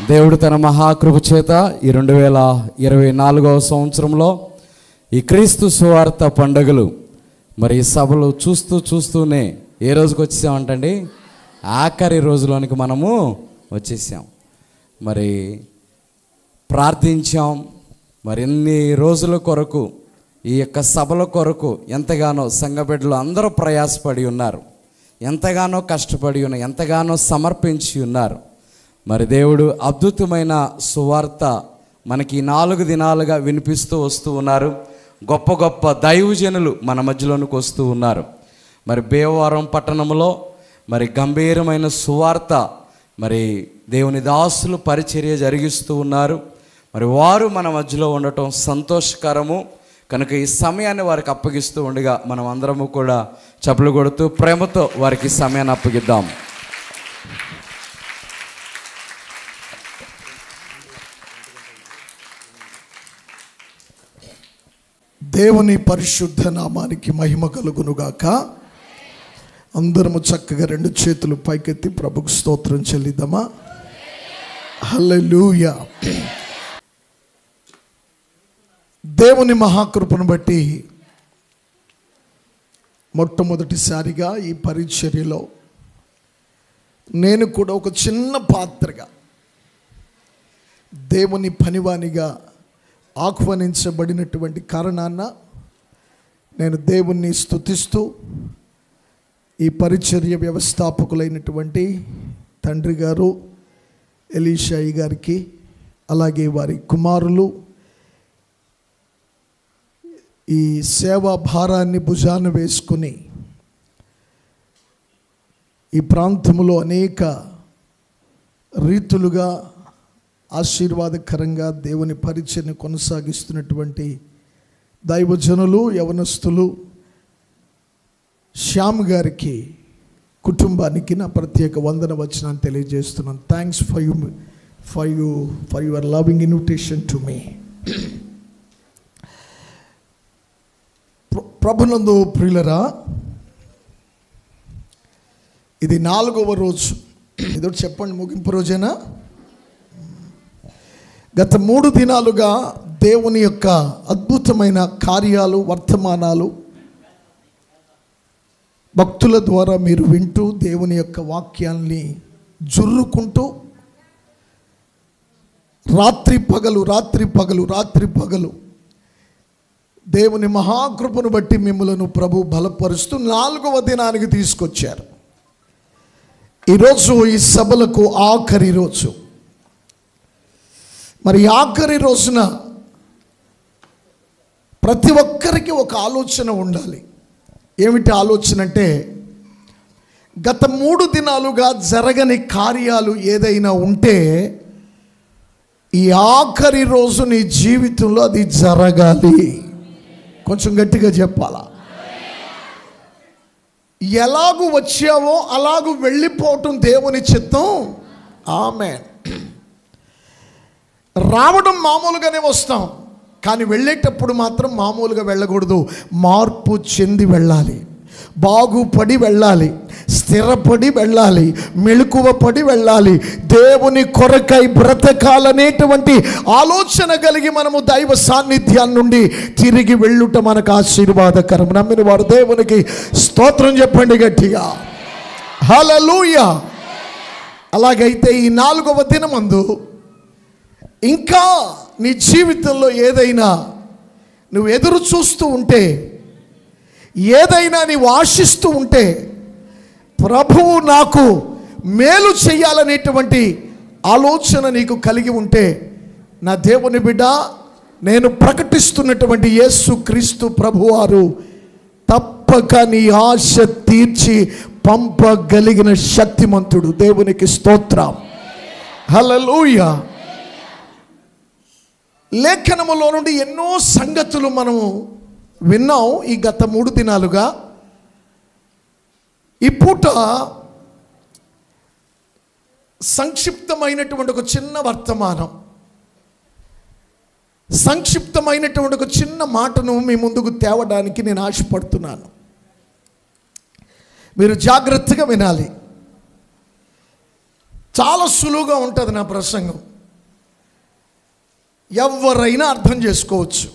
దేవుడు తన మహాకృప చేత ఈ 2024వ సంవత్సరంలో ఈ క్రీస్తు సువార్త పండుగలు మరి ఈ సభలు చూస్తూనే ఏ రోజుకి వచ్చేసామంటండి, ఆఖరి రోజులోనికి మనము వచ్చేసాం. మరి ప్రార్థించాం. మరి ఎన్ని రోజుల కొరకు ఈ యొక్క సభల కొరకు ఎంతగానో సంఘ బిడ్డలు అందరూ ప్రయాసపడి ఉన్నారు, ఎంతగానో కష్టపడి ఉన్నారు, ఎంతగానో సమర్పించి ఉన్నారు. మరి దేవుడు అద్భుతమైన సువార్త మనకి 4 దినాలుగా వినిపిస్తూ వస్తూ ఉన్నారు. గొప్ప గొప్ప దైవజనులు మన మధ్యలోనికి వస్తూ ఉన్నారు. మరి భీమవరం పట్టణంలో మరి గంభీరమైన సువార్త మరి దేవుని దాసులు పరిచర్య జరిగిస్తూ ఉన్నారు. మరి వారు మన మధ్యలో ఉండటం సంతోషకరము. కనుక ఈ సమయాన్ని వారికి అప్పగిస్తూ ఉండగా మనం అందరము కూడా చప్పలు కొడుతూ ప్రేమతో వారికి సమయాన్ని అప్పగిద్దాం. దేవుని పరిశుద్ధ నామానికి మహిమ కలుగునుగాక. అందరము చక్కగా 2 చేతులు పైకెత్తి ప్రభుకు స్తోత్రం చెల్లిద్దామా. హల్లెలూయా. దేవుని మహాకృపను బట్టి మొట్టమొదటిసారిగా ఈ పరిచర్యలో నేను కూడా ఒక చిన్న పాత్రగా దేవుని పనివానిగా ఆహ్వానించబడినటువంటి కారణాన నేను దేవుణ్ణి స్తుతిస్తూ ఈ పరిచర్య వ్యవస్థాపకులైనటువంటి తండ్రి గారు ఎలీషాయి గారికి, అలాగే వారి కుమారులు ఈ సేవా భారాన్ని భుజాన వేసుకుని ఈ ప్రాంతంలో అనేక రీతులుగా ఆశీర్వాదకరంగా దేవుని పరిచర్ని కొనసాగిస్తున్నటువంటి దైవజనులు, యవనస్తులు శ్యామ్ గారికి, కుటుంబానికి నా ప్రత్యేక వందన వచనాన్ని తెలియజేస్తున్నాను. Thanks for your loving invitation to me. ప్రభునందు ప్రియులరా, ఇది 4వ రోజు. ఏదో చెప్పండి, ముగింపు రోజేనా? గత 3 దినాలుగా దేవుని యొక్క అద్భుతమైన కార్యాలు, వర్తమానాలు భక్తుల ద్వారా మీరు వింటూ దేవుని యొక్క వాక్యాల్ని జుర్రుకుంటూ రాత్రి పగలు దేవుని మహాకృపను బట్టి మిమ్మలను ప్రభు బలపరుస్తూ 4వ దినానికి తీసుకొచ్చారు. ఈరోజు ఈ సభలకు ఆఖరి రోజు. మరి ఆఖరి రోజున ప్రతి ఒక్కరికి ఒక ఆలోచన ఉండాలి. ఏమిటి ఆలోచన అంటే, గత 3 దినాలుగా జరగని కార్యాలు ఏదైనా ఉంటే ఈ ఆఖరి రోజు నీ జీవితంలో అది జరగాలి. కొంచెం గట్టిగా చెప్పాలా. ఎలాగూ వచ్చావో అలాగూ వెళ్ళిపోవటం దేవుని చిత్తం. ఆమేన్. రావడం మామూలుగానే వస్తాం, కానీ వెళ్ళేటప్పుడు మాత్రం మామూలుగా వెళ్ళకూడదు. మార్పు చెంది వెళ్ళాలి, బాగుపడి వెళ్ళాలి, స్థిరపడి వెళ్ళాలి, మెళుకువ పడి వెళ్ళాలి. దేవుని కొరకై బ్రతకాలనేటువంటి ఆలోచన కలిగి మనము దైవ సాన్నిధ్యాన్ని నుండి తిరిగి వెళ్ళుట మనకు ఆశీర్వాదకరం. నమ్మిన వారు దేవునికి స్తోత్రం చెప్పండి గట్టిగా. హల్లెలూయా. అలాగైతే ఈ 4వ దినమందు ఇంకా నీ జీవితంలో ఏదైనా నువ్వు ఎదురు చూస్తూ ఉంటే, ఏదైనా నీవు ఆశిస్తూ ఉంటే, ప్రభువు నాకు మేలు చేయాలనేటువంటి ఆలోచన నీకు కలిగి ఉంటే, నా దేవుని బిడ్డ, నేను ప్రకటిస్తున్నటువంటి యేసు క్రీస్తు ప్రభువారు తప్పక నీ ఆశ తీర్చి పంపగలిగిన శక్తిమంతుడు. దేవునికి స్తోత్రం. హల్లెలూయా. లేఖనములో నుండి ఎన్నో సంగతులు మనము విన్నాం ఈ గత 3 దినాలుగా. ఈ పూట సంక్షిప్తమైనటువంటి ఒక చిన్న వర్తమానం, సంక్షిప్తమైనటువంటి ఒక చిన్న మాటను మీ ముందుకు తేవడానికి నేను ఆశపడుతున్నాను. మీరు జాగ్రత్తగా వినాలి. చాలా సులువుగా ఉంటుంది నా ప్రసంగం, ఎవరైనా అర్థం చేసుకోవచ్చు.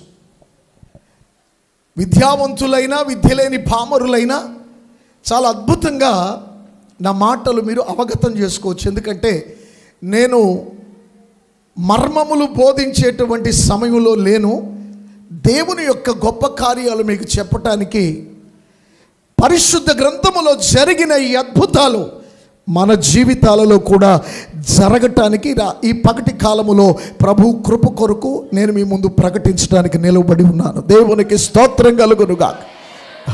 విద్యావంతులైనా విద్య లేని పామరులైనా చాలా అద్భుతంగా నా మాటలు మీరు అవగతం చేసుకోవచ్చు. ఎందుకంటే నేను మర్మములు బోధించేటువంటి సమయంలో లేను. దేవుని యొక్క గొప్ప కార్యాలు మీకు చెప్పటానికి, పరిశుద్ధ గ్రంథములో జరిగిన ఈ అద్భుతాలు మన జీవితాలలో కూడా జరగటానికి ఈ పగటి కాలములో ప్రభు కృప కొరకు నేను మీ ముందు ప్రకటించడానికి నిలబడి ఉన్నాను. దేవునికి స్తోత్రం కలుగునుగాక.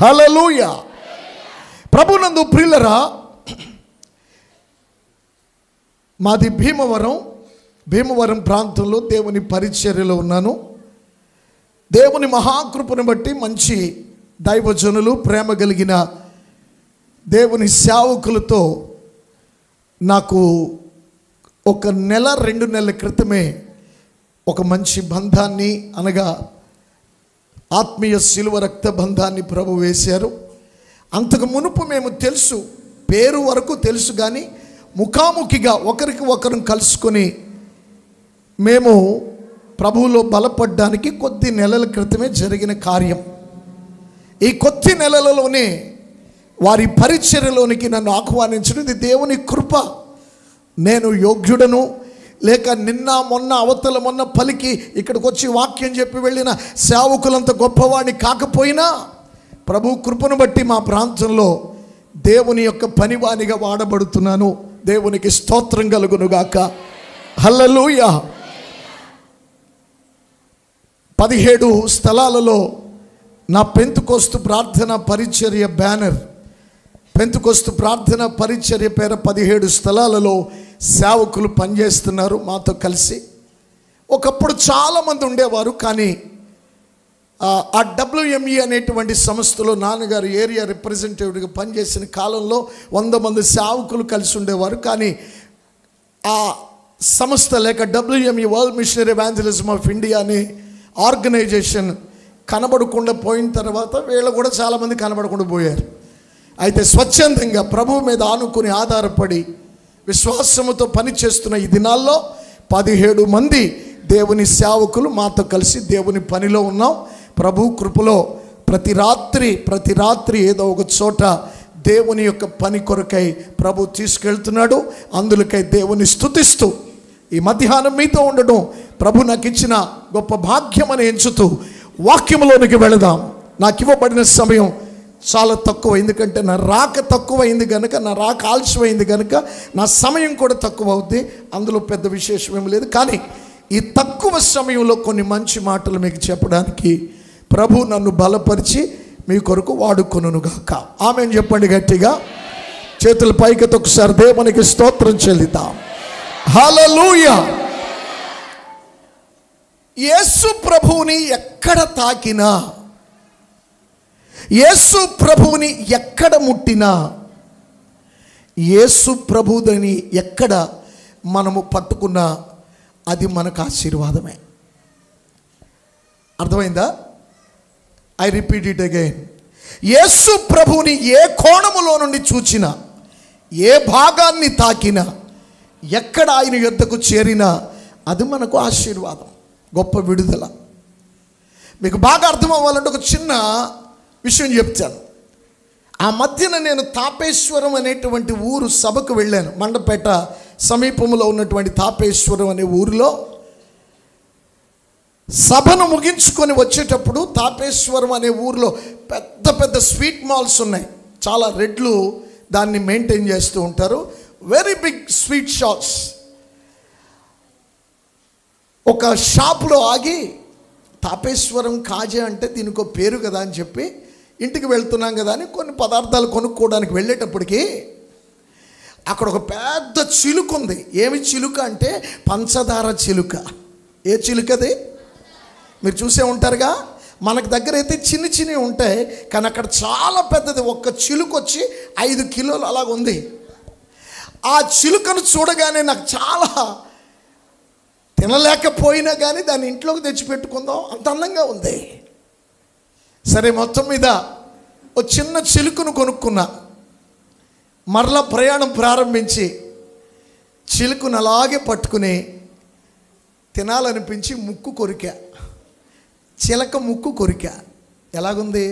హల్లెలూయా. ప్రభునందు ప్రియులరా, మాది భీమవరం ప్రాంతంలో దేవుని పరిచర్యలో ఉన్నాను. దేవుని మహాకృపను బట్టి మంచి దైవజనులు, ప్రేమ కలిగిన దేవుని సేవకులతో నాకు 1 నెల 2 నెలల క్రితమే ఒక మంచి బంధాన్ని, అనగా ఆత్మీయ శిలువ రక్త బంధాన్ని ప్రభు వేశారు. అంతకు మునుపు మేము తెలుసు, పేరు వరకు తెలుసు, కానీ ముఖాముఖిగా ఒకరికి ఒకరు కలుసుకొని మేము ప్రభువులో బలపడ్డానికి కొద్ది నెలల క్రితమే జరిగిన కార్యం. ఈ కొద్ది నెలలలోనే వారి పరిచర్యలోనికి నన్ను ఆహ్వానించడం ఇది దేవుని కృప. నేను యోగ్యుడను లేక నిన్న మొన్న అవతల మొన్న పలికి ఇక్కడికి వచ్చి వాక్యం చెప్పి వెళ్ళిన సేవకులంత గొప్పవాడిని కాకపోయినా ప్రభు కృపను బట్టి మా ప్రాంతంలో దేవుని యొక్క పనివానిగా వాడబడుతున్నాను. దేవునికి స్తోత్రం కలుగునుగాక. హల్లెలూయా. 17 స్థలాలలో నా పెంతుకోస్తు ప్రార్థన పరిచర్య బ్యానర్, పెంతుకోస్తు ప్రార్థన పరిచర్య పేర 17 స్థలాలలో సేవకులు పనిచేస్తున్నారు మాతో కలిసి. ఒకప్పుడు చాలామంది ఉండేవారు, కానీ ఆ WME అనేటువంటి సంస్థలో నాన్నగారు ఏరియా రిప్రజెంటేటివ్గా పనిచేసిన కాలంలో 100 మంది సేవకులు కలిసి ఉండేవారు. కానీ ఆ సంస్థ లేక WME world missionary evangelism of India అనే ఆర్గనైజేషన్ కనబడకుండా పోయిన తర్వాత వీళ్ళు కూడా చాలామంది కనబడకుండా పోయారు. అయితే స్వచ్ఛందంగా ప్రభువు మీద ఆనుకుని ఆధారపడి విశ్వాసముతో పనిచేస్తున్న ఈ దినాల్లో 17 మంది దేవుని సేవకులు మాతో కలిసి దేవుని పనిలో ఉన్నాం. ప్రభు కృపలో ప్రతి రాత్రి ఏదో ఒక చోట దేవుని యొక్క పని కొరకై ప్రభు తీసుకెళ్తున్నాడు. అందులకై దేవుని స్తుతిస్తూ ఈ మధ్యాహ్నం మీతో ఉండడం ప్రభు నాకు ఇచ్చిన గొప్ప భాగ్యం అని ఎంచుతూ వాక్యంలోనికి వెళదాం. నాకు ఇవ్వబడిన సమయం చాలా తక్కువ, ఎందుకంటే నా రాక తక్కువైంది కనుక, నా రాక ఆలస్యమైంది కనుక నా సమయం కూడా తక్కువ అవుద్ది. అందులో పెద్ద విశేషం ఏమి లేదు. కానీ ఈ తక్కువ సమయంలో కొన్ని మంచి మాటలు మీకు చెప్పడానికి ప్రభు నన్ను బలపరిచి మీ కొరకు వాడుకొనుగాక. ఆమేన్ చెప్పండి గట్టిగా. చేతుల పైకి ఒకసారి దేవునికి స్తోత్రం చెల్లిద్దాం. హల్లెలూయా. యేసు ప్రభువుని ఎక్కడ తాకినా, యేసు ప్రభువుని ఎక్కడ ముట్టినా, యేసు ప్రభువుని ఎక్కడ మనము పట్టుకున్నా అది మనకు ఆశీర్వాదమే. అర్థమైందా? I repeat it again. Yesu ప్రభువుని ఏ కోణములో నుండి చూచినా, ఏ భాగాన్ని తాకినా, ఎక్కడ ఆయన యొద్దకు చేరినా అది మనకు ఆశీర్వాదం, గొప్ప విడుదల. మీకు బాగా అర్థం అవ్వాలంటే ఒక చిన్న విషయం చెప్తాను. ఆ మధ్యన నేను తాపేశ్వరం అనేటువంటి ఊరు సభకు వెళ్ళాను. మండపేట సమీపంలో ఉన్నటువంటి తాపేశ్వరం అనే ఊరిలో సభను ముగించుకొని వచ్చేటప్పుడు తాపేశ్వరం అనే ఊరిలో పెద్ద పెద్ద స్వీట్ మాల్స్ ఉన్నాయి. చాలా రెడ్లు దాన్ని మెయింటైన్ చేస్తూ ఉంటారు. Very big sweet shops. ఒక షాప్లో ఆగి తాపేశ్వరం కాజా అంటే దీనికి ఒక పేరు కదా అని చెప్పి ఇంటికి వెళ్తున్నాం కదా అని కొన్ని పదార్థాలు కొనుక్కోవడానికి వెళ్ళేటప్పటికి అక్కడ ఒక పెద్ద చిలుక ఉంది. ఏమి చిలుక అంటే పంచదార చిలుక. ఏ చిలుకది మీరు చూసే ఉంటారుగా. మనకు దగ్గర అయితే చిన్ని ఉంటాయి, కానీ అక్కడ చాలా పెద్దది. ఒక్క చిలుక వచ్చి 5 కిలోలు అలాగ ఉంది. ఆ చిలుకను చూడగానే నాకు చాలా తినలేకపోయినా కానీ దాన్ని ఇంట్లోకి తెచ్చిపెట్టుకుందాం, అంత అందంగా ఉంది. సరే, మొత్తం మీద ఒక చిన్న చిలుకను కొనుక్కున్నా. మరలా ప్రయాణం ప్రారంభించి చిలుకను అలాగే పట్టుకుని తినాలనిపించి ముక్కు కొరికా. చిలక ముక్కు కొరికా. ఎలాగుంది?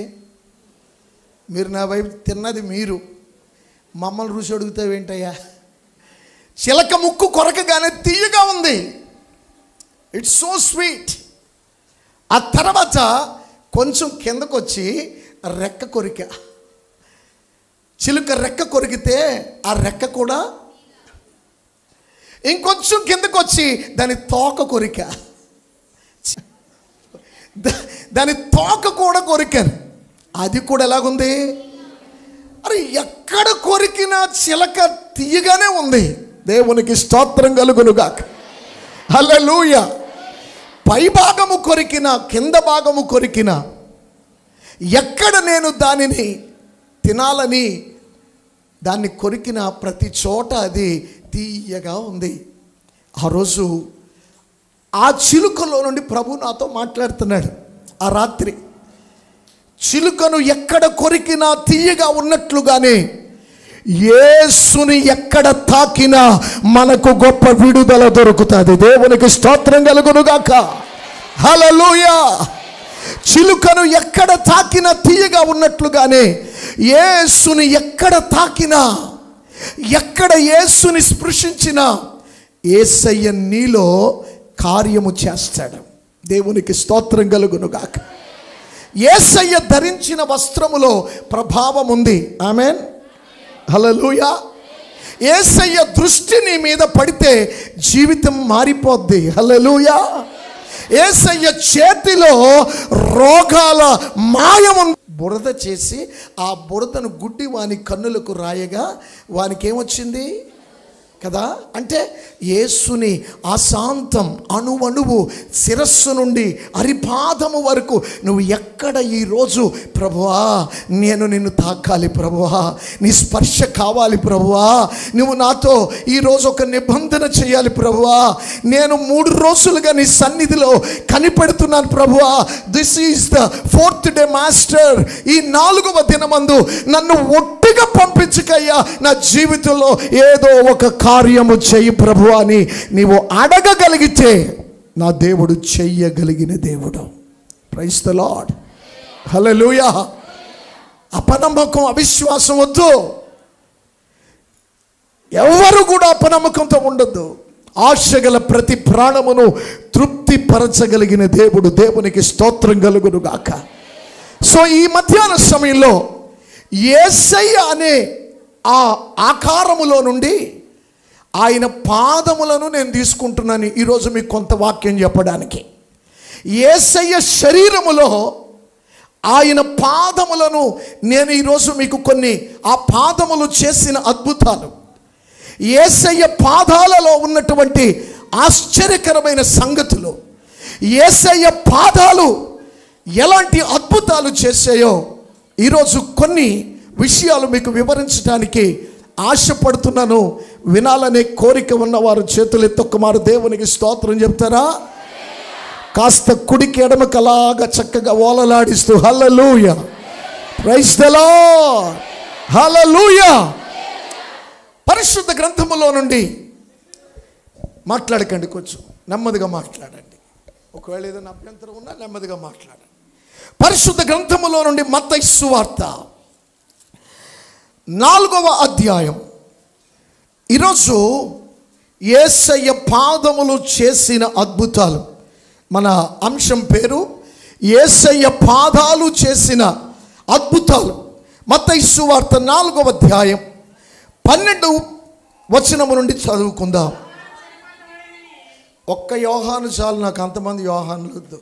మీరు నా వైపు తిన్నది మీరు, మమ్మల్ని రుచి అడుగుతావేంటయ్యా? చిలక ముక్కు కొరకగానే తీయగా ఉంది. It's so sweet. ఆ తర్వాత కొంచెం కిందకు వచ్చి రెక్క కొరికా. చిలుక రెక్క కొరికితే ఆ రెక్క కూడా, ఇంకొంచెం కిందకు వచ్చి దాని తోక కొరికా. దాని తోక కూడా కొరికాను, అది కూడా ఎలాగుంది? అరే ఎక్కడ కొరికినా చిలక తీయగానే ఉంది. దేవునికి స్తోత్రం కలుగునుగాక. హల్లెలూయా. పై భాగము కొరికిన, కింద భాగము కొరికిన, ఎక్కడ నేను దానిని తినాలని దాన్ని కొరికిన ప్రతి చోట అది తీయగా ఉంది. ఆ రోజు ఆ చిలుకలో నుండి ప్రభు నాతో మాట్లాడుతున్నాడు. ఆ రాత్రి చిలుకను ఎక్కడ కొరికినా తీయగా ఉన్నట్లుగానే యేసుని ఎక్కడ తాకినా మనకు గొప్ప విడుదల దొరుకుతుంది. దేవునికి స్తోత్రం కలుగునుగాక. హల్లెలూయా. చిలుకను ఎక్కడ తాకినా తీయగా ఉన్నట్లుగానే యేసుని ఎక్కడ తాకినా, ఎక్కడ యేసుని స్పృశించినా యేసయ్య నీలో కార్యము చేస్తాడు. దేవునికి స్తోత్రం కలుగునుగాక. యేసయ్య ధరించిన వస్త్రములో ప్రభావం ఉంది. ఆమేన్. హల్లెలూయా. యేసయ్య దృష్టి నీ మీద పడితే జీవితం మారిపోద్ది. హల్లెలూయా. యేసయ్య చేతిలో రోగాల మాయము. బురద చేసి ఆ బురదను గుడ్డి వాని కన్నులకు రాయగా వానికి ఏమొచ్చింది కదా? అంటే యేసుని అశాంతం అణువణువు శిరస్సు నుండి అరిపాదము వరకు నువ్వు ఎక్కడ ఈరోజు ప్రభువా నేను నిన్ను తాకాలి, ప్రభువా నీ స్పర్శ కావాలి, ప్రభువా నువ్వు నాతో ఈరోజు ఒక నిబంధన చేయాలి, ప్రభువా నేను 3 రోజులుగా నీ సన్నిధిలో కనిపెడుతున్నాను ప్రభువా. This is the 4th day master. ఈ 4వ దినమందు నన్ను ఒట్టిగా పంపించకయ్యా, నా జీవితంలో ఏదో ఒక కార్యము చెయ్యి ప్రభు అని నీవు అడగగలిగితే నా దేవుడు చెయ్యగలిగిన దేవుడు. Praise the lord. హల్లెలూయా. అపనమ్మకం, అవిశ్వాసం వద్దు. ఎవరు కూడా అపనమ్మకంతో ఉండొద్దు. ఆశగల ప్రతి ప్రాణమును తృప్తి పరచగలిగిన దేవుడు. దేవునికి స్తోత్రం కలుగును గాక. సో ఈ మధ్యాహ్న సమయంలో యేసయ్య అనే ఆ ఆకారములో నుండి ఆయన పాదములను నేను తీసుకుంటున్నాను ఈరోజు మీకు కొంత వాక్యం చెప్పడానికి. యేసయ్య శరీరములో ఆయన పాదములను నేను ఈరోజు మీకు కొన్ని ఆ పాదములు చేసిన అద్భుతాలు, యేసయ్య పాదాలలో ఉన్నటువంటి ఆశ్చర్యకరమైన సంగతులు, యేసయ్య పాదాలు ఎలాంటి అద్భుతాలు చేసాయో ఈరోజు కొన్ని విషయాలు మీకు వివరించడానికి ఆశపడుతున్నాను. వినాలనే కోరిక ఉన్నవారు చేతులు ఎత్తొక్కమారు దేవునికి స్తోత్రం చెప్తారా? కాస్త కుడికి ఎడమకి అలాగా చక్కగా ఓలలాడిస్తూ హల్లెలూయా, ప్రైజ్ ద లార్డ్, హల్లెలూయా. పరిశుద్ధ గ్రంథములో నుండి మాట్లాడకండి, కొంచెం నెమ్మదిగా మాట్లాడండి. ఒకవేళ ఏదైనా అభ్యంతరం ఉన్నా నెమ్మదిగా మాట్లాడండి. పరిశుద్ధ గ్రంథములో నుండి మత్తయి సువార్త 4వ అధ్యాయం. ఈరోజు యేసయ్య పాదములు చేసిన అద్భుతాలు. మన అంశం పేరు యేసయ్య పాదాలు చేసిన అద్భుతాలు. మత్తయి సువార్త 4వ అధ్యాయం 12వ వచనము నుండి చదువుకుందాం. ఒక్క యోహాను చాలు, నాకు అంతమంది యోహానులు వద్దు.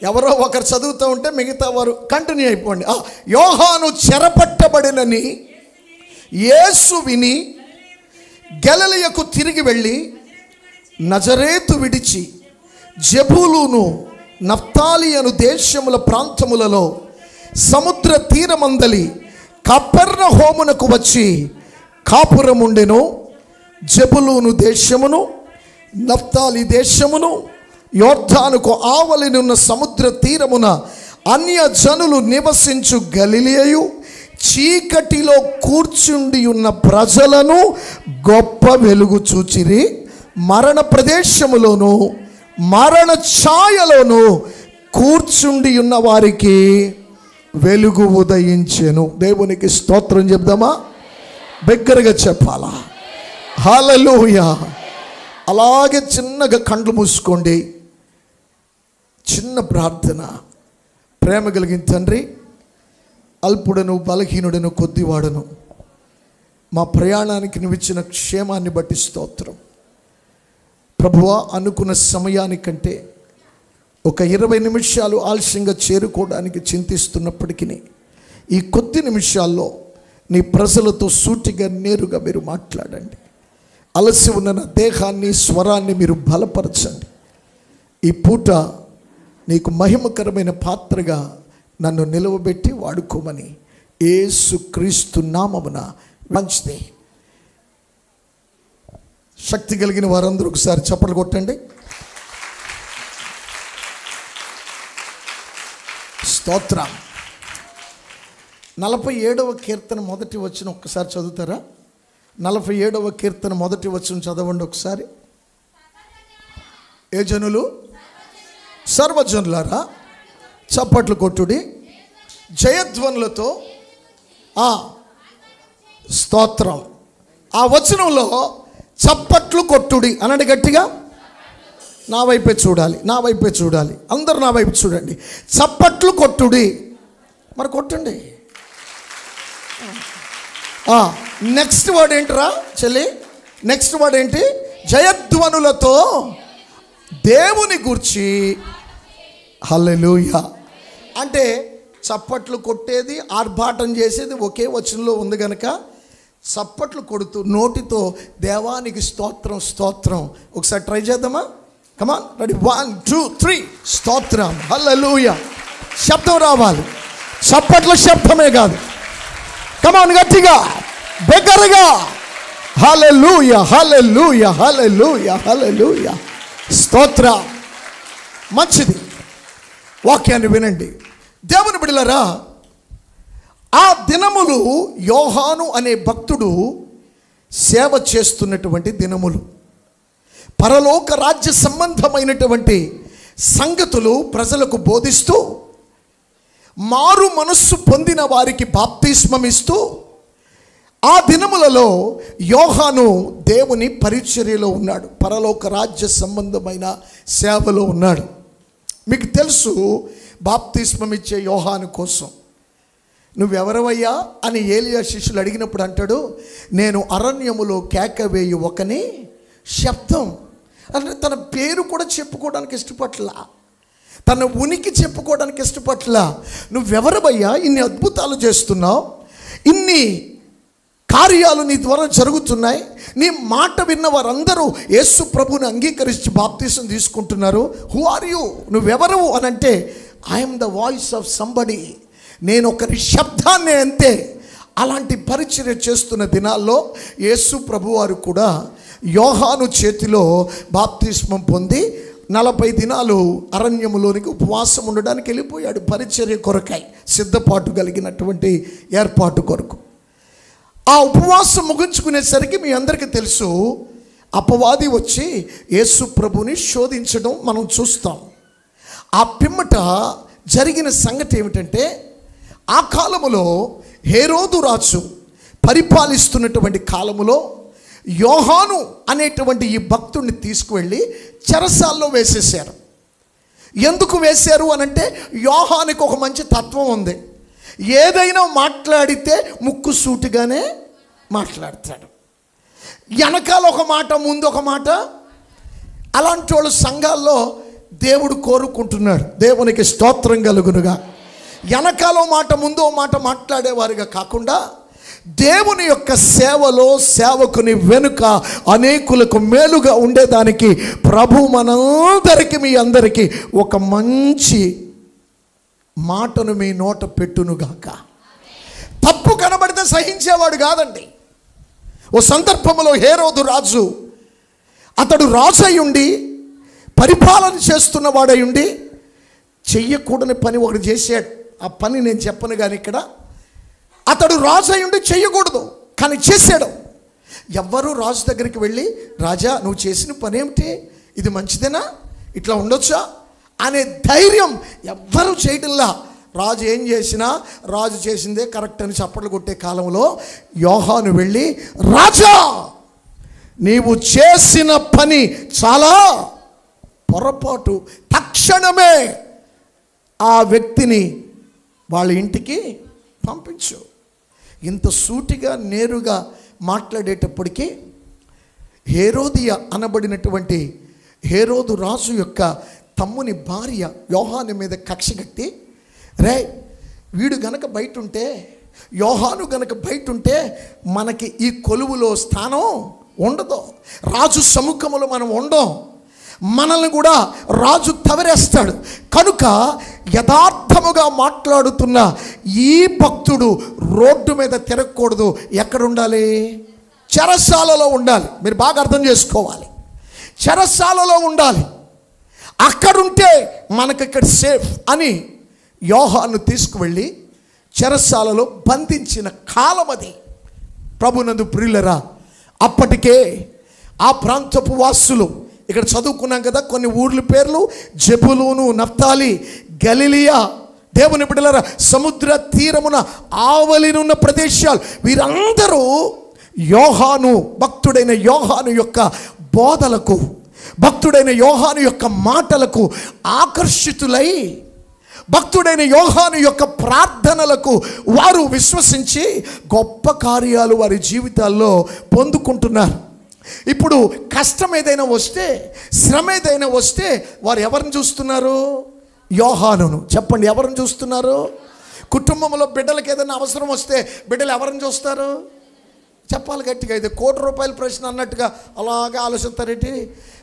ఎవరో ఒకరు చదువుతూ ఉంటే మిగతా వారు కంటిన్యూ అయిపోండి. యోహాను చెరపట్టబడినని యేసు విని గలిలయకు తిరిగి వెళ్ళి నజరేతు విడిచి జెబూలూను నఫ్తాలి అను దేశముల ప్రాంతములలో సముద్ర తీరమందలి కపెర్నహూమునకు వచ్చి కాపురముండెను. జెబూలూను దేశమును నఫ్తాలి దేశమును యోర్దానుకు ఆవలినున్న సముద్ర తీరమున అన్య జనులు నివసించు గలిలయయు చీకటిలో కూర్చుండి ఉన్న ప్రజలను గొప్ప వెలుగు చూచిరి, మరణ ప్రదేశములోను మరణ ఛాయలోను కూర్చుండి ఉన్న వారికి వెలుగు ఉదయించెను. దేవునికి స్తోత్రం చెప్దామా? బిగ్గరగా చెప్పాలా? హల్లెలూయా. అలాగే చిన్నగా కళ్ళు మూసుకోండి. చిన్న ప్రార్థన. ప్రేమ కలిగిన తండ్రి, అల్పుడను బలహీనుడను కొద్దివాడను, మా ప్రయాణానికి నువ్వు ఇచ్చిన క్షేమాన్ని బట్టి స్తోత్రం. ప్రభువా, అనుకున్న సమయానికంటే ఒక 20 నిమిషాలు ఆలస్యంగా చేరుకోవడానికి చింతిస్తున్నప్పటికీ ఈ కొద్ది నిమిషాల్లో నీ ప్రజలతో సూటిగా నేరుగా మీరు మాట్లాడండి. అలసి ఉన్న నా దేహాన్ని, స్వరాన్ని మీరు బలపరచండి. ఈ పూట నీకు మహిమకరమైన పాత్రగా నన్ను నిలవబెట్టి వాడుకోమని యేసుక్రీస్తు నామమున మంచిది. శక్తి కలిగిన వారందరూ ఒకసారి చప్పట్లు కొట్టండి. స్తోత్రం. 47వ కీర్తన మొదటి వచనం ఒక్కసారి చదువుతారా? 47వ కీర్తన మొదటి వచనం చదవండి ఒకసారి. ఏ జనులు? సర్వజనులారా చప్పట్లు కొట్టుడి, జయధ్వనులతో. స్తోత్రం. ఆ వచనంలో చప్పట్లు కొట్టుడి అనండి గట్టిగా. నా వైపే చూడాలి, నా వైపే చూడాలి, అందరూ నా వైపు చూడండి. చప్పట్లు కొట్టుడి. మరి కొట్టండి. నెక్స్ట్ వర్డ్ ఏంటిరా చెల్లి? నెక్స్ట్ వర్డ్ ఏంటి? జయధ్వనులతో దేవుని గూర్చి. హల్లెలూయా. అంటే చప్పట్లు కొట్టేది, ఆర్భాటం చేసేది ఒకే వచనంలో ఉంది కనుక చప్పట్లు కొడుతూ నోటితో దేవానికి స్తోత్రం స్తోత్రం. ఒకసారి ట్రై చేద్దామా? కమాన్, రెడీ, 1 2 3. స్తోత్రం. హల్లెలూయా. శబ్దం రావాలి. చప్పట్ల శబ్దమే కాదు. కమాన్, గట్టిగా, బిగ్గరగా. హల్లెలూయా, హల్లెలూయా, హల్లెలూయా, హల్లెలూయా. స్తోత్రం. మంచిది. వాక్యాన్ని వినండి దేవుని బిడ్డలారా. ఆ దినములు యోహాను అనే భక్తుడు సేవ చేస్తున్నటువంటి దినములు. పరలోక రాజ్య సంబంధమైనటువంటి సంగతులు ప్రజలకు బోధిస్తూ, మారు మనస్సు పొందిన వారికి బాప్తిస్మం ఇస్తూ, ఆ దినములలో యోహాను దేవుని పరిచర్యలో ఉన్నాడు. పరలోక రాజ్య సంబంధమైన సేవలో ఉన్నాడు. మీకు తెలుసు, బాప్తిస్మం ఇచ్చే యోహాను కోసం నువ్వెవరవయ్యా అని ఏలియా శిష్యులు అడిగినప్పుడు అంటాడు, నేను అరణ్యములో కేక వేయు ఒకని శబ్దం. అంటే తన పేరు కూడా చెప్పుకోవడానికి ఇష్టపట్ల, తన ఉనికి చెప్పుకోవడానికి ఇష్టపట్ల. నువ్వెవరవయ్యా, ఇన్ని అద్భుతాలు చేస్తున్నావు, ఇన్ని కార్యాలు నీ ద్వారా జరుగుతున్నాయి, నీ మాట విన్న వారందరూ యేసు ప్రభుని అంగీకరించి బాప్తిసం తీసుకుంటున్నారు. Who are you? నువ్వెవరు అని అంటే, I'm the voice of somebody. నేను ఒకరి శబ్దాన్నే అంతే. అలాంటి పరిచర్య చేస్తున్న దినాల్లో యేసు ప్రభువారు కూడా యోహాను చేతిలో బాప్తిస్మం పొంది 40 దినాలు అరణ్యములోనికి ఉపవాసం ఉండడానికి వెళ్ళిపోయాడు. పరిచర్య కొరకై సిద్ధపాటు కలిగినటువంటి ఏర్పాటు కొరకు. ఆ ఉపవాసం ముగించుకునేసరికి మీ అందరికీ తెలుసు, అపవాది వచ్చి యేసు ప్రభుని శోధించడం మనం చూస్తాం. ఆ పిమ్మట జరిగిన సంగతి ఏమిటంటే, ఆ కాలములో హేరోదు రాజు పరిపాలిస్తున్నటువంటి కాలములో యోహాను అనేటువంటి ఈ భక్తుడిని తీసుకువెళ్ళి చెరసాల్లో వేసేసారు. ఎందుకు వేశారు అనంటే, యోహానుకి ఒక మంచి తత్వం ఉంది. ఏదైనా మాట్లాడితే ముక్కు సూటిగానే మాట్లాడతాడు. వెనకాల ఒక మాట, ముందు ఒక మాట. అలాంటి వాళ్ళు సంఘాల్లో దేవుడు కోరుకుంటున్నాడు. దేవునికి స్తోత్రం కలుగునుగా. వెనకాలో మాట, ముందో మాట మాట్లాడేవారుగా కాకుండా దేవుని యొక్క సేవలో సేవకుని వెనుక అనేకులకు మేలుగా ఉండేదానికి ప్రభు మనందరికీ, మీ అందరికీ ఒక మంచి మాటను మీ నోట పెట్టునుగాక. తప్పు కనబడితే సహించేవాడు కాదండి. ఓ సందర్భంలో హేరోదు రాజు, అతడు రాజు అయి ఉండి పరిపాలన చేస్తున్న వాడై ఉండి చెయ్యకూడని పని ఒకటి చేశాడు. ఆ పని నేను చెప్పను కానీ ఇక్కడ అతడు రాజు అయి ఉండి చేయకూడదు, కానీ చేశాడు. ఎవ్వరూ రాజు దగ్గరికి వెళ్ళి, రాజా నువ్వు చేసిన పని ఏమిటి, ఇది మంచిదేనా, ఇట్లా ఉండొచ్చా అనే ధైర్యం ఎవ్వరూ చేయటంలా. రాజు ఏం చేసినా రాజు చేసిందే కరెక్ట్ అని చప్పట్లు కొట్టే కాలంలో యోహాను వెళ్ళి, రాజా నీవు చేసిన పని చాలా పొరపాటు, తక్షణమే ఆ వ్యక్తిని వాళ్ళ ఇంటికి పంపించు. ఇంత సూటిగా నేరుగా మాట్లాడేటప్పటికీ హేరోదియ అనబడినటువంటి హేరోదు రాజు యొక్క తమ్ముని భార్య యోహాను మీద కక్ష కట్టి, రే వీడు గనక బయట ఉంటే, యోహాను గనక బయట ఉంటే మనకి ఈ కొలువులో స్థానం ఉండదు, రాజు సముఖంలో మనం ఉండం, మనల్ని కూడా రాజు తవరేస్తాడు. కనుక యథార్థముగా మాట్లాడుతున్న ఈ భక్తుడు రోడ్డు మీద తిరగకూడదు. ఎక్కడ ఉండాలి? చెరసాలలో ఉండాలి. మీరు బాగా అర్థం చేసుకోవాలి, చెరసాలలో ఉండాలి. అక్కడుంటే మనకి ఇక్కడ సేఫ్ అని యోహాను తీసుకువెళ్ళి చెరసాలలో బంధించిన కాలం అది. ప్రభునందు ప్రియులరా, అప్పటికే ఆ ప్రాంతపు వాసులు, ఇక్కడ చదువుకున్నాం కదా కొన్ని ఊర్ల పేర్లు, జెబులూను, నఫ్తాలి, గలిలియా, దేవుని బిడ్డలారా సముద్ర తీరమున ఆవలినున్న ప్రదేశాలు, వీరందరూ యోహాను, భక్తుడైన యోహాను యొక్క బోధలకు, భక్తుడైన యోహాను యొక్క మాటలకు ఆకర్షితులై, భక్తుడైన యోహాను యొక్క ప్రార్థనలకు వారు విశ్వసించి గొప్ప కార్యాలు వారి జీవితాల్లో పొందుకుంటున్నారు. ఇప్పుడు కష్టం ఏదైనా వస్తే, శ్రమ ఏదైనా వస్తే వారు ఎవరిని చూస్తున్నారు? యోహానును. చెప్పండి, ఎవరిని చూస్తున్నారు? కుటుంబంలో బిడ్డలకు ఏదైనా అవసరం వస్తే బిడ్డలు ఎవరిని చూస్తారు? చెప్పాలి గట్టిగా. ఇది ₹1,00,00,000 ప్రశ్న అన్నట్టుగా అలాగే ఆలోచిస్తారేంటి?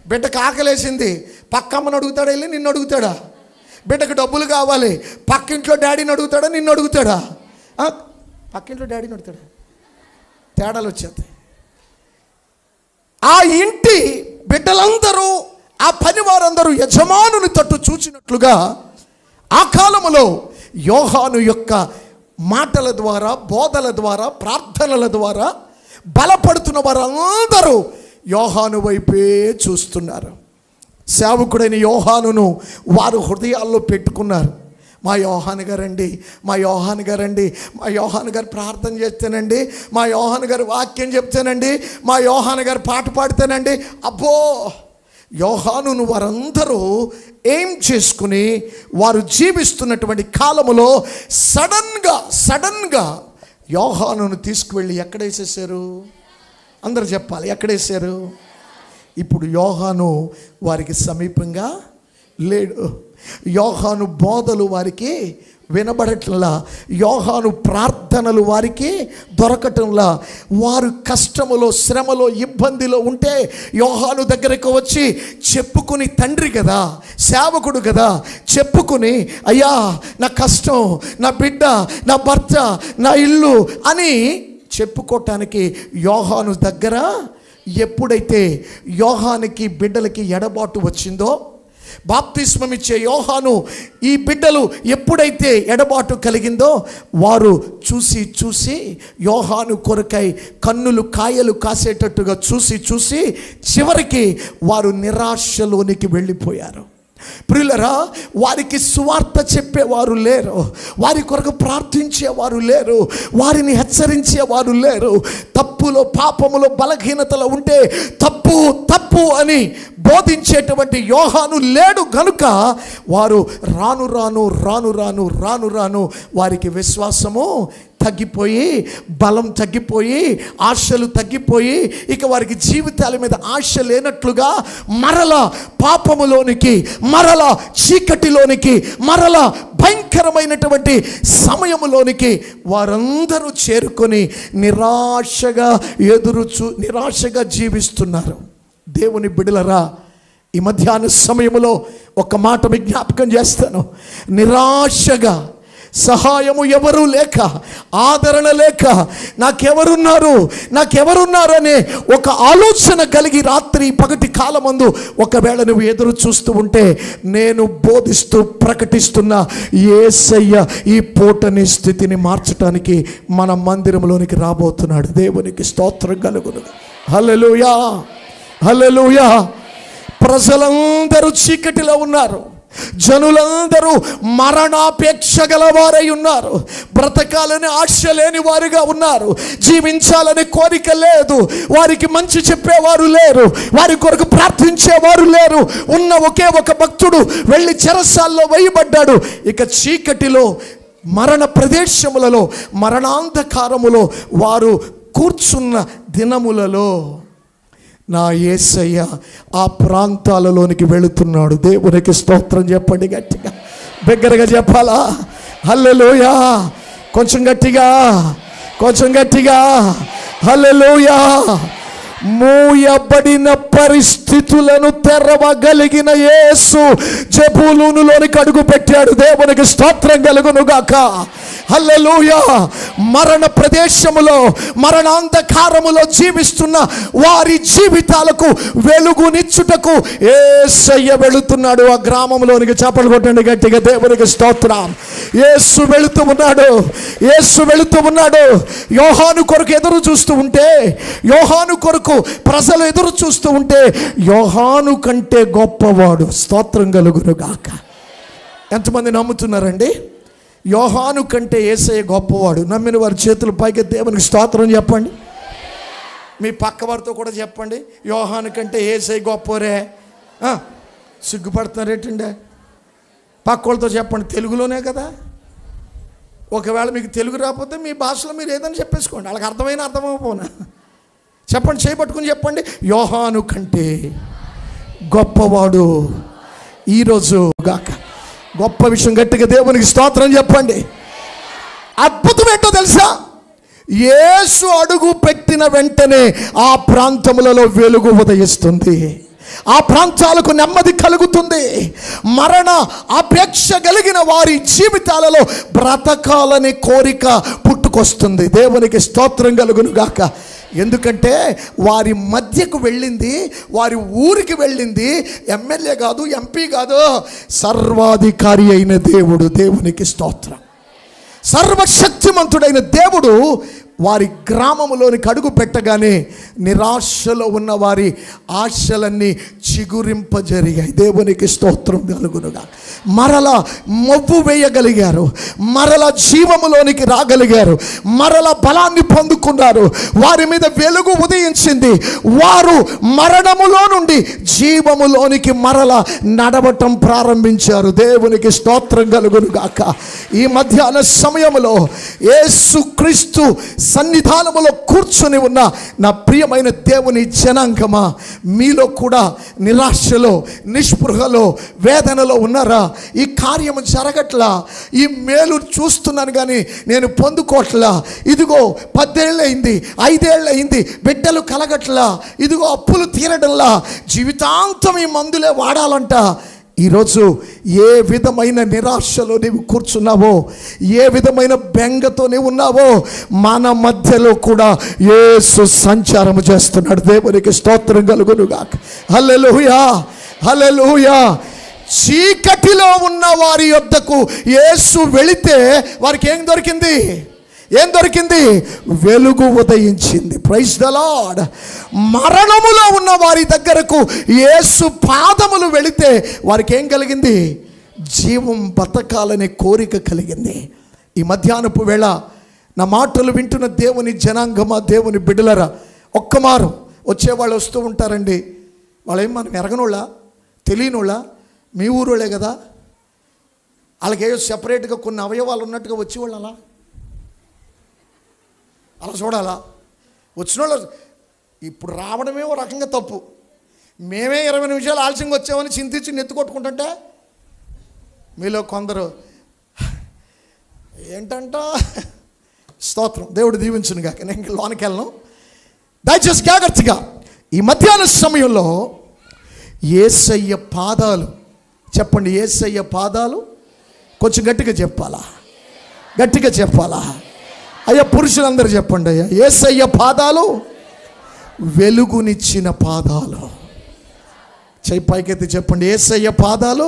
బిడ్డకు ఆకలేసింది, పక్కమ్మని అడుగుతాడా, వెళ్ళి నిన్ను అడుగుతాడా? బిడ్డకు డబ్బులు కావాలి, పక్కింట్లో డాడీని అడుగుతాడా, నిన్ను అడుగుతాడా? పక్కింట్లో డాడీని అడుగుతాడా? తేడాలు వచ్చేస్తాయి. ఆ ఇంటి బిడ్డలందరూ, ఆ పనివారందరూ యజమానుని తట్టు చూచినట్లుగా ఆ కాలములో యోహాను యొక్క మాటల ద్వారా, బోధల ద్వారా, ప్రార్థనల ద్వారా బలపడుతున్న వారందరూ యోహాను వైపే చూస్తున్నారు. సేవకుడైన యోహానును వారు హృదయాల్లో పెట్టుకున్నారు. మా యోహాను గారండి, మా యోహాను గారండి, మా యోహాను గారు ప్రార్థన చేస్తేనండి, మా యోహాను గారు వాక్యం చెప్తేనండి, మా యోహాను గారు పాట పాడితేనండి. అబ్బో, యోహానును వారందరూ ఏం చేసుకుని వారు జీవిస్తున్నటువంటి కాలములో సడన్గా యోహానును తీసుకువెళ్ళి ఎక్కడేసేసారు? అందరూ చెప్పాలి, ఎక్కడేసారు? ఇప్పుడు యోహాను వారికి సమీపంగా లేడు. యోహాను బోధలు వారికి వినబడటంలా, యోహాను ప్రార్థనలు వారికి దొరకటంలా, వారు కష్టములో, శ్రమలో, ఇబ్బందిలో ఉంటే యోహాను దగ్గరకు వచ్చి చెప్పుకుని, తండ్రి కదా, సేవకుడు కదా, చెప్పుకుని అయ్యా నా కష్టం, నా బిడ్డ, నా భర్త, నా ఇల్లు అని చెప్పుకోవటానికి యోహాను దగ్గర ఎప్పుడైతే యోహానికి బిడ్డలకి ఎడబాటు వచ్చిందో, బాప్తిస్మం ఇచ్చే యోహాను ఈ బిడ్డలు ఎప్పుడైతే ఎడబాటు కలిగిందో వారు చూసి యోహాను కొరకై కన్నులు కాయలు కాసేటట్టుగా చూసి చివరికి వారు నిరాశలోనికి వెళ్ళిపోయారు. ప్రియులరా, వారికి సువార్త చెప్పేవారు లేరు, వారి కొరకు ప్రార్థించేవారు లేరు, వారిని హెచ్చరించేవారు లేరు. తప్పులో, పాపములో, బలహీనతలో ఉంటే తప్పు అని బోధించేటువంటి యోహాను లేడు గనుక వారు రాను వారికి విశ్వాసము తగ్గిపోయి, బలం తగ్గిపోయి, ఆశలు తగ్గిపోయి, ఇక వారికి జీవితాల మీద ఆశ లేనట్లుగా మరలా పాపములోనికి, మరలా చీకటిలోనికి, మరలా భయంకరమైనటువంటి సమయములోనికి వారందరూ చేరుకొని నిరాశగా జీవిస్తున్నారు. దేవుని బిడ్డలరా, ఈ మధ్యాహ్న సమయంలో ఒక మాట విజ్ఞాపకం చేస్తాను. నిరాశగా సహాయము ఎవరు లేక, ఆదరణ లేక నాకెవరున్నారు అనే ఒక ఆలోచన కలిగి రాత్రి పగటి కాలమందు ఒకవేళ నువ్వు ఎదురు చూస్తూ ఉంటే, నేను బోధిస్తూ ప్రకటిస్తున్న యేసయ్య ఈ పూటని స్థితిని మార్చడానికి మన మందిరంలోనికి రాబోతున్నాడు. దేవునికి స్తోత్రం కలుగును. హల్లెలూయా, హల్లెలూయా. ప్రజలందరూ చీకటిలో ఉన్నారు, జనులందరూ మరణాపేక్ష గలవారై ఉన్నారు, బ్రతకాలని ఆశ లేని వారుగా ఉన్నారు, జీవించాలని కోరిక లేదు, వారికి మంచి చెప్పేవారు లేరు, వారి కొరకు ప్రార్థించేవారు లేరు. ఉన్న ఒకే ఒక భక్తుడు వెళ్ళి చెరసాల్లో వేయబడ్డాడు. ఇక చీకటిలో, మరణ ప్రదేశములలో, మరణాంధకారములో వారు కూర్చున్న దినములలో నా యేసయ్య ఆ ప్రాంతాలలోనికి వెళుతున్నాడు. దేవునికి స్తోత్రం చెప్పండి గట్టిగా, బిగ్గరగా చెప్పాలా? హల్లెలూయా. కొంచెం గట్టిగా, కొంచెం గట్టిగా. హల్లెలూయా. మూయబడిన పరిస్థితులను తెరవగలిగిన యేసు జెబూలూనులోనికి అడుగు పెట్టాడు. దేవునికి స్తోత్రం కలుగును గాక. హల్లెలూయా. మరణ ప్రదేశములో, మరణాంధకారములో జీవిస్తున్న వారి జీవితాలకు వెలుగునిచ్చుటకు యేసయ్య వెళుతున్నాడు ఆ గ్రామంలోనికి. చప్పట్లు కొట్టండి గట్టిగా. దేవునికి స్తోత్రం. యేసు వెళుతూ ఉన్నాడు, యేసు వెళుతూ ఉన్నాడు. యోహాను కొరకు ఎదురు చూస్తూ ఉంటే, యోహాను కొరకు ప్రజలు ఎదురు చూస్తూ ఉంటే, యోహాను కంటే గొప్పవాడు. స్తోత్రం కలుగును గాక. ఎంతమంది నమ్ముతున్నారండి? యోహాను కంటే యేసయ్య గొప్పవాడు. నమ్మిన వారి చేతులు పైకి దేవునికి స్తోత్రం చెప్పండి. మీ పక్క వారితో కూడా చెప్పండి, యోహాను కంటే యేసయ్య గొప్పరే. సిగ్గుపడుతున్నారేంటండి? పక్క వాళ్ళతో చెప్పండి, తెలుగులోనే కదా. ఒకవేళ మీకు తెలుగు రాకపోతే మీ భాషలో మీరు ఏదైనా చెప్పేసుకోండి, వాళ్ళకి అర్థమైనా అర్థమైపోనా. చెప్పండి, చేయబట్టుకుని చెప్పండి, యోహాను కంటే గొప్పవాడు ఈరోజు గాక. గొప్ప విషయం, గట్టిగా దేవునికి స్తోత్రం చెప్పండి. అద్భుతం ఏంటో తెలుసా? యేసు అడుగు పెట్టిన వెంటనే ఆ ప్రాంతములలో వెలుగు ఉదయిస్తుంది, ఆ ప్రాంతాలకు నెమ్మది కలుగుతుంది. మరణ అపేక్ష కలిగిన వారి జీవితాలలో బ్రతకాలని కోరిక పుట్టుకొస్తుంది. దేవునికి స్తోత్రం కలుగును గాక. ఎందుకంటే వారి మధ్యకు వెళ్ళింది, వారి ఊరికి వెళ్ళింది ఎమ్మెల్యే కాదు, ఎంపీ కాదు, సర్వాధికారి అయిన దేవుడు. దేవునికి స్తోత్రం. సర్వశక్తిమంతుడైన దేవుడు వారి గ్రామంలోనికి అడుగు పెట్టగానే నిరాశలో ఉన్న వారి ఆశలన్నీ చిగురింపజరిగాయి. దేవునికి స్తోత్రం కలుగునుగా. మరలా మొవ్వు వేయగలిగారు, మరలా జీవములోనికి రాగలిగారు, మరలా బలాన్ని పొందుకున్నారు. వారి మీద వెలుగు ఉదయించింది. వారు మరణములో నుండి జీవములోనికి మరలా నడవటం ప్రారంభించారు. దేవునికి స్తోత్రం కలుగునుగాక. ఈ మధ్యాహ్న సమయంలో యేసుక్రీస్తు సన్నిధానములో కూర్చొని ఉన్న నా ప్రియమైన దేవుని జనాంగమా, మీలో కూడా నిరాశలో, నిస్పృహలో, వేదనలో ఉన్నారా? ఈ కార్యము జరగట్లా, ఈ మేలు చూస్తున్నాను కానీ నేను పొందుకోవట్లా, ఇదిగో 10 ఏళ్ళయింది, 5 ఏళ్ళయింది, బిడ్డలు కలగట్లా, ఇదిగో అప్పులు తీరడంలా, జీవితాంతం ఈ మందులే వాడాలంట. ఈరోజు ఏ విధమైన నిరాశలో నీవు కూర్చున్నావో, ఏ విధమైన బెంగతో నీవు ఉన్నావో, మన మధ్యలో కూడా యేసు సంచారము చేస్తున్నాడు. దేవునికి స్తోత్రం కలుగునుగాక. హల్లెలూయా, హల్లెలూయా. చీకటిలో ఉన్న వారి యొద్దకు యేసు వెళితే వారికి ఏం దొరికింది? ఏం దొరికింది? వెలుగు ఉదయించింది. Praise the lord. మరణములో ఉన్న వారి దగ్గరకు యేసు పాదములు వెళితే వారికి ఏం కలిగింది? జీవం, బతకాలనే కోరిక కలిగింది. ఈ మధ్యాహ్నపు వేళ నా మాటలు వింటున్న దేవుని జనాంగమా, దేవుని బిడ్డలరా, ఒక్కమారు వచ్చేవాళ్ళు వస్తూ ఉంటారండి. వాళ్ళేం మనం ఎరగనోళ్ళ, తెలియనోళ్ళ, మీ ఊరోళ్ళే కదా, వాళ్ళకేదో సెపరేట్గా కొన్ని అవయవాలు ఉన్నట్టుగా వచ్చేవాళ్ళు అలా చూడాలా? వచ్చిన వాళ్ళు ఇప్పుడు రావడమే ఓ రకంగా తప్పు. మేమే 20 నిమిషాలు ఆలస్యంగా వచ్చామని చింతించి నెత్తుకొట్టుకుంటుంటే మీలో కొందరు ఏంటంట. స్తోత్రం, దేవుడు దీవించును గాక. నేను లోనికి వెళ్ళను, దయచేసి జాగ్రత్తగా. ఈ మధ్యాహ్న సమయంలో యేసయ్య పాదాలు, చెప్పండి, యేసయ్య పాదాలు. కొంచెం గట్టిగా చెప్పాలా? గట్టిగా చెప్పాలా? అయ్యా పురుషులందరూ చెప్పండి అయ్యా, యేసయ్య పాదాలు వెలుగునిచ్చిన పాదాలు. చెయ్యి పైకెత్తి చెప్పండి, యేసయ్య పాదాలు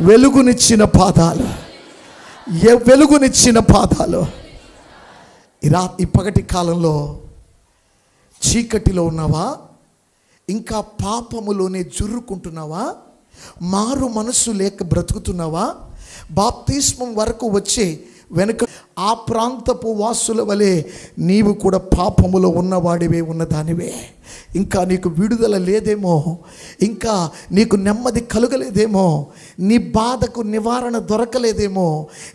వెలుగునిచ్చిన పాదాలు. వెలుగునిచ్చిన పాదాలు. ఈ పగటి కాలంలో చీకటిలో ఉన్నావా? ఇంకా పాపములోనే జుర్రుకుంటున్నావా? మారు మనస్సు లేక బ్రతుకుతున్నావా? బాప్తిస్మం వరకు వచ్చే వెనుక ఆ ప్రాంతపు వాసుల వలె నీవు కూడా పాపములో ఉన్నవాడివే, ఉన్నదానివే. ఇంకా నీకు విడుదల లేదేమో, ఇంకా నీకు నెమ్మది కలుగలేదేమో, నీ బాధకు నివారణ దొరకలేదేమో,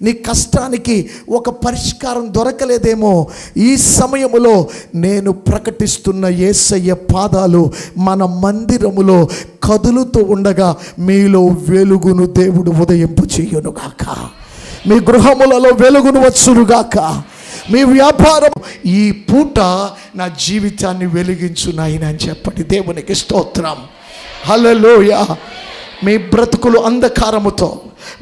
నీ కష్టానికి ఒక పరిష్కారం దొరకలేదేమో. ఈ సమయములో నేను ప్రకటిస్తున్న యేసయ్య పాదాలు మన మందిరములో కదులుతూ ఉండగా మీలో వెలుగును దేవుడు ఉదయింపు చేయునుగాక. మీ గృహములలో వెలుగును వచ్చునుగాక. మీ వ్యాపారం ఈ పూట నా జీవితాన్ని వెలిగించు నాయనా అని చెప్పండి. దేవునికి స్తోత్రం. హల్లెలూయా. మీ బ్రతుకులు అంధకారముతో,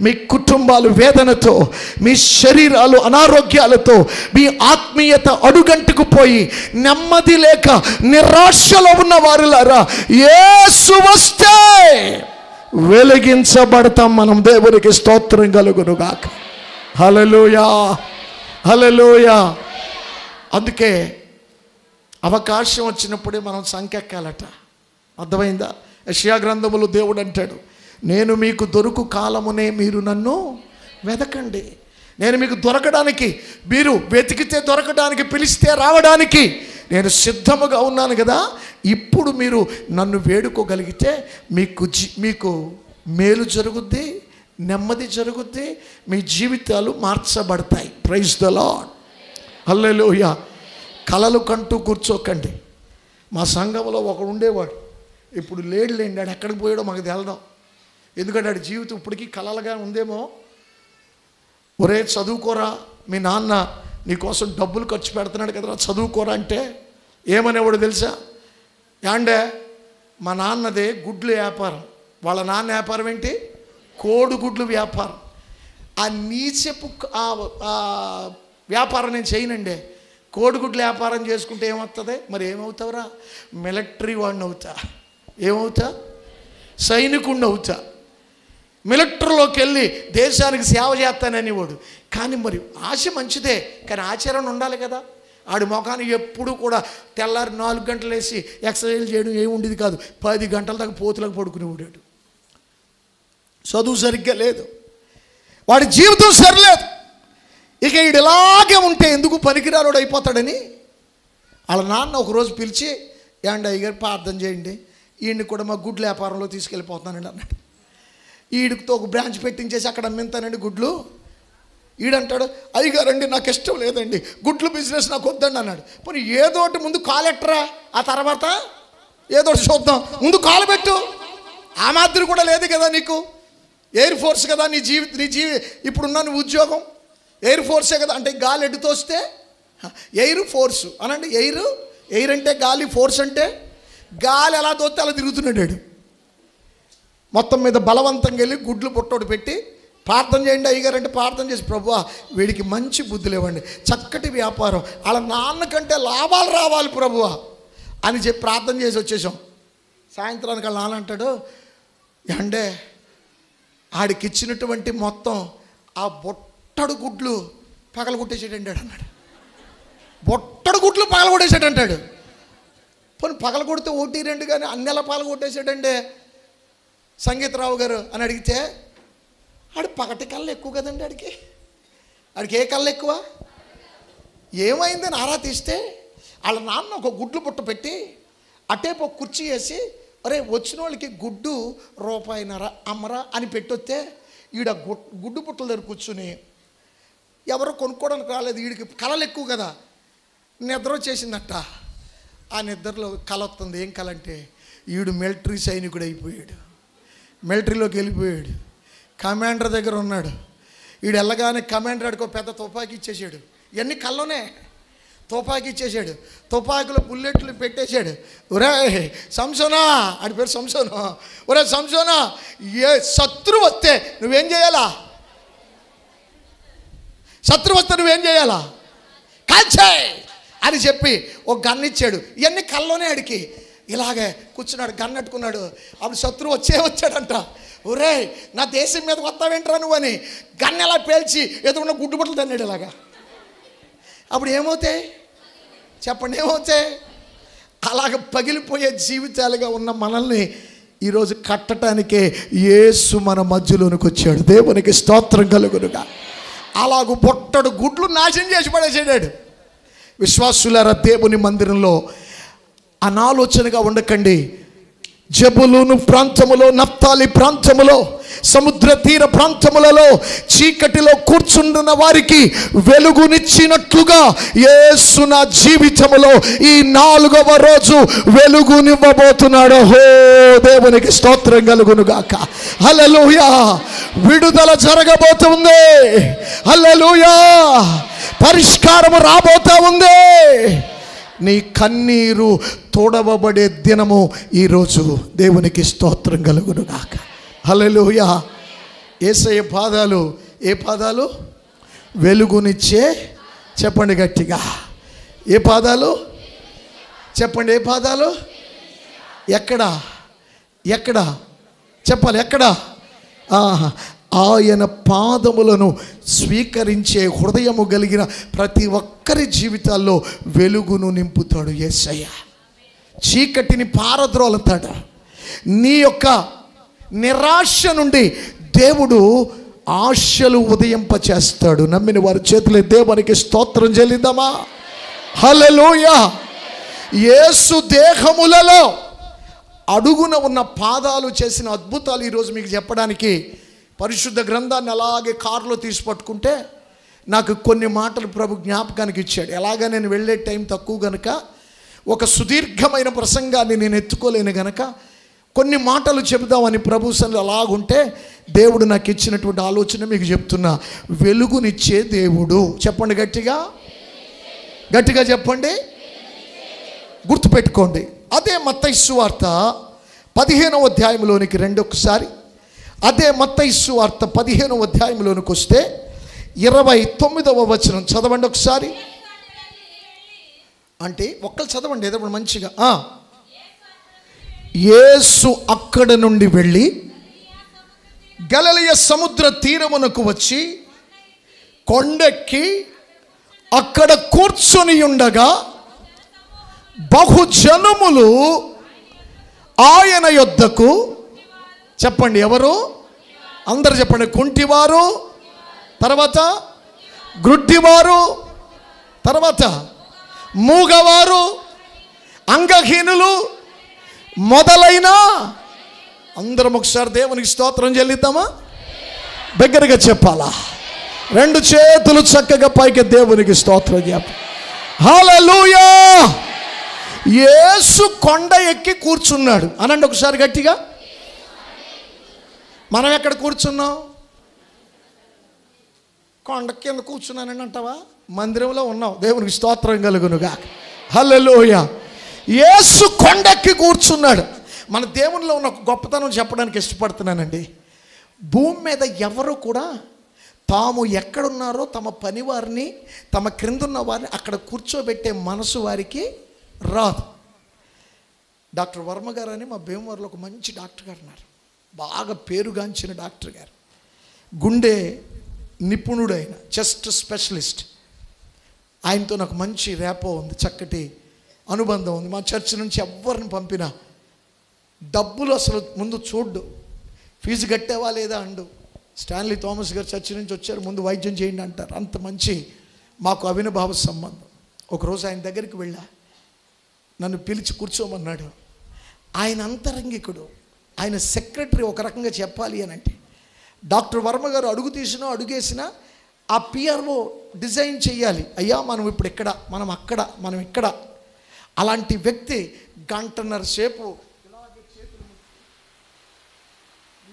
మీ కుటుంబాలు వేదనతో, మీ శరీరాలు అనారోగ్యాలతో, మీ ఆత్మీయత అడుగంటుకు పోయి నెమ్మది లేక నిరాశలో ఉన్న వారులారా, యేసు వస్తే వెలిగించబడతాం మనం. దేవునికి స్తోత్రం కలుగునుగాక. హల్లెలూయా, హల్లెలూయా. అందుకే అవకాశం వచ్చినప్పుడే మనం సంకెక్కాలట. అర్థమైందా? యెషయా గ్రంథములో దేవుడు అంటాడు, నేను మీకు దొరుకు కాలమునే మీరు నన్ను వెదకండి. నేను మీకు దొరకడానికి, మీరు వెతికితే దొరకడానికి, పిలిస్తే రావడానికి నేను సిద్ధముగా ఉన్నాను కదా. ఇప్పుడు మీరు నన్ను వేడుకోగలిగితే మీకు మేలు జరుగుద్ది, నెమ్మది జరుగుద్ది, మీ జీవితాలు మార్చబడతాయి. Praise the lord. హల్లెలూయా. కలలు కంటూ కూర్చోకండి. మా సంఘంలో ఒకడు ఉండేవాడు, ఇప్పుడు లేండి, ఆడు ఎక్కడికి పోయాడో మాకు తెలదాం. ఎందుకంటే ఆడి జీవితం ఇప్పటికీ కలలుగా ఉందేమో. ఒరే చదువుకోరా, మీ నాన్న నీకోసం డబ్బులు ఖర్చు పెడుతున్నాడు కదరా, చదువుకోరా అంటే ఏమనేవాడు తెలుసా? యాండే మా నాన్నదే గుడ్లు వ్యాపారం. వాళ్ళ నాన్న వ్యాపారం ఏంటి? కోడిగుడ్లు వ్యాపారం. ఆ నీచెప్పు వ్యాపారం నేను చేయనండి. కోడిగుడ్ల వ్యాపారం చేసుకుంటే ఏమవుతుంది? మరి ఏమవుతావురా? మిలిటరీ వాడిని అవుతా. ఏమవుతా? సైనికుడిని అవుతా. మిలిటరీలోకి వెళ్ళి దేశానికి సేవ చేస్తాననేవాడు. కానీ మరి ఆశ మంచిదే, కానీ ఆచరణ ఉండాలి కదా. ఆడి మొఖానికి ఎప్పుడు కూడా తెల్లారి 4 గంటలు వేసి ఎక్సర్సైజ్ చేయడం ఏమి ఉండేది కాదు. 10 గంటల దాకా పోతులకు పడుకునేవాడు. చదువు సరిగ్గా లేదు, వాడి జీవితం సరిలేదు. ఇక వీడు ఇలాగే ఉంటే ఎందుకు పనికిరాలోడు అయిపోతాడని వాళ్ళ నాన్న ఒకరోజు పిలిచి, యాండి అయ్యగారు ప్రార్థన చేయండి, ఈయన్ని కూడా మా గుడ్ల వ్యాపారంలో తీసుకెళ్ళిపోతున్నానండి అన్నాడు. ఈడితో ఒక బ్రాంచ్ పెట్టించేసి అక్కడ అమ్మింతానండి గుడ్లు. ఈడంటాడు, అయ్యగారండి నాకు ఇష్టం లేదండి, గుడ్లు బిజినెస్ నాకు వద్దండి అన్నాడు. పోనీ ఏదోటి ముందు కాలెట్టరా, ఆ తర్వాత ఏదోటి చూద్దాం, ముందు కాలు పెట్టు. ఆ మాదిరి కూడా లేదు కదా నీకు. ఎయిర్ ఫోర్స్ కదా నీ ఇప్పుడున్న నీ ఉద్యోగం ఎయిర్ ఫోర్సే కదా. అంటే గాలి ఎటు తోస్తే ఎయిర్ ఫోర్సు అనండి. ఎయిర్ అంటే గాలి, ఫోర్స్ అంటే గాలి ఎలా తోస్తే అలా తిరుగుతున్నాడు. మొత్తం మీద బలవంతంగా వెళ్ళి గుడ్లు పుట్టోడు పెట్టి ప్రార్థన చేయండి అయ్యగారు అంటే ప్రార్థన చేసి, ప్రభువా వీడికి మంచి బుద్ధులు ఇవ్వండి, చక్కటి వ్యాపారం, వాళ్ళ నాన్నకంటే లాభాలు రావాలి ప్రభువా అని చెప్పి ప్రార్థన చేసి వచ్చేసాం. సాయంత్రానికి వాళ్ళ నాన్న అంటాడు, అంటే ఆడికి ఇచ్చినటువంటి మొత్తం ఆ బొట్టడు గుడ్లు పగల కొట్టేసాడండి అన్నాడు. బొట్టడు గుడ్లు పగల కొట్టేసాడంటాడు. పోనీ పగల కొడితే 1, 2 కానీ అన్నెల పగల కొట్టేసాడండి సంగీతరావు గారు అని అడిగితే, ఆడు పగటి కళ్ళు ఎక్కువ కదండి. ఆడికి ఏ కళ్ళు ఎక్కువ? ఏమైందని ఆరా తీస్తే వాళ్ళ నాన్న ఒక గుడ్లు బుట్ట పెట్టి అటేపు ఒక కుర్చీ వేసి, అరే వచ్చిన వాళ్ళకి గుడ్డు ₹1.5 అమ్మరా అని పెట్టొస్తే ఈడ గుడ్డు బుట్టల దగ్గర కూర్చుని ఎవరో కొనుక్కోవడానికి రాలేదు. వీడికి కళలు ఎక్కువ కదా, నిద్ర వచ్చేసిందట. ఆ నిద్రలో కళ వస్తుంది. ఏం కళ అంటే వీడు మిలిటరీ సైనికుడు అయిపోయాడు, మిలిటరీలోకి వెళ్ళిపోయాడు, కమాండర్ దగ్గర ఉన్నాడు. వీడు వెళ్ళగానే కమాండర్ ఆడికో పెద్ద తుపాకీ ఇచ్చేసాడు. ఇవన్నీ కళ్ళలోనే తుపాకీ ఇచ్చేసాడు. తుపాకీలో బుల్లెట్లు పెట్టేశాడు. ఒరే సంసోనా, ఆడి పేరు సంసోను, ఒరే సంసోనా ఏ శత్రువు వస్తే నువ్వేం చేయాలా? శత్రువు వస్తే నువ్వేం చేయాలా? కాల్చేయ్ అని చెప్పి ఒక గన్ ఇచ్చాడు. ఇవన్నీ కల్లోనే అడిగి ఇలాగే కూర్చున్నాడు, గన్ అట్టుకున్నాడు. అప్పుడు శత్రువు వచ్చాడంట. ఒరే నా దేశం మీద వస్తావేంట్రా నువ్వు అని గన్ ఎలా పేల్చి ఎదురున్న గుడ్డుబట్టలు తన్నాడు ఇలాగా. అప్పుడు ఏమవుతాయి చెప్పండి, ఏమవుతాయి? అలాగ పగిలిపోయే జీవితాలుగా ఉన్న మనల్ని ఈరోజు కట్టడానికే యేసు మన మధ్యలోనికి వచ్చాడు. దేవునికి స్తోత్రం కలుగునుగా. అలాగూ బొట్టడు గుడ్లు నాశనం చేసి పడేసాడు. విశ్వాసులారా, దేవుని మందిరంలో అనాలోచనగా ఉండకండి. జబులూను ప్రాంతములో, నఫ్తాలి ప్రాంతములో, సముద్ర తీర ప్రాంతములలో చీకటిలో కూర్చుంటున్న వారికి వెలుగునిచ్చినట్లుగా యేసు నా జీవితములో ఈ 4వ రోజు వెలుగునివ్వబోతున్నాడు. హో దేవునికి స్తోత్రం కలుగును గాక. హల్లెలూయా. విడుదల జరగబోతుంది. హల్లెలూయా. పరిష్కారము రాబోతా ఉంది. నీ కన్నీరు తోడవబడే దినము ఈరోజు. దేవునికి స్తోత్రం కలుగును గాక. హల్లెలూయా. యేసయ్య పాదాలు ఏ పాదాలు? వెలుగునిచ్చే. చెప్పండి గట్టిగా, ఏ పాదాలు? చెప్పండి, ఏ పాదాలు? ఎక్కడ చెప్పాలి, ఎక్కడ? ఆయన పాదములను స్వీకరించే హృదయము కలిగిన ప్రతి ఒక్కరి జీవితాల్లో వెలుగును నింపుతాడు యేసయ్య. చీకటిని పారద్రోలుతాడు. నీ యొక్క నిరాశ నుండి దేవుడు ఆశలు ఉదయింపచేస్తాడు. నమ్మిన వారి చేతులే దేవునికి స్తోత్రం చెల్లిద్దామా? హల్లెలూయా. యేసు దేహములలో అడుగున ఉన్న పాదాలు చేసిన అద్భుతాలు ఈరోజు మీకు చెప్పడానికి పరిశుద్ధ గ్రంథాన్ని అలాగే కారులో తీసి పట్టుకుంటే నాకు కొన్ని మాటలు ప్రభు జ్ఞాపకానికి ఇచ్చాడు. ఎలాగా నేను వెళ్ళే టైం తక్కువ గనక, ఒక సుదీర్ఘమైన ప్రసంగాన్ని నేను ఎత్తుకోలేను గనక కొన్ని మాటలు చెబుదామని ప్రభు సన్నిధిలో అలాగుంటే దేవుడు నాకు ఇచ్చినటువంటి ఆలోచన మీకు చెప్తున్నా. వెలుగునిచ్చే దేవుడు. చెప్పండి గట్టిగా, గట్టిగా చెప్పండి, గుర్తుపెట్టుకోండి. అదే మత్తయి సువార్త 15వ అధ్యాయంలోనికి రండి ఒకసారి. అదే మత్తయి సువార్త 15వ అధ్యాయంలోనికి వస్తే 29వ వచనం చదవండి ఒకసారి. అంటే ఒక్కరు చదవండి ఏదో మంచిగా. యేసు అక్కడ నుండి వెళ్ళి గలిలయ సముద్ర తీరమునకు వచ్చి కొండెక్కి అక్కడ కూర్చొని ఉండగా బహుజనములు ఆయన యొద్దకు. చెప్పండి, ఎవరు? అందరు చెప్పండి. కుంటివారు, తర్వాత గ్రుడ్డివారు, తర్వాత మూగవారు, అంగహీనులు మొదలైన అందరం ఒకసారి దేవునికి స్తోత్రం చెల్లిద్దామా? దగ్గరగా చెప్పాలా? 2 చేతులు చక్కగా పైకి దేవునికి స్తోత్రం చెప్ప. హల్లెలూయా. యేసు కొండ ఎక్కి కూర్చున్నాడు అనండి ఒకసారి గట్టిగా. మనం ఎక్కడ కూర్చున్నాం? కొండ కింద కూర్చున్నానని అంటావా? మందిరంలో ఉన్నావు. దేవునికి స్తోత్రం కలుగునుగా. హల్లెలూయా. యేసు కొండెక్కి కూర్చున్నాడు. మన దేవునిలో ఉన్న గొప్పతనం చెప్పడానికి ఇష్టపడుతున్నానండి. భూమి మీద ఎవరు కూడా తాము ఎక్కడున్నారో తమ పనివారిని, తమ క్రిందున్న వారిని అక్కడ కూర్చోబెట్టే మనసు వారికి రాదు. డాక్టర్ వర్మ గారు అని మా భీమవరంలో ఒక మంచి డాక్టర్ గారు ఉన్నారు. బాగా పేరుగాంచిన డాక్టర్ గారు. గుండె నిపుణుడు, అయిన చెస్ట్ స్పెషలిస్ట్. ఆయనతో నాకు మంచి ర్యాపో ఉంది, చక్కటి అనుబంధం ఉంది. మా చర్చ్ నుంచి ఎవరిని పంపినా డబ్బులు అసలు ముందు చూడ్డు. ఫీజు కట్టేవా లేదా అండు. స్టాన్లీ థామస్ గారు చర్చ్ నుంచి వచ్చారు, ముందు వైద్యం చేయండి అంటారు. అంత మంచి మాకు అవినభావ సంబంధం. ఒకరోజు ఆయన దగ్గరికి వెళ్ళా, నన్ను పిలిచి కూర్చోమన్నాడు. ఆయన అంతరంగికుడు, ఆయన సెక్రటరీ. ఒక రకంగా చెప్పాలి అని అంటే డాక్టర్ వర్మ గారు అడుగు తీసినా అడుగేసినా ఆ పిఆర్ఓ డిజైన్ చేయాలి. అయ్యా మనం ఇప్పుడు ఎక్కడ, మనం అక్కడ, మనం ఇక్కడ. అలాంటి వ్యక్తి 1.5 సేపు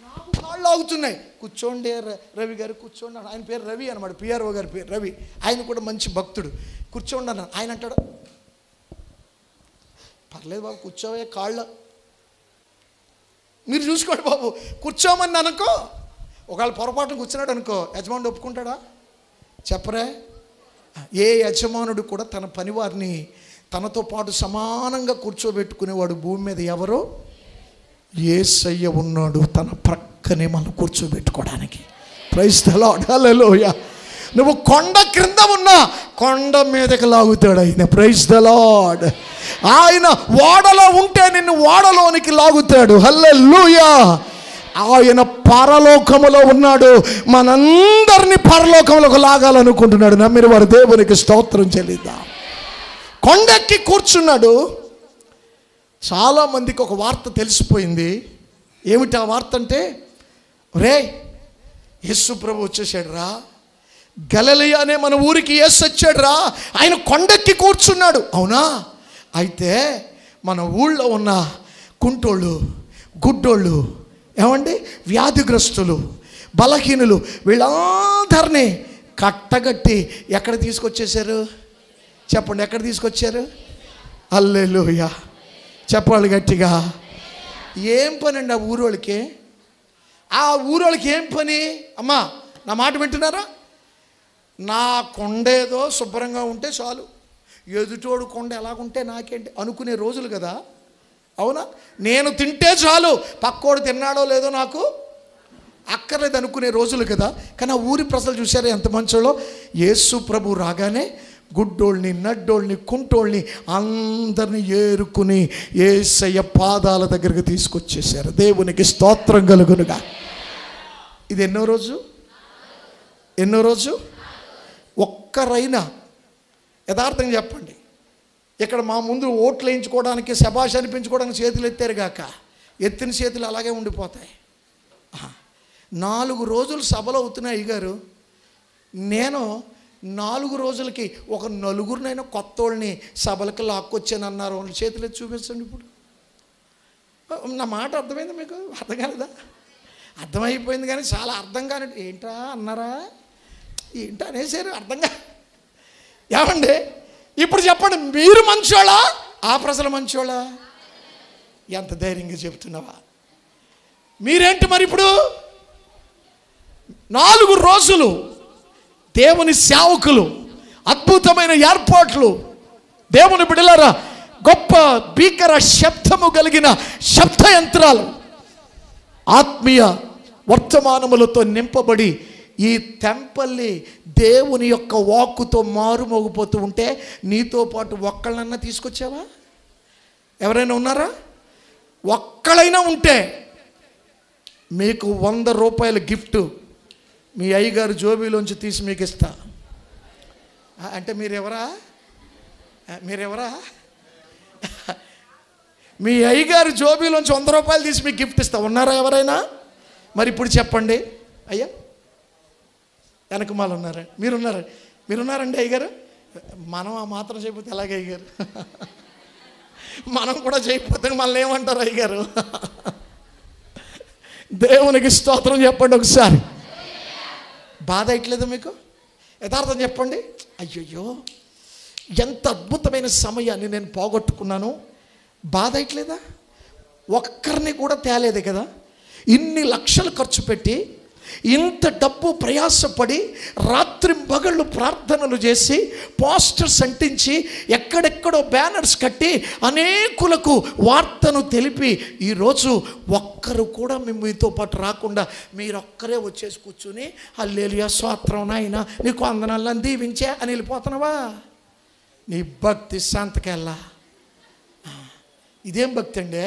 నాకు కాళ్ళు ఆగుతున్నాయి. కూర్చోండి రవి గారు, కూర్చోండి. ఆయన పేరు రవి అన్నమాట, పిఆర్ఓ గారి పేరు రవి. ఆయన కూడా మంచి భక్తుడు. కూర్చోండి అన్నాను. ఆయన అంటాడు, పర్లేదు బాబు కూర్చోవే, కాళ్ళు మీరు చూసుకోండి బాబు, కూర్చోమని అనుకో. ఒకవేళ పొరపాటును కూర్చున్నాడు అనుకో, యజమానుడు ఒప్పుకుంటాడా? చెప్పరే? ఏ యజమానుడు కూడా తన పనివారిని తనతో పాటు సమానంగా కూర్చోబెట్టుకునేవాడు భూమి మీద ఎవరో? యేసయ్య ఉన్నాడు తన ప్రక్కనే మనం కూర్చోబెట్టుకోవడానికి. ప్రైజ్ ది లార్డ్, హల్లెలూయా. నువ్వు కొండ క్రింద ఉన్నా కొండ మీదకి లాగుతాడు ఆయన. Praise the lord. ఆయన ఓడలో ఉంటే నిన్ను ఓడలోనికి లాగుతాడు. హల్లెలూయా. ఆయన పరలోకములో ఉన్నాడు, మనందరినీ పరలోకంలోకి లాగాలనుకుంటున్నాడు. నమ్మిన వారు దేవునికి స్తోత్రం చెల్లిద్దాం. కొండెక్కి కూర్చున్నాడు. చాలామందికి ఒక వార్త తెలిసిపోయింది. ఏమిటి ఆ వార్త అంటే, రే యేసు ప్రభు వచ్చేసాడు రా, గలిలయ అనే మన ఊరికి యేసు వచ్చాడు రా, ఆయన కొండెక్కి కూర్చున్నాడు. అవునా? అయితే మన ఊళ్ళో ఉన్న కుంటోళ్ళు, గుడ్డోళ్ళు, ఏమండి, వ్యాధిగ్రస్తులు, బలహీనులు, వీళ్ళందరినీ కట్టగట్టి ఎక్కడ తీసుకొచ్చేసారు? చెప్పండి, ఎక్కడ తీసుకొచ్చారు? హల్లెలూయా. చెప్పాలి గట్టిగా. ఏం పని అండి ఆ ఊరోళ్ళకి? ఆ ఊరోళ్ళకి ఏం పని? అమ్మా నా మాట వింటున్నారా? నా కొండేదో శుభ్రంగా ఉంటే చాలు, ఎదుటోడు కొండ ఎలాగుంటే నాకేంటి అనుకునే రోజులు కదా. అవునా? నేను తింటే చాలు, పక్కోడు తిన్నాడో లేదో నాకు అక్కర్లేదు అనుకునే రోజులు కదా. కానీ ఆ ఊరి ప్రజలు చూశారు ఎంత మంచోళ్ళో. యేసు ప్రభు రాగానే గుడ్డోళ్ళని, నడ్డోళ్ళని, కుంటోళ్ళని అందరినీ ఏరుకుని యేసయ్య పాదాల దగ్గరికి తీసుకొచ్చేసారు. దేవునికి స్తోత్రం కలుగునుగా. ఇది ఎన్నో రోజు? ఎన్నో రోజు? ఒక్కరైనా యథార్థంగా చెప్పండి, ఇక్కడ మా ముందు ఓట్లు వేయించుకోవడానికి, శభాష్ అనిపించుకోవడానికి చేతులు ఎత్తారు గాక, ఎత్తిన చేతులు అలాగే ఉండిపోతాయి. 4 రోజులు సభలు అవుతున్నాయి అయ్యగారు. నేను 4 రోజులకి ఒక నలుగురినైనా కొత్త వాళ్ళని సభలకు లాక్కొచ్చానన్నారు. వాళ్ళు చేతులు ఎత్తి చూపించండి. ఇప్పుడు నా మాట అర్థమైంది మీకు? అర్థం కాలేదా? అర్థమైపోయింది కానీ చాలా అర్థం కాని ఏంటా అన్నారా, ఏంటా అనేసారు అర్థంగా. ఏమండి ఇప్పుడు చెప్పండి, మీరు మంచోళ్ళా ఆ ప్రజలు మంచోళ్ళా? ఎంత ధైర్యంగా చెప్తున్నావా? మీరేంటి మరి ఇప్పుడు 4 రోజులు దేవుని సేవకులు, అద్భుతమైన ఏర్పాట్లు, దేవుని బిడ్డలారా, గొప్ప భీకర శబ్దము కలిగిన శబ్ద యంత్రాలు, ఆత్మీయ వర్తమానములతో నింపబడి ఈ తెంపల్లి దేవుని యొక్క వాక్కుతో మారుమోగిపోతూ ఉంటే నీతో పాటు ఒక్కళ్ళన్నా తీసుకొచ్చావా? ఎవరైనా ఉన్నారా? ఒక్కళ్ళైనా ఉంటే మీకు 100 రూపాయల గిఫ్ట్ మీ అయ్యగారు జోబీలోంచి తీసి మీకు ఇస్తా. అంటే మీరెవరా? మీ అయ్యగారు జోబీలోంచి 100 రూపాయలు తీసి మీకు గిఫ్ట్ ఇస్తా. ఉన్నారా ఎవరైనా? మరి ఇప్పుడు చెప్పండి. అయ్యా వెనకమాల ఉన్నారా? మీరున్నారండి అయ్యగారు? మనం ఆ మాత్రం చేయకపోతే ఎలాగ అయ్యగారు? మనం కూడా చేయకపోతే మనల్ని ఏమంటారు అయ్యగారు? దేవునికి స్తోత్రం చెప్పండి ఒకసారి. బాధ అయ్యట్లేదా మీకు? యథార్థం చెప్పండి. అయ్యయ్యో ఎంత అద్భుతమైన సమయాన్ని నేను పోగొట్టుకున్నాను. బాధ అయ్యట్లేదా? ఒక్కరిని కూడా తేలేదే కదా. ఇన్ని లక్షలు ఖర్చు పెట్టి, ఇంత డబ్బు ప్రయాసపడి, రాత్రి పగళ్ళు ప్రార్థనలు చేసి, పోస్టర్స్ అంటించి, ఎక్కడెక్కడో బ్యానర్స్ కట్టి, అనేకులకు వార్తను తెలిపి, ఈరోజు ఒక్కరు కూడా మీతో పాటు రాకుండా మీరొక్కరే వచ్చేసి కూర్చుని హల్లెలూయా స్తోత్రం నాయనా నీకు వందనాలను దీవించే అని వెళ్ళిపోతున్నావా? నీ భక్తి శాంతకెళ్ళా. ఇదేం భక్తి అండి?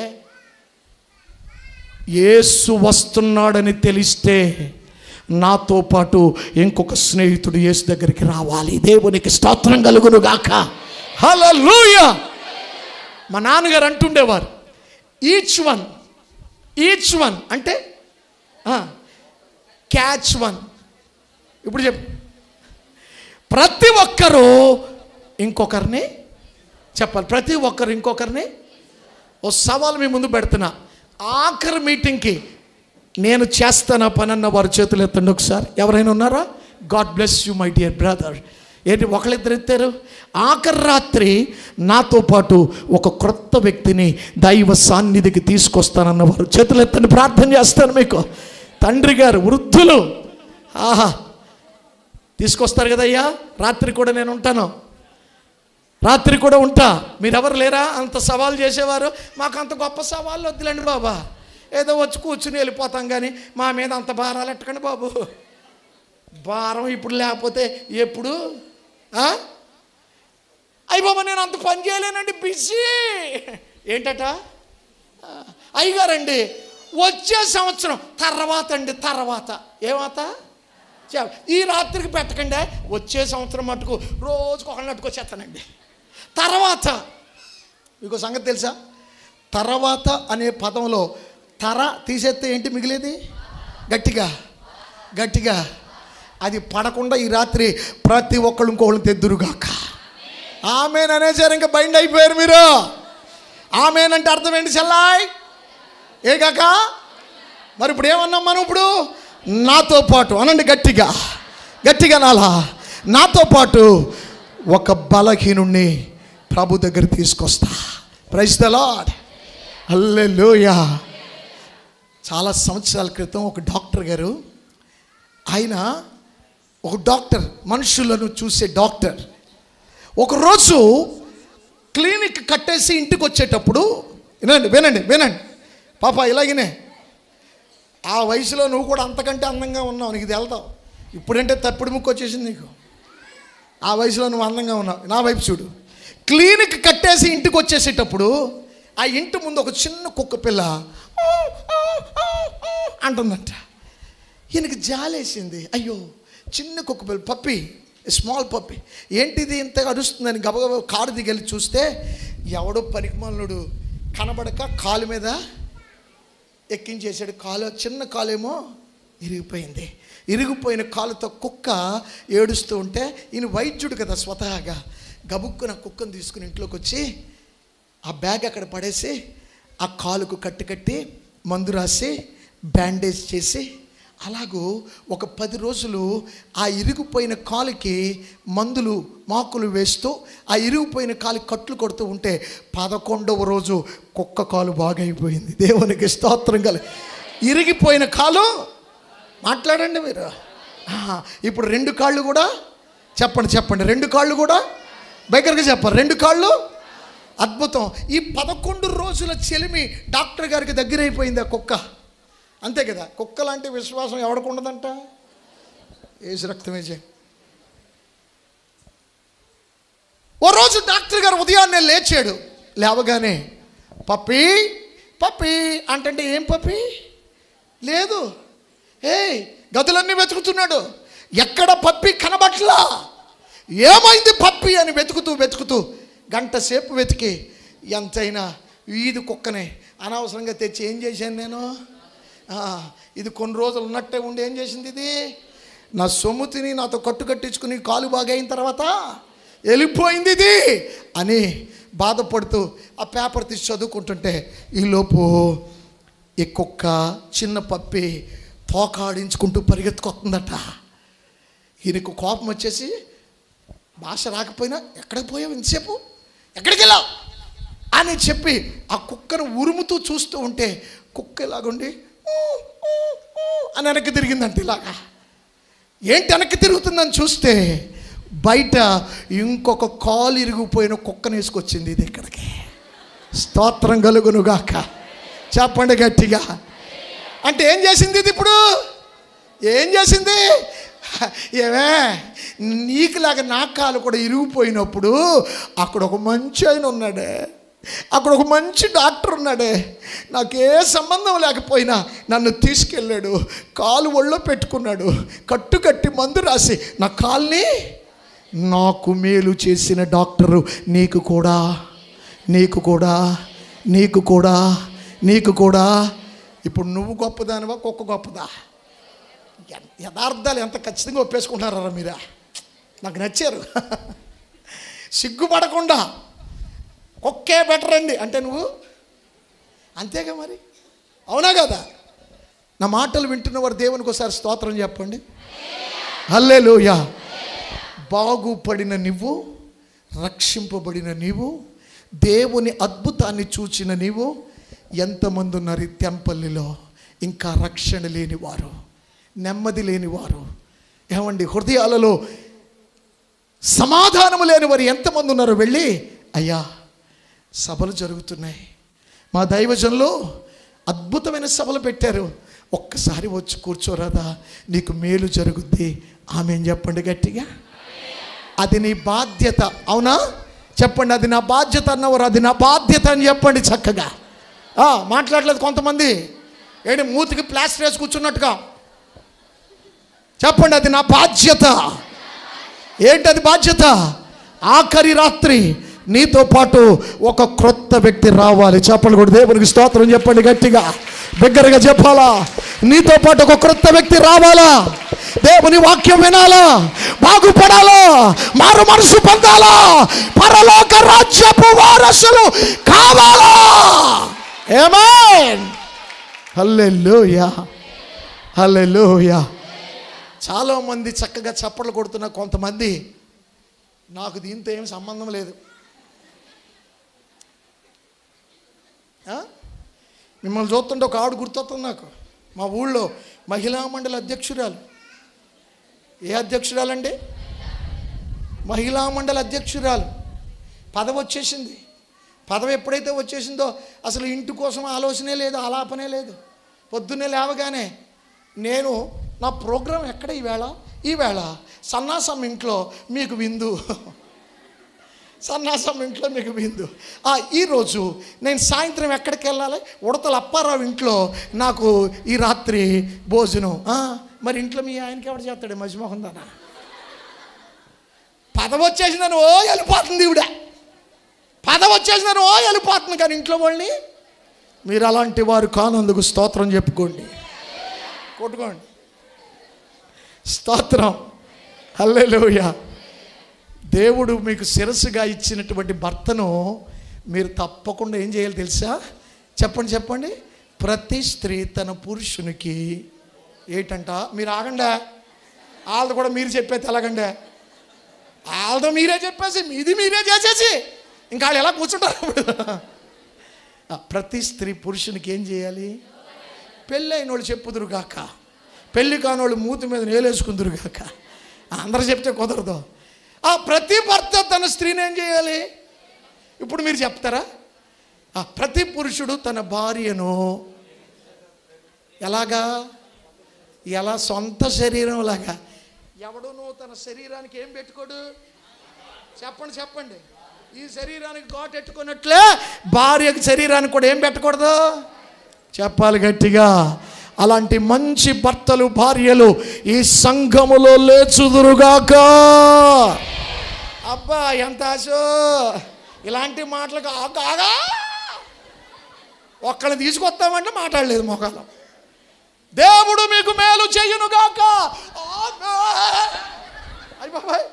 యేసు వస్తున్నాడని తెలిస్తే నాతో పాటు ఇంకొక స్నేహితుడు యేసు దగ్గరికి రావాలి. దేవునికి స్తోత్రం కలుగును గాక. హల్లెలూయా. మా నాన్నగారు అంటుండేవారు, ఈచ్ వన్ అంటే క్యాచ్ వన్. ఇప్పుడు చెప్పు, ప్రతి ఒక్కరూ ఇంకొకరిని చెప్పాలి. ప్రతి ఒక్కరు ఇంకొకరిని. ఓ సవాల్ మీ ముందు పెడుతున్నా. ఆఖరి మీటింగ్కి నేను చేస్తాను పని అన్న వారి చేతులు ఎత్తండి ఒకసారి. ఎవరైనా ఉన్నారా? God bless you my dear brother. ఏంటి ఒకళ్ళిద్దరు ఎత్తారు? ఆఖరి రాత్రి నాతో పాటు ఒక క్రొత్త వ్యక్తిని దైవ సాన్నిధికి తీసుకొస్తానన్నవారు చేతులు ఎత్తండి, ప్రార్థన చేస్తాను మీకు. తండ్రి గారు, వృద్ధులు, ఆహా తీసుకొస్తారు కదయ్యా, రాత్రి కూడా నేను ఉంటాను, రాత్రి కూడా ఉంటా. మీరెవరు లేరా అంత సవాల్ చేసేవారు? మాకు అంత గొప్ప సవాళ్ళు వద్దులేండి బాబా, ఏదో వచ్చి కూర్చుని వెళ్ళిపోతాం, కానీ మా మీద అంత భారాలు ఎట్టకండి బాబు. భారం ఇప్పుడు లేకపోతే ఎప్పుడు? అయ్యి బాబా నేను అంత పని చేయలేనండి, బిజీ. ఏంటట? అయ్యగారండి వచ్చే సంవత్సరం తర్వాత అండి, తర్వాత ఏమాత ఈ రాత్రికి పెట్టకండి, వచ్చే సంవత్సరం మటుకు రోజుకు ఒకళ్ళని అట్టుకొచ్చేస్తానండి. తర్వాత మీకు సంగతి తెలుసా? తర్వాత అనే పదంలో తర తీసేస్తే ఏంటి మిగిలేది? గట్టిగా గట్టిగా. అది పడకుండా ఈ రాత్రి ప్రతి ఒక్కళ్ళు ఇంకొకళ్ళు తెద్దురుగాక. ఆమెన్ అనేసారు, ఇంకా బైండ్ అయిపోయారు మీరు. ఆమెన్ అంటే అర్థం ఏంటి చెల్లాయ్? ఏ కాక మరి ఇప్పుడు ఏమన్నాం మనం? ఇప్పుడు నాతో పాటు అనండి, గట్టిగా గట్టిగా నాలా, నాతో పాటు ఒక బలహీనుణ్ణి ప్రభు దగ్గర తీసుకొస్తా. ప్రైజ్ ద లార్డ్, హల్లెలూయా. చాలా సంవత్సరాల క్రితం ఒక డాక్టర్ గారు, ఆయన ఒక డాక్టర్, మనుషులను చూసే డాక్టర్, ఒకరోజు క్లినిక్ కట్టేసి ఇంటికి వచ్చేటప్పుడు, వినండి వినండి వినండి పాప, ఇలాగనే ఆ వయసులో నువ్వు కూడా అంతకంటే అందంగా ఉన్నావు, నీకు వెళ్తావు. ఇప్పుడంటే తప్పుడు ముక్కు వచ్చేసింది నీకు. ఆ వయసులో నువ్వు అందంగా ఉన్నావు. నా వైపు చూడు. క్లినిక్ కట్టేసి ఇంటికి వచ్చేసేటప్పుడు ఆ ఇంటి ముందు ఒక చిన్న కుక్క పిల్ల అంటుందంట. ఈయనకి జాలేసింది. అయ్యో చిన్న కుక్క పిల్ల, పప్పి, స్మాల్ పప్పి, ఏంటిది ఇంతగా అరుస్తుందని గబగబా కారు దిగెళ్ళి చూస్తే ఎవడో పనికిమాలినోడు కనబడక కాలు మీద ఎక్కించేసాడు. కాలు, చిన్న కాలేమో ఇరిగిపోయింది. ఇరిగిపోయిన కాలుతో కుక్క ఏడుస్తూ ఉంటే ఈయన వైద్యుడు కదా స్వతహాగా, గబుక్కున కుక్కను తీసుకుని ఇంట్లోకి వచ్చి ఆ బ్యాగ్ అక్కడ పడేసి ఆ కాలుకు కట్టి మందు రాసి బ్యాండేజ్ చేసి అలాగూ ఒక 10 రోజులు ఆ ఇరిగిపోయిన కాలుకి మందులు మాకులు వేస్తూ ఆ ఇరిగిపోయిన కాలు కట్లు కొడుతూ ఉంటే 11వ రోజు కుక్క కాలు బాగైపోయింది. దేవునికి స్తోత్రం కల. ఇరిగిపోయిన కాలు, మాట్లాడండి మీరు. ఇప్పుడు 2 కాళ్ళు కూడా చెప్పండి, 2 కాళ్ళు కూడా దగ్గరగా చెప్పారు. 2 కాళ్ళు, అద్భుతం. ఈ 11 రోజుల చెలిమి డాక్టర్ గారికి దగ్గర అయిపోయింది ఆ కుక్క. అంతే కదా, కుక్క లాంటి విశ్వాసం ఎవరికి ఉండదంట? ఏసు రక్తమే చేయి. ఓ రోజు డాక్టర్ గారు ఉదయాన్నే లేచాడు. లేవగానే పప్పి పప్పి అంటే ఏం పప్పి లేదు, గదులన్నీ వెతుకుతున్నాడు, ఎక్కడ పప్పి కనబట్లా. ఏమైంది పప్పి అని వెతుకుతూ గంట సేపు వెతికి ఎంతైనా ఈది కుక్కనే అనవసరంగా తెచ్చి ఏం చేశాను నేను, ఇది కొన్ని రోజులు ఉన్నట్టే ఉండి ఏం చేసింది, ఇది నా సొమ్ము తిని నాతో కట్టించుకుని కాలు బాగైన తర్వాత వెళ్ళిపోయింది ఇది అని బాధపడుతూ ఆ పేపర్ తీసి చదువుకుంటుంటే ఈలోపు ఈ కుక్క చిన్న పప్పి తోకాడించుకుంటూ పరిగెత్తుకొస్తుందట. ఈయనకు కోపం వచ్చేసి, భాష రాకపోయినా ఎక్కడికి పోయావు ఇంతసేపు, ఎక్కడికి వెళ్ళావు అని చెప్పి ఆ కుక్కను ఉరుముతూ చూస్తూ ఉంటే కుక్క ఇలాగుండి అని వెనక్కి తిరిగిందంటే, ఇలాగా ఏంటి వెనక్కి తిరుగుతుందని చూస్తే బయట ఇంకొక కాలు ఇరిగిపోయిన కుక్కను వేసుకొచ్చింది ఇది ఇక్కడికి. స్తోత్రం కలుగునుగాక, చెప్పండి గట్టిగా. అంటే ఏం చేసింది ఇది? ఇప్పుడు ఏం చేసింది? ఏమే నీకులాగా నా కాలు కూడా ఇరిగిపోయినప్పుడు అక్కడ ఒక మంచి ఆయన ఉన్నాడే, అక్కడ ఒక మంచి డాక్టర్ ఉన్నాడే, నాకే సంబంధం లేకపోయినా నన్ను తీసుకెళ్ళాడు, కాలు ఒళ్ళో పెట్టుకున్నాడు, కట్టి మందు రాసి నా కాల్ని నాకు మేలు చేసిన డాక్టరు నీకు కూడా ఇప్పుడు నువ్వు గొప్పదానివా కుక్క గొప్పదా? యథార్థాలు ఎంత ఖచ్చితంగా ఒప్పేసుకుంటున్నారా మీరా? నాకు నచ్చారు. సిగ్గుపడకుండా కుక్కే బెటర్ అండి అంటే నువ్వు అంతేగా మరి, అవునా కదా? నా మాటలు వింటున్నవారు దేవునికి ఒకసారి స్తోత్రం చెప్పండి. హల్లెలూయా. బాగుపడిన నీవు, రక్షింపబడిన నీవు, దేవుని అద్భుతాన్ని చూచిన నీవు, ఎంతమంది ఉన్నారు ఈ తెంపల్లిలో ఇంకా రక్షణ లేనివారు, నెమ్మది లేనివారు, ఏమండి, హృదయాలలో సమాధానము లేని వారు ఎంతమంది ఉన్నారో వెళ్ళి, అయ్యా సభలు జరుగుతున్నాయి, మా దైవజనులు అద్భుతమైన సభలు పెట్టారు, ఒక్కసారి వచ్చి కూర్చోరాదా, నీకు మేలు జరుగుద్ది. ఆమె చెప్పండి గట్టిగా. అది నీ బాధ్యత. అవునా? చెప్పండి, అది నా బాధ్యత అన్నవారు అది నా బాధ్యత అని చెప్పండి చక్కగా. మాట్లాడలేదు కొంతమంది, ఏంటి మూతికి ప్లాస్టర్ వేసి కూర్చున్నట్టుగా. చెప్పండి, అది నా బాధ్యత. ఏంటది బాధ్యత? ఆఖరి రాత్రి నీతో పాటు ఒక క్రొత్త వ్యక్తి రావాలి. చెప్పండి కూడా దేవునికి స్తోత్రం చెప్పండి గట్టిగా, బిగ్గరగా చెప్పాలా. నీతో పాటు ఒక క్రొత్త వ్యక్తి రావాలా, దేవుని వాక్యం వినాలా, బాగుపడాలా, మారు మనసు పొందాలా, పరలోక రాజ్యపు వారసులు కావాలా. ఆమేన్. హల్లెలూయా, హల్లెలూయా. చాలా మంది చక్కగా చప్పట్లు కొడుతున్న కొంతమంది, నాకు దీంతో ఏం సంబంధం లేదు. మిమ్మల్ని చూస్తుంటే ఒక ఆవిడ గుర్తొస్తుంది నాకు. మా ఊళ్ళో మహిళా మండలి అధ్యక్షురాలు. ఏ అధ్యక్షురాలండి? మహిళా మండలి అధ్యక్షురాలు. పదవి వచ్చేసింది. పదవి ఎప్పుడైతే వచ్చేసిందో అసలు ఇంటి కోసం ఆలోచనే లేదు, ఆలాపనే లేదు. పొద్దున్నే లేవగానే నేను నా ప్రోగ్రాం ఎక్కడ ఈవేళ సన్నాసం ఇంట్లో మీకు విందు, సన్నాసం ఇంట్లో మీకు విందు. ఈరోజు నేను సాయంత్రం ఎక్కడికి వెళ్ళాలి? ఉడతల అప్పారావు ఇంట్లో నాకు ఈ రాత్రి భోజనం. మరి ఇంట్లో మీ ఆయనకి ఎవడు చేస్తాడు? మధ్యమోహం దానా. పదవి వచ్చేసిందని వెళ్ళిపోతుంది ఈవిడ. పదవి వచ్చేసిందని వెళ్ళిపోతుంది. కానీ ఇంట్లో వాళ్ళని మీరు అలాంటి వారు కానందుకు స్తోత్రం చెప్పుకోండి, కొట్టుకోండి. స్తోత్రం, హల్లెలూయా. దేవుడు మీకు శిరస్సుగా ఇచ్చినటువంటి భర్తను మీరు తప్పకుండా ఏం చేయాలి తెలుసా? చెప్పండి. ప్రతి స్త్రీ తన పురుషునికి ఏంటంట, మీరు ఆగండా, వాళ్ళది కూడా మీరు చెప్పేది ఎలాగండే, వాళ్ళతో మీరే చెప్పేసి మీది మీరే చేసేసి ఇంకా వాళ్ళు ఎలా కూర్చుంటారు? ప్రతి స్త్రీ పురుషునికి ఏం చేయాలి? పెళ్ళైన వాళ్ళు చెప్పుదురుగాక, పెళ్ళి కానోళ్ళు మూతి మీద నేలేసుకుందురుగాక. అందరూ చెప్తే కుదరదు. ప్రతి భర్త తన స్త్రీని ఏం చేయాలి? ఇప్పుడు మీరు చెప్తారా? ప్రతి పురుషుడు తన భార్యను ఎలా సొంత శరీరం లాగా. ఎవడునూ తన శరీరానికి ఏం పెట్టుకోడు? చెప్పండి. ఈ శరీరానికి ఘాటు ఎట్టుకున్నట్లే భార్యకి శరీరానికి కూడా ఏం పెట్టకూడదు? చెప్పాలి గట్టిగా. అలాంటి మంచి భర్తలు భార్యలు ఈ సంఘములో లేచుదురుగాక. అబ్బా ఎంత ఆశో! ఇలాంటి మాటలకు ఆగా ఒక్కళ్ళని తీసుకొస్తామంటే మాట్లాడలేదు మొఖాలు. దేవుడు మీకు మేలు చెయ్యునుగాక. అయ్య బాబాయ్,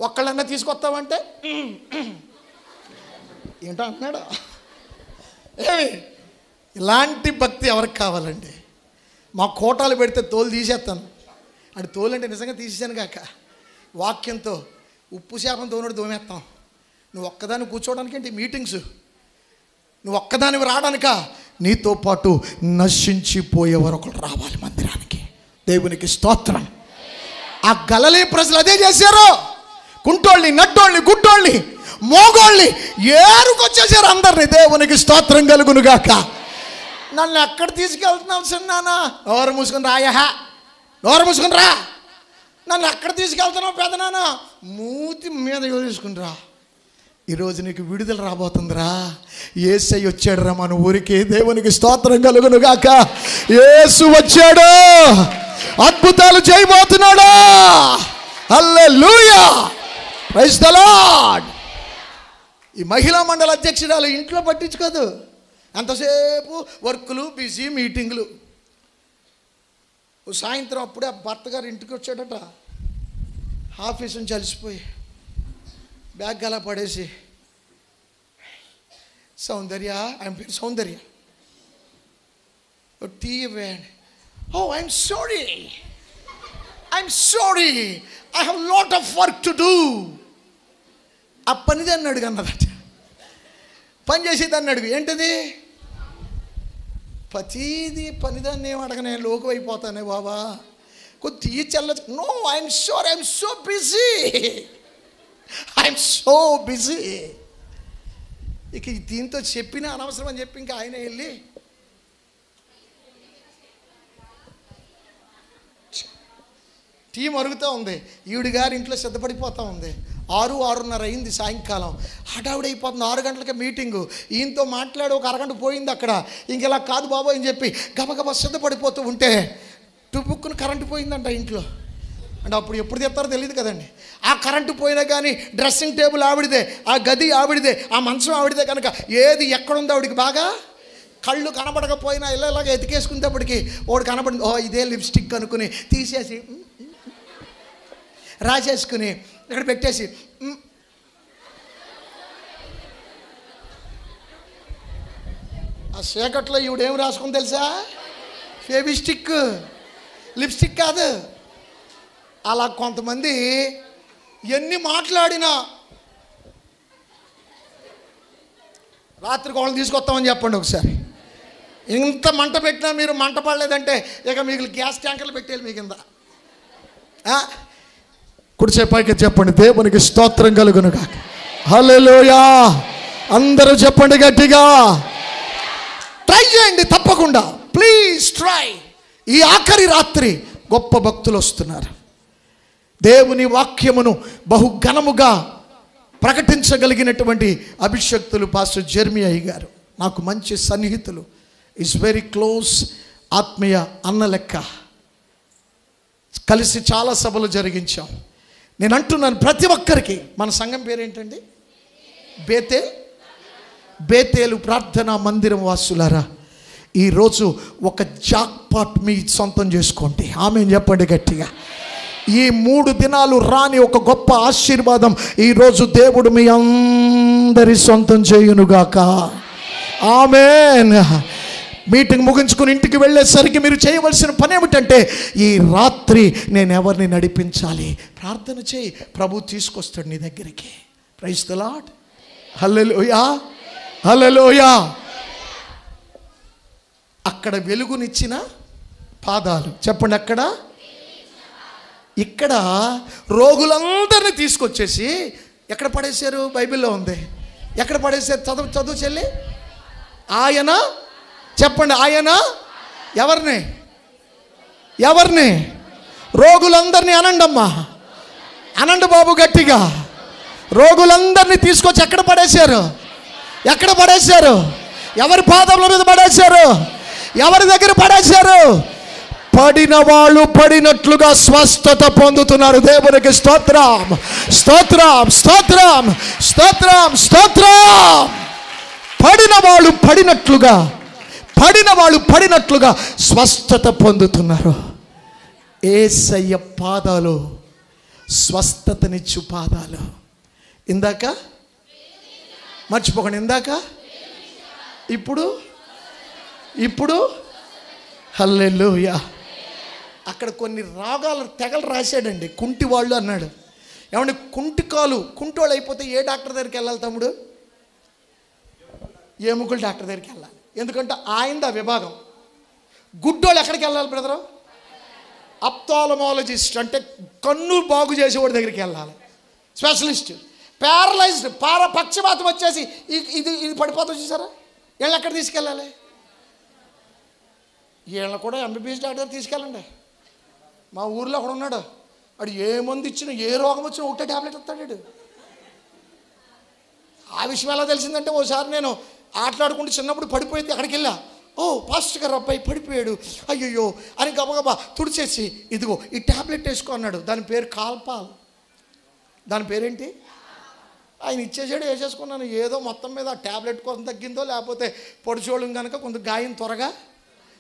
ఒక్కళ్ళన్నా తీసుకొస్తామంటే ఏంటో అంటున్నాడు. ఏమి ఇలాంటి భక్తి ఎవరికి కావాలండి? మా కోటాలు పెడితే తోలు తీసేస్తాను. అంటే తోలు అంటే నిజంగా తీసేసాను కాక, వాక్యంతో ఉప్పు శాపం తోనోడు దోమేస్తాం. నువ్వు ఒక్కదాన్ని కూర్చోవడానికి ఏంటి మీటింగ్స్? నువ్వు ఒక్కదానివి రావడానిక? నీతో పాటు నశించిపోయేవారు ఒకరు రావాలి మందిరానికి. దేవునికి స్తోత్రం. ఆ గలిలయ ప్రజలు అదే చేశారు. కుంటోళ్ళని, నట్టోళ్ళని, గుడ్డోళ్ళని, మోగోళ్ళని ఏరుకొచ్చేసారు అందరినీ. దేవునికి స్తోత్రం కలుగునుగాక. నన్ను ఎక్కడ తీసుకెళ్తున్నావు చిన్నానా? నోరు మూసుకుని రాయహ, నోరు మూసుకుని రా. నన్ను ఎక్కడ తీసుకెళ్తున్నావు పెదనాన్న? మూతి మీద తీసుకుని రా. ఈరోజు నీకు విడుదల రాబోతుందిరా. యేసయ్య వచ్చాడు రా మన ఊరికి. దేవునికి స్తోత్రం కలుగునుగాక. యేసు వచ్చాడు, అద్భుతాలు చేయబోతున్నాడు. హల్లెలూయా, ప్రైజ్ ది లార్డ్. ఈ మహిళా మండలి అధ్యక్షురాలు ఇంట్లో పట్టించుకోదు. అంతసేపు వర్కులు, బిజీ మీటింగులు. సాయంత్రం అప్పుడే భర్త గారు ఇంటికి వచ్చాడట. ఆఫీస్ నుంచి అలసిపోయి బ్యాగ్ అలా పడేసి, సౌందర్య, ఐఎమ్ పేరు సౌందర్య, టీ ఇవ్వండి. I'm sorry, I have lot of work to do. ఆ పనిదాన్ని అడుగు అన్నదట. పని చేసేదాన్ని అడుగు. ఏంటది? ప్రతిదీ పనిదాన్ని ఏం అడగనే లోకు అయిపోతానే బాబా, కొద్ది చల్లచ్చు. No, I'm sure, I'm so busy, I'm so busy. ఇక దీంతో చెప్పినా అనవసరం అని చెప్పి ఇంకా ఆయన వెళ్ళి టీ మరుగుతూ ఉంది. ఈవిడ గారి ఇంట్లో సిద్ధపడిపోతూ ఉంది. 6-6:30 అయింది సాయంకాలం. హడావుడైపోతుంది. 6 గంటలకే మీటింగు. ఈయనతో మాట్లాడి ఒక అరగంట పోయింది అక్కడ. ఇంకెలా కాదు బాబు అని చెప్పి గబగబా సిద్ధపడిపోతూ ఉంటే టుబుక్కును కరెంటు పోయిందంట ఇంట్లో. అంటే అప్పుడు ఎప్పుడు తెస్తారో తెలియదు కదండి. ఆ కరెంటు పోయినా కానీ డ్రెస్సింగ్ టేబుల్ ఆవిడిదే, ఆ గది ఆవిడిదే, ఆ మంచం ఆవిడిదే కనుక ఏది ఎక్కడుందో ఆవిడికి బాగా కళ్ళు కనబడకపోయినా ఇలాగ ఎతికేసుకునేటప్పటికి వాడు కనబడింది. ఓ ఇదే లిప్స్టిక్ అనుకుని తీసేసి రాసేసుకుని ఇక్కడ పెట్టేసి ఆ చీకట్లో ఈవిడేం రాసుకుని తెలుసా? ఫెవిస్టిక్, లిప్స్టిక్ కాదు. అలా కొంతమంది ఎన్ని మాట్లాడినా రాత్రికి వాళ్ళని తీసుకొస్తామని చెప్పండి ఒకసారి. ఇంత మంట పెట్టినా మీరు మంట పడలేదంటే ఇక మీకు గ్యాస్ ట్యాంకర్లు పెట్టేయాలి మీ కింద. కుడిచేపాకి చెప్పండి, దేవునికి స్తోత్రం కలుగును గాక. హల్లెలూయా. అందరూ చెప్పండి గట్టిగా. ట్రై చేయండి తప్పకుండా, ప్లీజ్ ట్రై. ఈ ఆఖరి రాత్రి గొప్ప భక్తులు వస్తున్నారు. దేవుని వాక్యమును బహుఘనముగా ప్రకటించగలిగినటువంటి అభిషక్తులు పాస్టర్ జెర్మియా గారు నాకు మంచి సన్నిహితులు. ఈజ్ వెరీ క్లోజ్, ఆత్మీయ అన్న లెక్క. కలిసి చాలా సభలు జరిగించాం. నేను అంటున్నాను ప్రతి ఒక్కరికి, మన సంఘం పేరేంటండి? బేతేలు ప్రార్థనా మందిరం వాసులారా, ఈరోజు ఒక జాక్పాట్ మీ సొంతం చేసుకోండి. ఆమేన్ చెప్పండి గట్టిగా. ఈ 3 దినాలు రాని ఒక గొప్ప ఆశీర్వాదం ఈరోజు దేవుడు మీ అందరి సొంతం చేయునుగాక. ఆమేన్. మీటింగ్ ముగించుకుని ఇంటికి వెళ్ళేసరికి మీరు చేయవలసిన పని ఏమిటంటే, ఈ రాత్రి నేను ఎవరిని నడిపించాలి? ప్రార్థన చేయి, ప్రభు తీసుకొస్తాడు నీ దగ్గరికి. Praise the lord. Hallelujah, hallelujah. అక్కడ వెలుగునిచ్చిన పాదాలు చెప్పండి. అక్కడ ఇక్కడ రోగులందరినీ తీసుకొచ్చేసి ఎక్కడ పడేశారు? బైబిల్లో ఉంది. ఎక్కడ పడేశారు? చదువు చెల్లి. ఆయన చెప్పండి. ఆయన ఎవరిని? రోగులందరినీ అనండి అమ్మా, అనండి బాబు గట్టిగా. రోగులందరినీ తీసుకొచ్చి ఎక్కడ పడేశారు? ఎవరి పాదముల మీద పడేశారు? ఎవరి దగ్గర పడేశారు? పడిన వాళ్ళు పడినట్లుగా స్వస్థత పొందుతున్నారు. దేవునికి స్తోత్రం, స్తోత్రం, స్తోత్రం, స్తోత్రం, స్తోత్రం. పడిన వాళ్ళు పడినట్లుగా స్వస్థత పొందుతున్నారు. యేసయ్య పాదాలు స్వస్థతనిచ్చు పాదాలు. ఇందాక మర్చిపోకండి, ఇందాక ఇప్పుడు హల్లెలూయా. అక్కడ కొన్ని రాగాలు తెగలు రాశాడండి. కుంటి వాళ్ళు అన్నాడు. ఏమంటే కుంటోళ్ళు అయిపోతే ఏ డాక్టర్ దగ్గరికి వెళ్ళాలి తమ్ముడు? ఎముకల డాక్టర్ దగ్గరికి వెళ్ళాలి. ఎందుకంటే ఆయనది ఆ విభాగం. గుడ్డోళ్ళు ఎక్కడికి వెళ్ళాలి బ్రదరు? అప్థాల్మాలజిస్ట్ అంటే కన్ను బాగు చేసేవాడి దగ్గరికి వెళ్ళాలి, స్పెషలిస్ట్. ప్యారలైజ్డ్ పక్షపాతం వచ్చేసి ఇది పడిపోతుంది చూసారా, వీళ్ళు ఎక్కడ తీసుకెళ్ళాలి? వీళ్ళని కూడా ఎంబీబీఎస్ డాక్టర్ తీసుకెళ్ళండి. మా ఊర్లో అక్కడ ఉన్నాడు, వాడు ఏ మందు ఇచ్చినా ఏ రోగం వచ్చినా ఒకటే ట్యాబ్లెట్ ఇస్తాడు. ఆ విషయం ఎలా తెలిసిందంటే, ఓసారి నేను ఆటలాడుకుంటూ చిన్నప్పుడు పడిపోయింది, అక్కడికి వెళ్ళా. ఓ పాస్టర్ గారు అబ్బాయి పడిపోయాడు, అయ్యయ్యో అని గబగబా తుడిచేసి ఇదిగో ఈ ట్యాబ్లెట్ వేసుకో అన్నాడు. దాని పేరు కాల్పాల్. దాని పేరేంటి? ఆయన ఇచ్చేసాడు, వేసేసుకున్నాను. ఏదో మొత్తం మీద ఆ ట్యాబ్లెట్ కోసం తగ్గిందో లేకపోతే పొడిచోళ్ళం కనుక కొంత గాయం త్వరగా,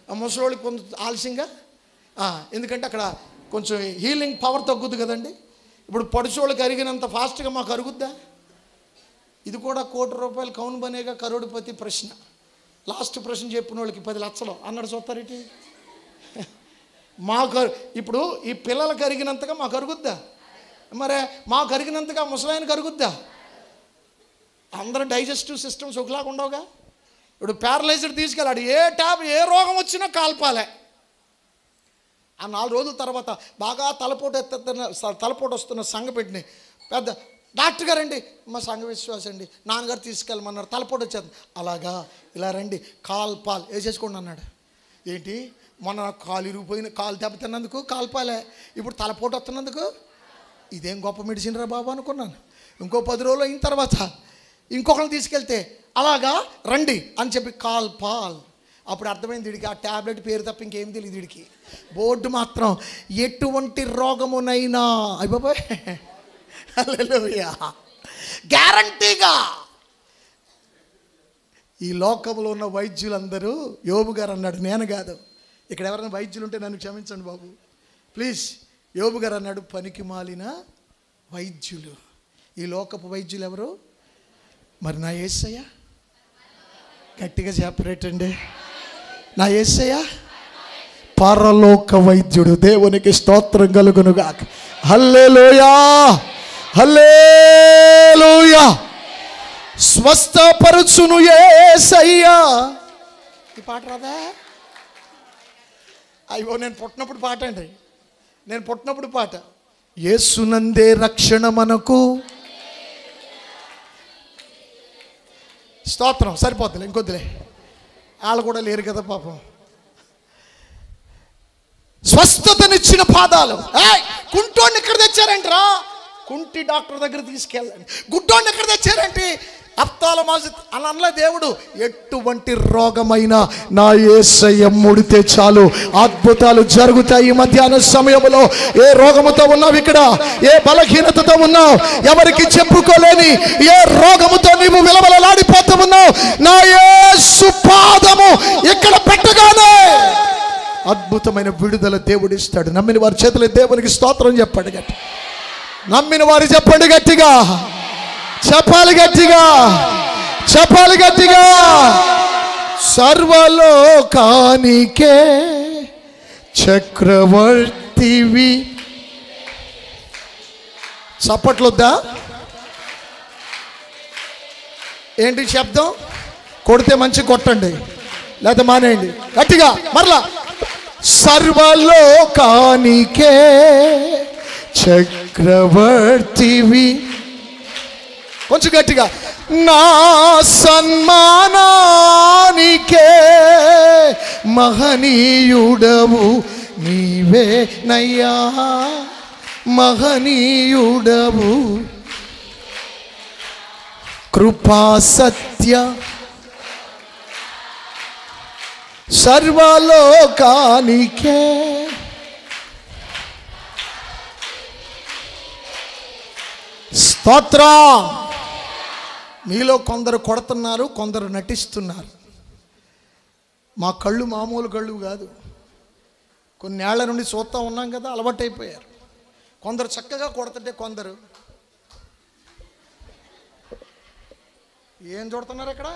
ముసలోళ్ళకి కొంత ఆలస్యంగా. ఎందుకంటే అక్కడ కొంచెం హీలింగ్ పవర్ తగ్గుద్ది కదండి. ఇప్పుడు పొడిచోళ్ళకి అరిగినంత ఫాస్ట్గా మాకు అరుగుద్దా? ఇది కూడా ₹1 కోటి కౌన్ బనేగా కరోడుపతి ప్రశ్న. లాస్ట్ ప్రశ్న చెప్పిన వాళ్ళకి 10 లక్షలు అన్నాడు. చూస్తారేంటి? మాకు ఇప్పుడు ఈ పిల్లలకు అరిగినంతగా మాకు అరుగుద్దా? మరే మాకు అరిగినంతగా ముసలాయనకి అరుగుద్దా? అందరూ డైజెస్టివ్ సిస్టమ్స్ ఒకలాగా ఉండవుగా. ఇప్పుడు ప్యారలైజ్డ్ తీసుకెళ్ళాడు, ఏ రోగం వచ్చినా కాల్పాలే. ఆ 4 రోజుల తర్వాత బాగా తలపోటు వస్తున్న సంఘపెట్టిని పెద్ద డాక్టర్ గారండి, మా సంఘ విశ్వాసం అండి, నాన్నగారు తీసుకెళ్ళమన్నారు, తలపోటు వచ్చేది. అలాగా, ఇలా రండి, కాల్పాల్ వేసేసుకోండి అన్నాడు. ఏంటి, మొన్న కాలు ఇరిగిపోయిన కాలు దెబ్బతిన్నందుకు కాల్పాలే, ఇప్పుడు తలపోటు వస్తున్నందుకు ఇదేం గొప్ప మెడిసిన్ రా బాబు అనుకున్నాను. ఇంకో 10 రోజులు అయిన తర్వాత ఇంకొకరిని తీసుకెళ్తే అలాగా రండి అని చెప్పి కాల్పాల్. అప్పుడు అర్థమైంది వీడికి ఆ ట్యాబ్లెట్ పేరు తప్ప ఇంకేం తెలియదు వీడికి. బోర్డు మాత్రం ఎటువంటి రోగమునైనా అయిపోయి హల్లెలూయా గ్యారంటీగా. ఈ లోకంలో ఉన్న వైద్యులందరూ, యోబు గారు అన్నాడు, నేను కాదు, ఇక్కడ ఎవరైనా వైద్యులు ఉంటే నన్ను క్షమించండి బాబు ప్లీజ్. యోబు గారు అన్నాడు, పనికి మాలిన వైద్యులు. ఈ లోకపు వైద్యులు ఎవరు? మరి నా యేసయ్య, గట్టిగా చెప్పరేటండి, నా యేసయ్య పరలోక వైద్యుడు. దేవునికి స్తోత్రం కలుగునుగాక. హల్లెలూయా హల్లెలూయా. స్వస్థపరచును యేసయ్య. ఈ పాట రాదా? అయ్యో, నేను పుట్టినప్పుడు పాట అండి, నేను పుట్టినప్పుడు పాట. యేసునందే రక్షణ మనకు. స్తోత్రం. సరిపోతులే, ఇంకొద్దులే, వాళ్ళు కూడా లేరు కదా పాపం. స్వస్థతనిచ్చిన పాదాలు. కుంటోడిని ఎక్కడ తెచ్చారంటరా? కుంటి డాక్టర్ దగ్గర తీసుకెళ్ళండి. గుడ్డోడిని ఎక్కడ తెచ్చారంటే అప్తాల మాజిద్ అని అనలే దేవుడు. ఎటువంటి రోగమైనా నా యేసయ్య ముడితే చాలు అద్భుతాలు జరుగుతాయి. ఈ మధ్యాహ్న సమయంలో ఏ రోగముతో ఉన్నావు, ఇక్కడ ఏ బలహీనతతో ఉన్నావు, ఎవరికి చెప్పుకోలేని ఏ రోగముతో నీవు విలవలలాడిపోతూ ఉన్నావు, నా యేసు పాదము ఇక్కడ పెట్టగానే అద్భుతమైన విడుదల దేవుడిస్తాడు. నమ్మిన వారి చేతులు దేవునికి స్తోత్రం చెప్పండి గట్టి. నమ్మిన వారు చెప్పండి గట్టిగా, చెప్పాలి గట్టిగా, చెప్పాలి గట్టిగా. సర్వలోకానికే చక్రవర్తివి. చప్పట్లొద్దా? ఏంటి శబ్దం? కొడితే మంచి కొట్టండి, లేదా మానేయండి. గట్టిగా మరలా. సర్వలోకానికే చక్రవర్తివి. కొంచెం గట్టిగా. నా సన్మానానికే మహనీయుడవు నీవే నయ్యా, మహనీయుడవు. కృపా సత్య సర్వలోకానికే. స్తోత్రం. మీలో కొందరు కొడుతున్నారు, కొందరు నటిస్తున్నారు. మా కళ్ళు మామూలు కళ్ళు కాదు, కొన్నేళ్ల నుండి చూస్తూ ఉన్నాం కదా, అలవాటైపోయారు. కొందరు చక్కగా కొడుతుంటే కొందరు ఏం చూడుతున్నారు ఇక్కడ?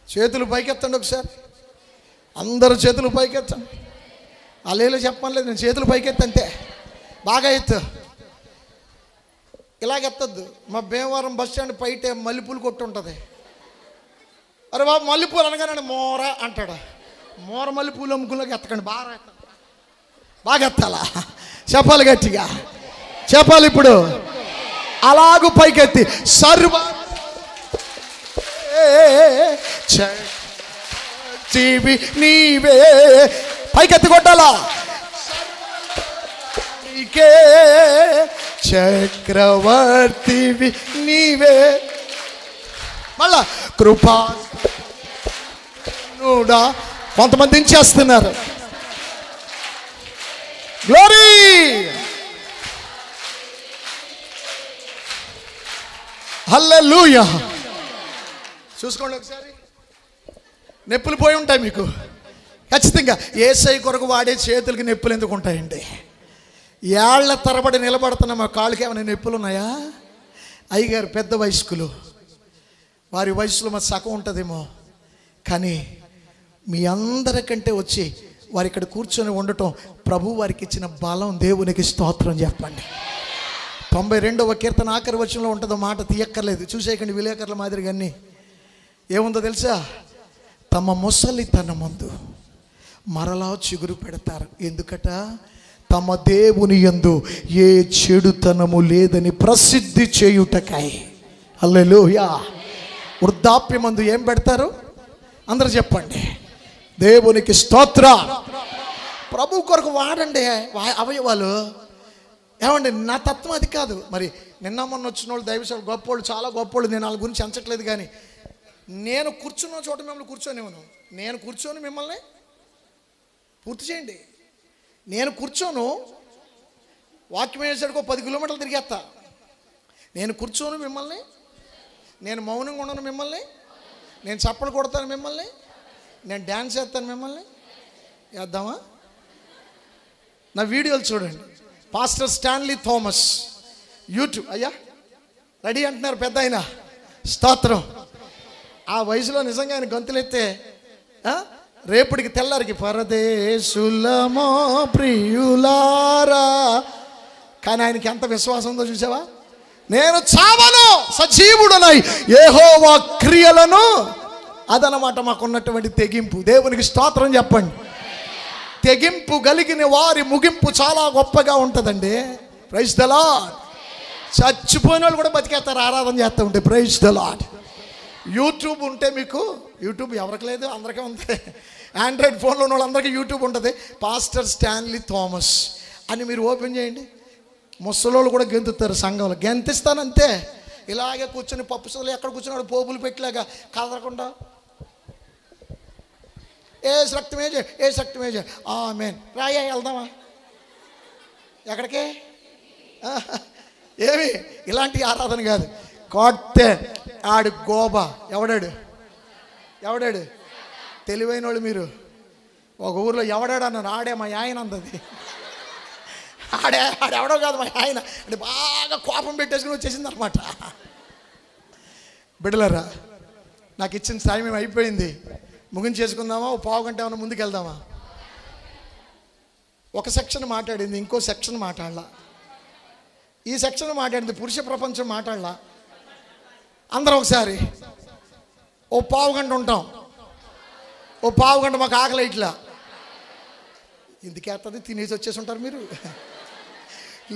చేతులు పైకెత్తండి ఒకసారి, అందరూ చేతులు పైకెత్తండి. అల్లేలో చెప్పలేదు, నేను చేతులు పైకెత్తంతే. బాగా ఎత్తు, ఇలాగెత్తద్దు. మా భీమవరం బస్ స్టాండ్ పైటే మల్లెపూలు కొట్టు ఉంటుంది. అరే బాబు, మల్లెపూలు అనగానే మోర అంటాడు. మోర మల్లెపూలు అమ్ముకులోకి ఎత్తకండి, బాగా ఎత్తాలా? చెప్పాలి గట్టిగా, చెప్పాలి. ఇప్పుడు అలాగూ పైకెత్తి సర్వ జీవి నీవే, పైకెత్తి కొట్టాలా? నీకే చక్రవర్తివి నీవే. మళ్ళా కృపా నుడా. కొంతమంది దించేస్తున్నారు. గ్లోరీ. హల్లెలూయా. చూసుకోండి ఒకసారి, నొప్పులు పోయి ఉంటాయి మీకు ఖచ్చితంగా. యేసయ్య కొరకు వాడే చేతులకి నొప్పులు ఎందుకు ఉంటాయండి? ఏళ్ల తరబడి నిలబడుతున్న మా కాళ్ళకి ఏమైనా నొప్పులు ఉన్నాయా? అయ్యగారు పెద్ద వయస్కులు, వారి వయసులో మా సగం ఉంటుందేమో, కానీ మీ అందరికంటే వచ్చి వారి ఇక్కడ కూర్చొని ఉండటం ప్రభు వారికి ఇచ్చిన బలం. దేవునికి స్తోత్రం చెప్పండి. 92వ కీర్తన ఆఖరి వచనంలో ఉంటుందో మాట తీయక్కర్లేదు, చూసేయకండి విలేకరుల మాదిరిగా. అన్నీ ఏముందో తెలుసా? తమ ముసలితనమందు మరలా చిగురు పెడతారు. ఎందుకట? తమ దేవుని యందు ఏ చెడుతనము లేదని ప్రసిద్ధి చేయుటకై. హల్లెలూయా. వృద్ధాప్యమందు ఏం పెడతారు? అందరూ చెప్పండి. దేవునికి స్తోత్ర. ప్రభు కొరకు వాడండి అవయవాలు. ఏమండి, నా తత్వం అది కాదు. మరి నిన్న మొన్న వచ్చిన వాళ్ళు దైవసేవకులు గొప్పోళ్ళు, చాలా గొప్పోళ్ళు. నేను వాళ్ళ గురించి అంచట్లేదు. కానీ నేను కూర్చున్న చోట మిమ్మల్ని కూర్చోనివ్వను. నేను కూర్చొని మిమ్మల్ని పూర్తి చేయండి. నేను కూర్చోను, వాక్యం వేసాడుకో 10 కిలోమీటర్లు తిరిగేస్తా. నేను కూర్చోను మిమ్మల్ని, నేను మౌనంగా ఉండను మిమ్మల్ని, నేను చప్పలు కొడతాను మిమ్మల్ని, నేను డ్యాన్స్ చేస్తాను మిమ్మల్ని. వేద్దామా? నా వీడియోలు చూడండి. Pastor Stanley Thomas YouTube. అయ్యా రెడీ అంటున్నారు పెద్ద ఆయన. స్తోత్రం. ఆ వయసులో నిజంగా ఆయన గొంతులెత్తే రేపటికి తెల్లారికి పరదేశులమో ప్రియులారా. కానీ ఆయనకి ఎంత విశ్వాసం ఉందో చూసావా? నేను చావను, సజీవుడనై యెహోవా క్రియలను. అదనమాట మాకున్నటువంటి తెగింపు. దేవునికి స్తోత్రం చెప్పండి. తెగింపు కలిగిన వారి ముగింపు చాలా గొప్పగా ఉంటుందండి. Praise the lord. చచ్చిపోయిన వాళ్ళు కూడా బతికేస్తారు ఆరాధన చేస్తూ ఉంటే. Praise the lord. యూట్యూబ్ ఉంటే మీకు, యూట్యూబ్ ఎవరికి లేదు, అందరికీ ఉంది. ఆండ్రాయిడ్ ఫోన్లో ఉన్న వాళ్ళందరికీ యూట్యూబ్ ఉంటుంది. పాస్టర్ స్టాన్లీ థామస్ అని మీరు ఓపెన్ చేయండి. ముసలోళ్ళు కూడా గెంతుతారు సంఘంలో. గెంతిస్తానంతే. ఇలాగే కూర్చొని పప్పు సోలు ఎక్కడ కూర్చున్నాడు పోపులు పెట్టలేక కదలకుండా ఏ రక్తమేజ ఏ రక్తమేజ ఆమేన్ రాయ. వెళ్దామా? ఎక్కడికి? ఏమి ఇలాంటి ఆరాధన కాదు. కొట్టే ఆడు గోబా. ఎవడాడు తెలివైన వాళ్ళు మీరు. ఒక ఊర్లో ఎవడాడు అన్నాను. ఆడే మా ఆయన అందది. ఆడెవడో కాదు మా ఆయన అంటే బాగా కోపం పెట్టేసుకుని వచ్చేసింది అనమాట. బిడ్డలారా, నాకు ఇచ్చిన సమయం అయిపోయింది. ముగించేసుకుందామా? ఓ పావు గంట ఏమైనా ముందుకు వెళ్దామా? ఒక సెక్షన్ మాట్లాడింది, ఇంకో సెక్షన్ మాట్లాడలా. ఈ సెక్షన్ మాట్లాడింది, పురుష ప్రపంచం మాట్లాడలా. అందరం ఒకసారి ఓ పావు గంట ఉంటాం. ఓ పావు గంట మాకు ఆకలి ఇట్లా ఎందుకేస్తుంది? తినేసి వచ్చేసి ఉంటారు మీరు.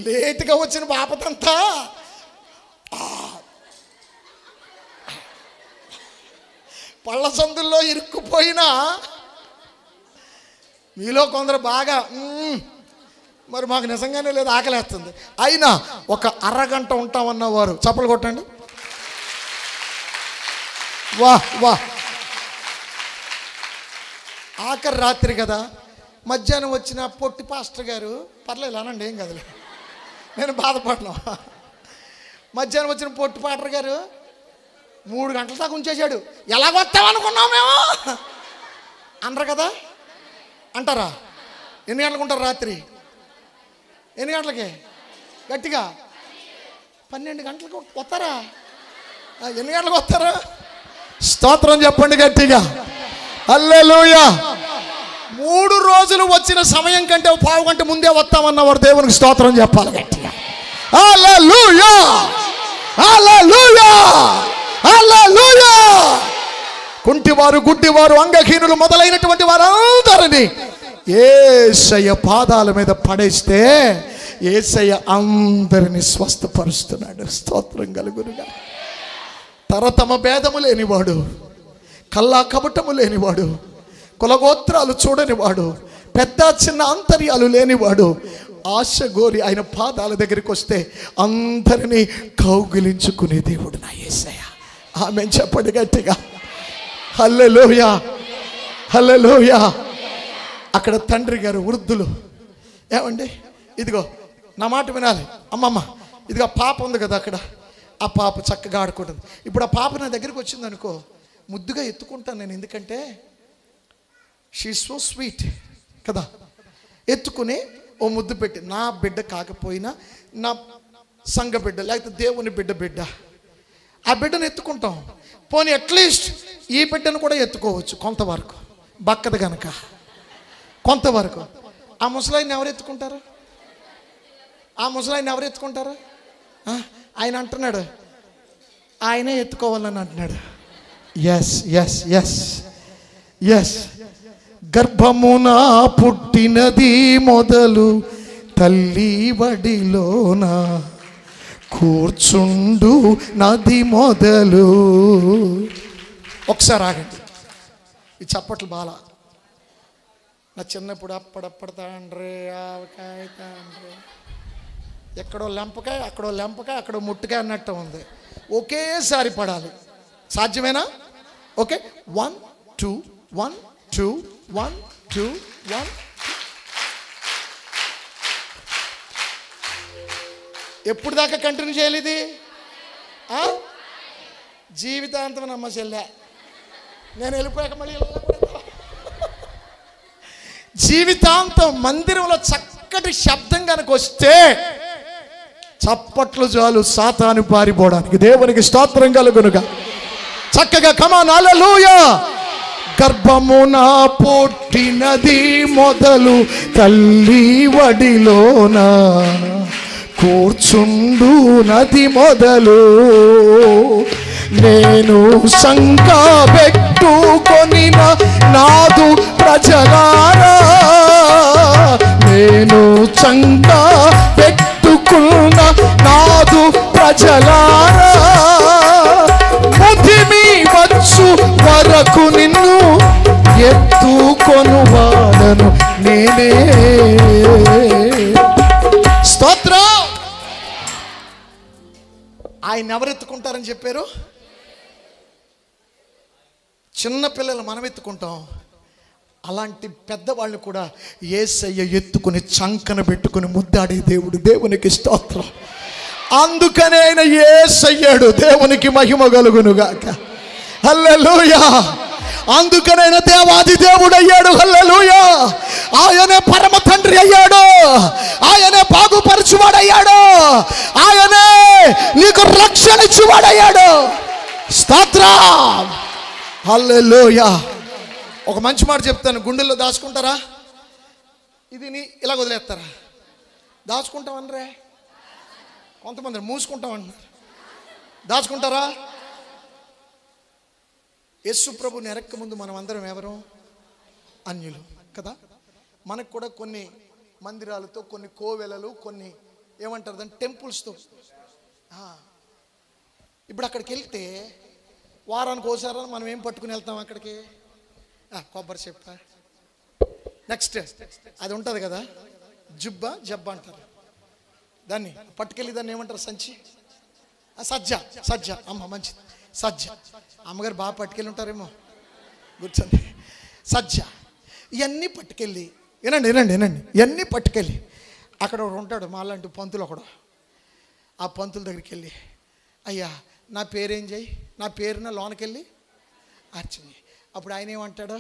లేటుగా వచ్చిన బాపతంతా పళ్ళ సందుల్లో ఇరుక్కుపోయినా మీలో కొందరు బాగా మరి మాకు నిజంగానే లేదు, ఆకలేస్తుంది. అయినా ఒక అరగంట ఉంటామన్నవారు చప్పలు కొట్టండి. వా ఆఖరి రాత్రి కదా, మధ్యాహ్నం వచ్చిన పొట్టి పాస్టర్ గారు, పర్లేదు అనండి, ఏం కదలే, నేను బాధపడను. మధ్యాహ్నం వచ్చిన పొట్టి పాస్టర్ గారు 3 గంటల దాకా ఉంచేశాడు. ఎలాగొస్తామనుకున్నాం మేము అనరు కదా? అంటారా? ఎన్ని గంటలకు ఉంటారు రాత్రి? ఎన్ని గంటలకి? గట్టిగా 12 గంటలకు వస్తారా? ఎన్ని గంటలకు వస్తారా? స్తోత్రం చెప్పండి గట్టిగా. హల్లెలూయా. 3 రోజులు వచ్చిన సమయం కంటే పావు గంట ముందే వస్తామన్నవారు దేవునికి స్తోత్రం చెప్పాలి గట్టిగా. హల్లెలూయా, హల్లెలూయా, హల్లెలూయా. కుంటివారు, గుడ్డివారు, అంగహీనులు మొదలైనటువంటి వారందరినీ యేసయ్య పాదాల మీద పడేస్తే యేసయ్య అందరినీ స్వస్థపరుస్తున్నాడు. స్తోత్రం కలుగునుగా. తరతమ భేదము లేనివాడు, కల్లా కపటము లేనివాడు, కులగోత్రాలు చూడనివాడు, పెద్ద చిన్న అంతర్యాలు లేనివాడు, ఆశ గోరి ఆయన పాదాల దగ్గరికి వస్తే అందరినీ కౌగిలించుకునే దేవుడు నా యేసయ్య. ఆమేన్ చెప్పండి గట్టిగా. హల్లెలూయా, హల్లెలూయా. అక్కడ తండ్రి గారు వృద్ధులు, ఏమండి ఇదిగో నా మాట వినాలి అమ్మమ్మ, ఇదిగో పాప ఉంది కదా అక్కడ, ఆ పాప చక్కగా ఆడుకుంటుంది. ఇప్పుడు ఆ పాప నా దగ్గరికి వచ్చింది అనుకో, ముద్దుగా ఎత్తుకుంటాను నేను. ఎందుకంటే షీ సో స్వీట్ కదా. ఎత్తుకుని ఓ ముద్దు పెట్టి, నా బిడ్డ కాకపోయినా నా సంఘ బిడ్డ లేకపోతే దేవుని బిడ్డ ఆ బిడ్డను ఎత్తుకుంటాం. పోనీ అట్లీస్ట్ ఈ బిడ్డను కూడా ఎత్తుకోవచ్చు కొంతవరకు, బక్కది కనుక కొంతవరకు. ఆ ముసలాయిని ఎవరు ఎత్తుకుంటారు? ఆ ముసలాయిని ఎవరు ఎత్తుకుంటారు? ఆయన అంటున్నాడు ఆయనే ఎత్తుకోవాలని అంటున్నాడు. Yes yes yes yes. గర్భమున పుట్టినది మొదలు తల్లి వడిలోన కూర్చుండు నది మొదలు. ఒకసారి ఆగండి, ఈ చప్పట్లు బాల. నా చిన్నప్పుడు అప్పుడప్పుడు తాండ్రే ఆవకాయ తాండ్రే, ఎక్కడో లెంపకాయ అక్కడో లెంపకాయ అక్కడో ముట్టుకాయ అన్నట్టు ఉంది. ఒకేసారి పడాలి. సాధ్యమేనా? ఓకే, 1 2 1 2 1 2 1. ఎప్పుడు దాకా కంటిన్యూ చేయాలి ఇది? జీవితాంతం నమ్మ చెల్లె. నేను వెళ్ళిపోయాక మళ్ళీ జీవితాంతం మందిరంలో చక్కటి శబ్దం కనుక వస్తే చప్పట్లు చాలు సాతాను పారిపోవడానికి. దేవునికి స్తోత్రం కలుగునుగా. చక్కగా కమాన్ హల్లెలూయా. గర్భమున పుట్టినది మొదలు తల్లి వడిలోన కూర్చుండు నది మొదలు. నేను శంక పెట్టుకొనిన నాదు ప్రజలారా, నేను శంక పెట్టుకున్న నాదు ప్రజలారా, ముదిమి వచ్చు వరకు నిన్ను ఎత్తుకొనువాడను నేనే. స్తోత్రం. ఆయన ఎవరు ఎత్తుకుంటారని చెప్పారు? చిన్నపిల్లలు మనం ఎత్తుకుంటాం, అలాంటి పెద్దవాళ్ళు కూడా యేసయ్య ఎత్తుకుని చంకన పెట్టుకుని ముద్దాడే దేవుడు. దేవునికి స్తోత్రం. అందుకనే ఆయన యేసయ్యాడు. దేవునికి మహిమ కలుగునుగాక. హల్లెలూయా. అందుకనైనా దేవాది దేవుడు అయ్యాడు. హల్లెలూయా. ఆయనే పరమ తండ్రి అయ్యాడు. ఆయనే బాగుపరచువాడయ్యాడు. ఆయనే నీకు రక్షణ ఇచ్చువాడయ్యాడు. స్తోత్రం. హల్లెలూయా. ఒక మంచి మాట చెప్తాను. గుండెల్లో దాచుకుంటారా? ఇది ఇలా వదిలేస్తారా? దాచుకుంటామనరే. కొంతమంది మూసుకుంటామన్నారు. దాచుకుంటారా? యేసు ప్రభుని ఎరక్క ముందు మనం అందరం ఎవరు? అన్యులు కదా. మనకు కూడా కొన్ని మందిరాలతో, కొన్ని కోవెలలు, కొన్ని ఏమంటారు దాన్ని టెంపుల్స్తో. ఇప్పుడు అక్కడికి వెళ్తే వారానికి ఒకసారి మనం ఏం పట్టుకుని వెళ్తాం అక్కడికి? కొబ్బరి చెప్ప. నెక్స్ట్ అది ఉంటుంది కదా, జబ్బ అంటారు దాన్ని. పట్టుకెళ్ళి దాన్ని ఏమంటారు? సంచి. సజ్జ. అమ్మ మంచిది. సజ్జ. అమ్మగారు బాగా పట్టుకెళ్ళి ఉంటారేమో, కూర్చోండి. సజ్జ. ఇవన్నీ పట్టుకెళ్ళి, వినండి ఇవన్నీ పట్టుకెళ్ళి అక్కడ ఒకడు ఉంటాడు మాలాంటి పంతులు ఒకడు. ఆ పంతుల దగ్గరికి వెళ్ళి, అయ్యా నా పేరేం చేయి, నా పేరున లోనకెళ్ళి అర్చన. అప్పుడు ఆయన ఏమంటాడు?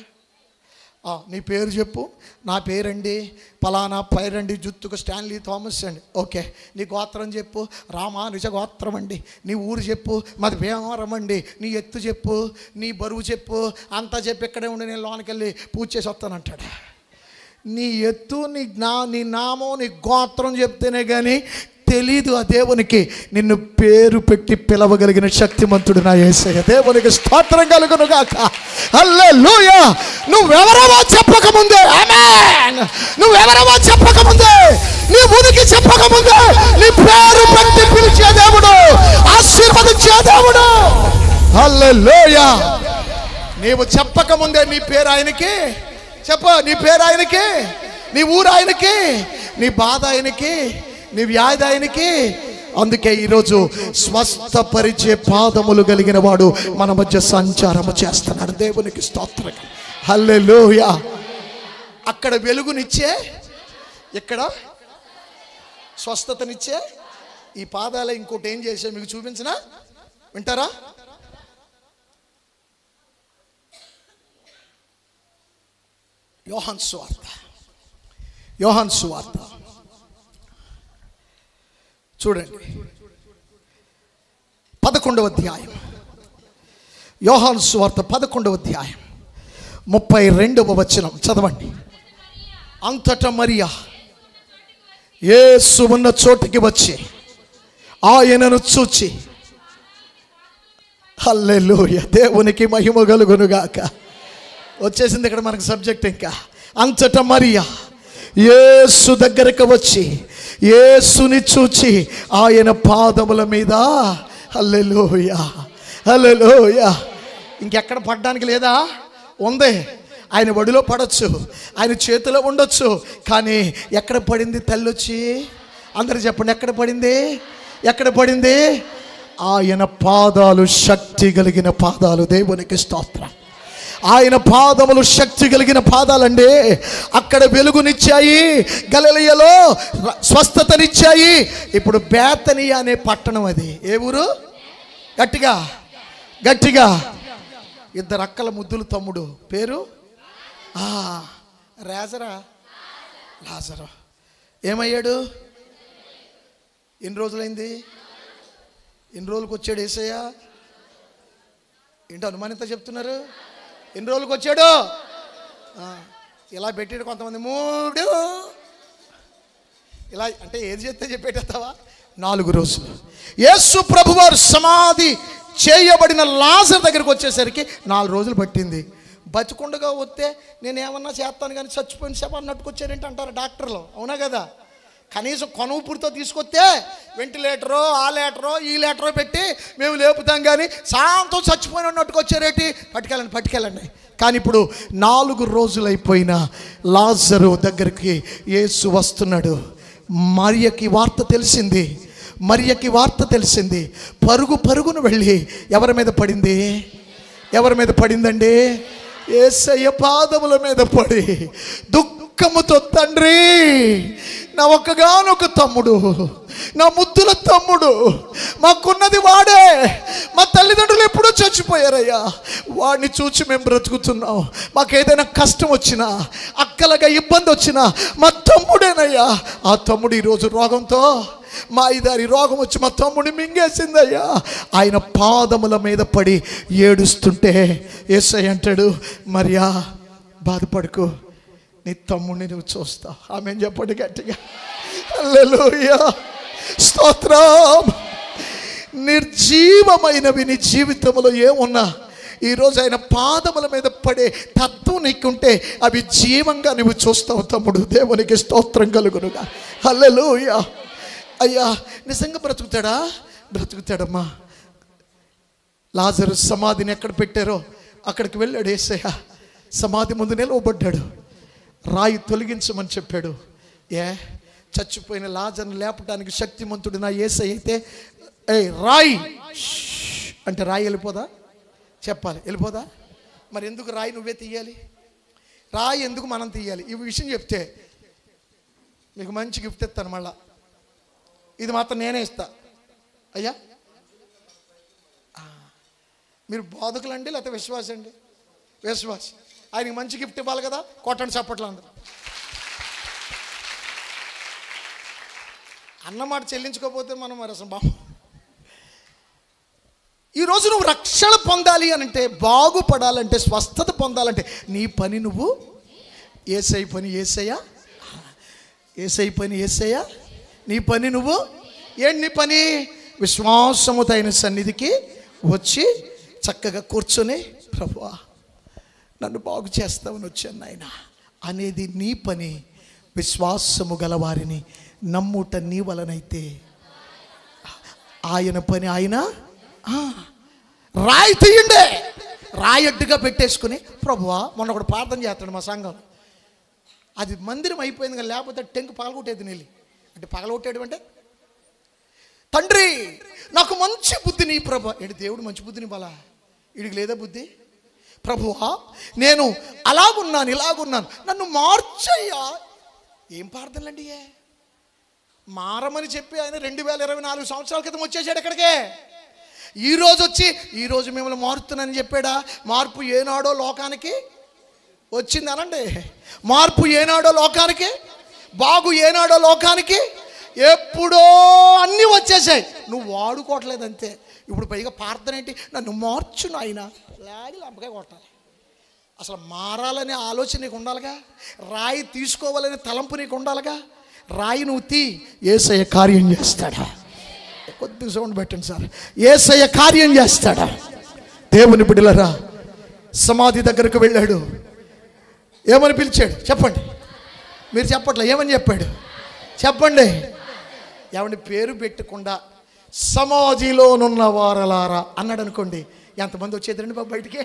నీ పేరు చెప్పు. నా పేరండి పలానా పేరండి, జుత్తుకు స్టాన్లీ థామస్ అండి. ఓకే. నీ గోత్రం చెప్పు. రామానుజ గోత్రం అండి. నీ ఊరు చెప్పు. మాది భీమవరం అండి. నీ ఎత్తు చెప్పు, నీ బరువు చెప్పు, అంతా చెప్పి ఇక్కడే ఉండి నేను లోనకెళ్ళి పూజ చేసి వస్తానంటాడు. నీ ఎత్తు, నీ నామం, నీ గోత్రం చెప్తేనే కానీ తెలీదు ఆ దేవునికి నిన్ను పేరు పెట్టి పిలవగలిగిన శక్తిమంతుడు నా యేసయ్య. దేవునికి స్తోత్రం కలుగునుగాక. హల్లెలూయా. నువ్వెవరవో చెప్పకముందే, ఆమేన్, నువ్వెవరవో చెప్పకముందే, నీ ఉనికి చెప్పకముందే నీ పేరు పెట్టి పిలిచే దేవుడు, ఆశీర్వదించే దేవుడు. హల్లెలూయా. నీవు చెప్పకముందే నీ పేరు ఆయనకి చెప్పు. నీ పేరు ఆయనకి, నీ ఊరు ఆయనకి, నీ బాధ ఆయనకి, నీ వ్యాధి ఆయనకి. అందుకే ఈరోజు స్వస్థపరిచే పాదములు కలిగిన వాడు మన మధ్య సంచారము చేస్తున్నాడు. దేవునికి స్తోత్రం. హల్లెలూయా. అక్కడ వెలుగునిచ్చే, ఇక్కడ స్వస్థతనిచ్చే ఈ పాదాలే ఇంకోటి ఏం చేసే మీకు చూపించిన, వింటారా? యోహాను సువార్త చూడండి, 11వ అధ్యాయం. యోహాను సువార్త 11వ అధ్యాయం 32వ వచనం చదవండి. అంతటా మరియా యేసు ఉన్న చోటికి వచ్చి ఆయనను చూచి హల్లెలూయా, దేవునికి మహిమ కలుగునుగాక. వచ్చేసింది ఇక్కడ మనకు సబ్జెక్ట్. ఇంకా అంతటా మరియా యేసు దగ్గరకు వచ్చి యేసుని చూచి ఆయన పాదముల మీద హల్లెలూయా హల్లెలూయా. ఇంకెక్కడ పడడానికి లేదా? ఉంది. ఆయన ఒడిలో పడవచ్చు, ఆయన చేతిలో ఉండొచ్చు. కానీ ఎక్కడ పడింది తల్లి వచ్చి? అందరూ చెప్పండి, ఎక్కడ పడింది? ఎక్కడ పడింది? ఆయన పాదాలు శక్తి కలిగిన పాదాలు. దేవునికి స్తోత్రం. ఆయన పాదములు శక్తి కలిగిన పాదాలండి. అక్కడ వెలుగునిచ్చాయి, గలిలయలో స్వస్థతనిచ్చాయి. ఇప్పుడు బేతనియా అనే పట్టణం, అది ఏ ఊరు? గట్టిగా గట్టిగా. ఇద్దరు అక్కల ముద్దులు తమ్ముడు, పేరు లాజరు. ఏమయ్యాడు? ఎన్ని రోజులైంది? ఎన్ని రోజులకు వచ్చాడు యేసయ్య? ఏంటో అనుమానిత చెప్తున్నారు. ఎన్ని రోజులకు వచ్చాడు? ఇలా పెట్టాడు కొంతమంది, 3 ఇలా అంటే ఏది చెప్తే చెప్పేటస్తావా? 4 రోజులు. యేసు ప్రభువారు సమాధి చేయబడిన లాజరు దగ్గరికి వచ్చేసరికి 4 రోజులు పట్టింది. బతికుండగా వస్తే నేను ఏమన్నా చేస్తాను కానీ చచ్చిపోయిన సేప అన్నట్టుకు వచ్చారేంటి అంటారు డాక్టర్లు, అవునా కదా? కనీసం కొనుపురితో తీసుకొస్తే వెంటిలేటరో ఆ లేటరో ఈ లేటరో పెట్టి మేము లేపుతాం, కానీ శాంతం చచ్చిపోయిన ఉన్నట్టుకు వచ్చారేంటి? పట్టుకెళ్ళండి. కానీ ఇప్పుడు 4 రోజులైపోయిన లాజరు దగ్గరికి యేసు వస్తున్నాడు. మరియకి వార్త తెలిసింది. పరుగును వెళ్ళి ఎవరి మీద పడిందండి? యేసయ్య పాదముల మీద పడి దుఃఖముతో, తండ్రి, నా ఒక్కగానొక తమ్ముడు, నా ముద్దుల తమ్ముడు, మాకున్నది వాడే, మా తల్లిదండ్రులు ఎప్పుడూ చచ్చిపోయారయ్యా, వాడిని చూచి మేము బ్రతుకుతున్నాం. మాకేదైనా కష్టం వచ్చినా, అక్కలగా ఇబ్బంది వచ్చినా మా తమ్ముడేనయ్యా. ఆ తమ్ముడు ఈరోజు రోగంతో, మా ఇదారి రోగం వచ్చి మా తమ్ముడిని మింగేసిందయ్యా. ఆయన పాదముల మీద పడి ఏడుస్తుంటే యేసయ్య అంటాడు, మరియా బాధపడకు, నీ తమ్ముడిని నువ్వు చూస్తావు. ఆమేన్ చెప్పండి గట్టిగా. హల్లెలూయా, స్తోత్రం. నిర్జీవమైనవి నీ జీవితంలో ఏమున్నా ఈరోజు ఆయన పాదముల మీద పడే తత్వం నీకుంటే అవి జీవంగా నువ్వు చూస్తావు తమ్ముడు. దేవునికి స్తోత్రం కలుగునుగా. హల్లెలూయా. అయ్యా నిజంగా బ్రతుకుతాడమ్మా. లాజరు సమాధిని ఎక్కడ పెట్టారో అక్కడికి వెళ్ళాడు యేసయ్య. సమాధి ముందు నిలవబడ్డాడు. రాయి తొలగించమని చెప్పాడు. చచ్చిపోయిన లాజర్ని లేపడానికి శక్తిమంతుడు నా యేసయ్య అయితే, రాయి అంటే రాయి వెళ్ళిపోదా? చెప్పాలి, వెళ్ళిపోదా? మరి ఎందుకు రాయి నువ్వే తీయాలి? రాయి ఎందుకు మనం తీయాలి? ఈ విషయం చెప్తే మీకు మంచి గిఫ్ట్ ఇస్తాను. మళ్ళా ఇది మాత్రం నేనే ఇస్తా అయ్యా. మీరు బోధకులండి లేకపోతే విశ్వాసం అండి? విశ్వాసం. ఆయనకి మంచి గిఫ్ట్ ఇవ్వాలి కదా, కొట్టండి చప్పట్లు అందరూ. అన్నమాట చెల్లించుకోకపోతే మనం మరి అసలు బాగు. ఈరోజు నువ్వు రక్షణ పొందాలి అనంటే, బాగుపడాలంటే, స్వస్థత పొందాలంటే నీ పని నువ్వు యేసయ్య పని యేసయ్య. నీ పని నువ్వు ఏంటి? నీ పని విశ్వాసముతో ఆయన సన్నిధికి వచ్చి చక్కగా కూర్చొని, ప్రభువా నన్ను బాగు చేస్తామని వచ్చాను ఆయన అనేది నీ పని. విశ్వాసము గలవారిని నమ్ముట నీ వలనైతే ఆయన పని. ఆయన రాయి తీయండి, రాయి అడ్డుగా పెట్టేసుకుని, ప్రభువా మొన్న ఒకటి ప్రార్థన చేస్తాడు మా సంఘం, అది మందిరం అయిపోయింది కానీ లేకపోతే టెంకు పగలగొట్టేది నీళ్ళు అంటే. పగలగొట్టేయడం అంటే, తండ్రి నాకు మంచి బుద్ధిని ప్రభు. ఏంటి దేవుడు మంచి బుద్ధిని బలా? వీడికి లేదా బుద్ధి? ప్రభువా నేను అలాగున్నాను ఇలాగున్నాను, నన్ను మార్చయ్యా. ఏం ప్రార్థనలండి? మారమని చెప్పి ఆయన 2024 సంవత్సరాల క్రితం వచ్చేసాడు ఎక్కడికే. ఈరోజు వచ్చి ఈరోజు మిమ్మల్ని మారుతున్నానని చెప్పాడా? మార్పు ఏనాడో లోకానికి వచ్చింది అనండి. మార్పు ఏనాడో లోకానికి, బాగు ఏనాడో లోకానికి, ఎప్పుడో అన్నీ వచ్చేసాయి, నువ్వు వాడుకోవట్లేదు అంతే. ఇప్పుడు పైగా ప్రార్థన ఏంటి? నన్ను మార్చు నాయన. లాగి లంపకాయ కొట్టాలి. అసలు మారాలనే ఆలోచన నీకు ఉండాలిగా, రాయి తీసుకోవాలనే తలంపు నీకు ఉండాలిగా. రాయి నువ్వు తీ, యేసయ్య కార్యం చేస్తాడా? కొద్దిగా సౌండ్ పెట్టండి సార్. యేసయ్య కార్యం చేస్తాడా? దేవుని బిడ్డలారా, సమాధి దగ్గరకు వెళ్ళాడు. ఏమని పిలిచాడు చెప్పండి? మీరు చెప్పట్లే, ఏమని చెప్పాడు చెప్పండి? ఏమండి, పేరు పెట్టకుండా సమాధిలోనున్న వారలారా అన్నాడు అనుకోండి, ఎంతమంది వచ్చేదండి బాబు బయటికి?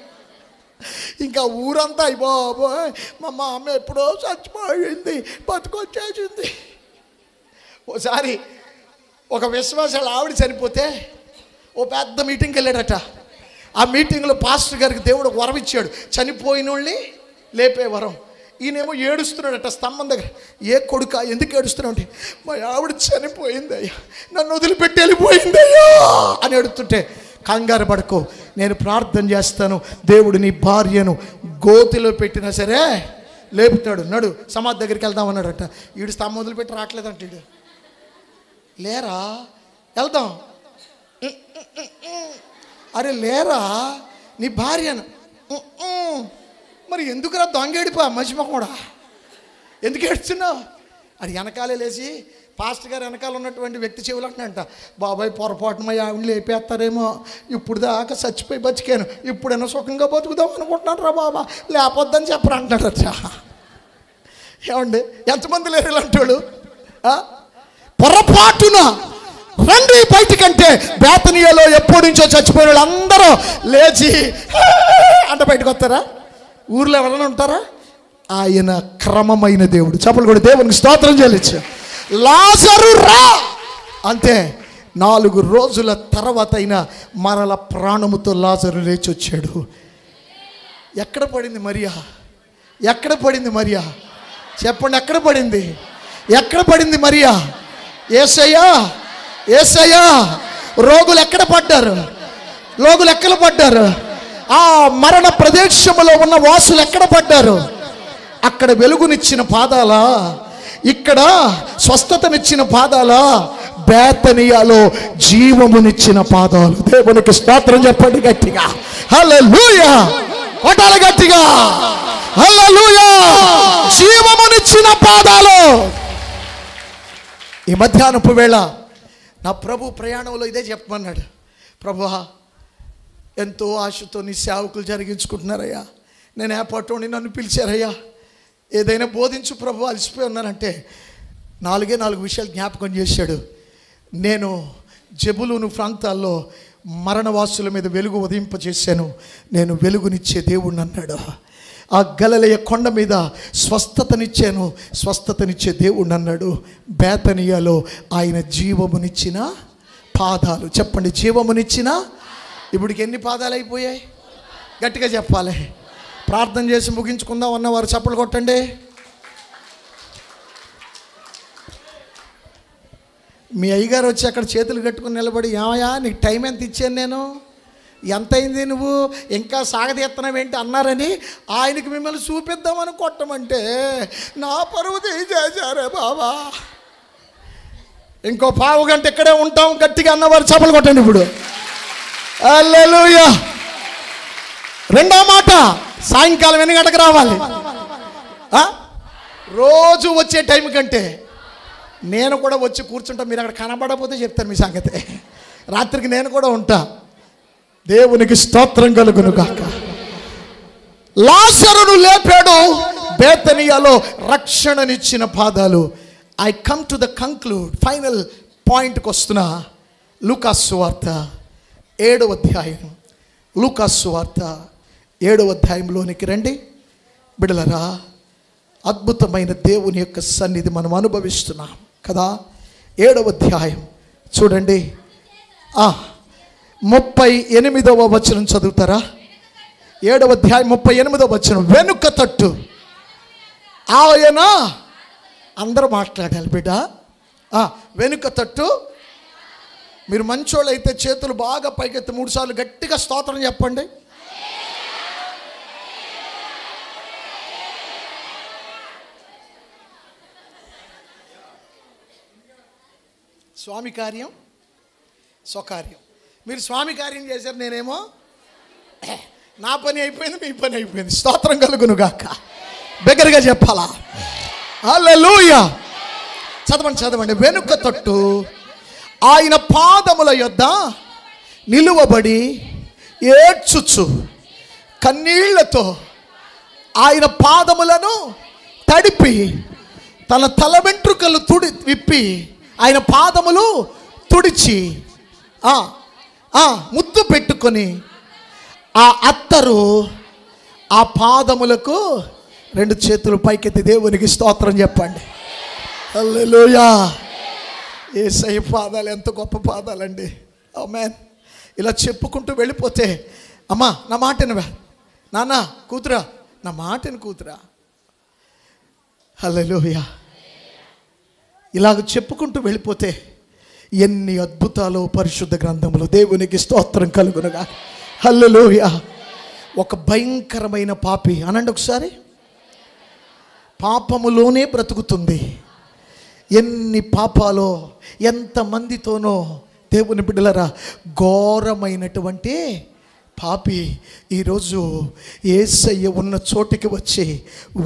ఇంకా ఊరంతా బాబోయ్ మా అమ్మ ఎప్పుడో చచ్చిపోయింది, బతుకొచ్చేసింది. ఓసారి ఒక విశ్వాసాలు ఆవిడ చనిపోతే ఓ పెద్ద మీటింగ్కి వెళ్ళాడట. ఆ మీటింగ్లో పాస్టర్ గారికి దేవుడు వరం ఇచ్చాడు, చనిపోయిన వాళ్ళని లేపే వరం. ఈయనేమో ఏడుస్తున్నాడట స్తంభం దగ్గర. ఏ కొడుక ఎందుకు ఏడుస్తున్నావు అంటే, మా ఆవిడ చనిపోయిందయ్యా, నన్ను వదిలిపెట్టి వెళ్ళిపోయిందయ్యా అని ఏడుస్తుంటే, కంగారు పడుకో, నేను ప్రార్థన చేస్తాను, దేవుడు నీ భార్యను గోతిలో పెట్టినా సరే లేపుతాడు, నడు సమాధి దగ్గరికి వెళ్దాం అన్నాడట. వీడు స్తంభం వదిలిపెట్టి రావట్లేదంట. వీడు లేరా వెళ్దాం, అరే లేరా నీ భార్యను, మరి ఎందుకురా దొంగేడిపా మర్చిపో కూడా, ఎందుకు ఏడుస్తున్నావు? అది వెనకాలే లేచి పాస్టర్ గారు వెనకాల ఉన్నటువంటి వ్యక్తి చెవులు అంటున్నాడంట, బాబాయ్ పొరపాటున మా ఆవిడని లేపేస్తారేమో, ఇప్పుడు దాకా చచ్చిపోయి బతికాను, ఇప్పుడైనా సుఖంగా బతుకుదాం అనుకుంటున్నాను రా బాబా, లేపొద్దని చెప్పరా అంటున్నాడట. ఏమండి, ఎంతమంది లేరు ఇలాంటి వాళ్ళు? పొరపాటున రండి బయటికంటే బేతనియాలో ఎప్పటి నుంచో చచ్చిపోయిన వాళ్ళు అందరూ లేచి అంటే బయటకు వస్తారా? ఊర్లో ఎవరైనా ఉంటారా? ఆయన క్రమమైన దేవుడు. చెప్పలు కూడా దేవునికి స్తోత్రం చెల్లించు. లాజరు రా అంతే, 4 రోజుల తర్వాత అయినా మరల ప్రాణముతో లాజరు లేచి వచ్చాడు. ఎక్కడ పడింది మరియా? ఎక్కడ పడింది మరియా? చెప్పండి, ఎక్కడ పడింది? ఎక్కడ పడింది మరియా? యేసయ్యా, యేసయ్యా. రోగులు ఎక్కడ పడ్డారు? రోగులు ఎక్కడ పడ్డారు? ఆ మరణ ప్రదేశంలో ఉన్న వాసులు ఎక్కడ పడ్డారు? అక్కడ వెలుగునిచ్చిన పాదాలా, ఇక్కడ స్వస్థతనిచ్చిన పాదాలా, బేతనియాలో జీవమునిచ్చిన పాదాలు. దేవునికి స్తోత్రం చెప్పండి గట్టిగా, హల్లెలూయా. కొట్టాలి గట్టిగా, హల్లెలూయా. జీవమునిచ్చిన పాదాలు. ఈ మధ్యాహ్నపు వేళ నా ప్రభు ప్రయాణంలో ఇదే చెప్పమన్నాడు. ప్రభువా, ఎంతో ఆశతో నీ సేవకులు జరిగించుకుంటున్నారయ్యా, నేను ఏర్పాటుని నన్ను పిలిచారయ్యా, ఏదైనా బోధించు ప్రభు, అలసిపోయి ఉన్నానంటే 4 విషయాలు జ్ఞాపకం చేశాడు. నేను జెబులూను ప్రాంతాల్లో మరణవాసుల మీద వెలుగు ఉదయింపజేశాను, నేను వెలుగునిచ్చే దేవుడిని అన్నాడు. ఆ గలిలయ కొండ మీద స్వస్థతనిచ్చాను, స్వస్థతనిచ్చే దేవుడిని అన్నాడు. బేతనియాలో ఆయన జీవమునిచ్చిన పాదాలు. చెప్పండి, జీవమునిచ్చిన. ఇప్పటికి ఎన్ని పాదాలు అయిపోయాయి? గట్టిగా చెప్పాలి. ప్రార్థన చేసి ముగించుకుందాం అన్నవారు చప్పలు కొట్టండి. మీ అయ్యగారు వచ్చి అక్కడ చేతులు కట్టుకుని నిలబడి, ఏమయ్యా నీకు టైం ఎంత ఇచ్చాను నేను, ఎంత అయింది, నువ్వు ఇంకా సాగదీస్తున్నావేంటి అన్నారని ఆయనకి మిమ్మల్ని చూపిద్దామని కొట్టమంటే నా పరువు తీసేశారే బాబా. ఇంకో పావు గంట ఇక్కడే ఉంటాం గట్టిగా అన్నవారు చప్పలు కొట్టండి ఇప్పుడు. హల్లెలూయా. రెండో మాట, సాయంకాలం ఎన్ని గంటకు రావాలి? రోజు వచ్చే టైం కంటే నేను కూడా వచ్చి కూర్చుంటా. మీరు అక్కడ కనబడకపోతే చెప్తాను మీ సంగతి. రాత్రికి నేను కూడా ఉంటా. దేవునికి స్తోత్రం కలుగును గాక. లాజరును లేపాడు, బేతనియాలో రక్షణనిచ్చిన పాదాలు. I come to the conclude, final పాయింట్కి వస్తున్నా. లూకాసు సువార్త 7వ అధ్యాయం. లూకాసు సువార్త 7వ అధ్యాయంలోనికి రండి బిడలరా. అద్భుతమైన దేవుని యొక్క సన్నిధి మనం అనుభవిస్తున్నాం కదా. 7వ అధ్యాయం చూడండి. 38వ వచనం చదువుతారా? 7వ అధ్యాయం 38వ వచనం. వెనుక తట్టు ఆయన, అందరూ మాట్లాడాలి బిడ్డ. వెనుక తట్టు. మీరు మంచోళ్ళు అయితే చేతులు బాగా పైకెత్తి 3 సార్లు గట్టిగా స్తోత్రం చెప్పండి. స్వామి కార్యం స్వకార్యం. మీరు స్వామి కార్యం చేశారు, నేనేమో నా పని అయిపోయింది, మీ పని అయిపోయింది. స్తోత్రం కలుగును గాక. దగ్గరగా చెప్పాలా? హల్లెలూయా. చదవండి. వెనుక తట్టు ఆయన పాదముల యొద్ద నిలువబడి ఏడ్చుచు కన్నీళ్లతో ఆయన పాదములను తడిపి తన తల వెంట్రుకలు విప్పి ఆయన పాదములు తుడిచి ముద్దు పెట్టుకొని ఆ అత్తరు ఆ పాదములకు 2 చేతులు పైకెత్తి దేవునికి స్తోత్రం చెప్పండి. హల్లెలూయా. యేసయ్య పాదాలు ఎంత గొప్ప పాదాలండి. ఆమేన్. ఇలా చెప్పుకుంటూ వెళ్ళిపోతే, అమ్మా నా మాటను, నాన్న కూతురా నా మాటను కూతురా, హల్లెలూయా, ఇలాగ చెప్పుకుంటూ వెళ్ళిపోతే ఎన్ని అద్భుతాలు పరిశుద్ధ గ్రంథములు. దేవునికి స్తోత్రం కలుగునుగా. హల్లెలూయా. ఒక భయంకరమైన పాపి అనండి ఒకసారి, పాపములోనే బ్రతుకుతుంది. ఎన్ని పాపాలో ఎంతమందితోనో దేవుని బిడ్డలరా, ఘోరమైనటువంటి పాపి ఈరోజు యేసయ్య ఉన్న చోటికి వచ్చి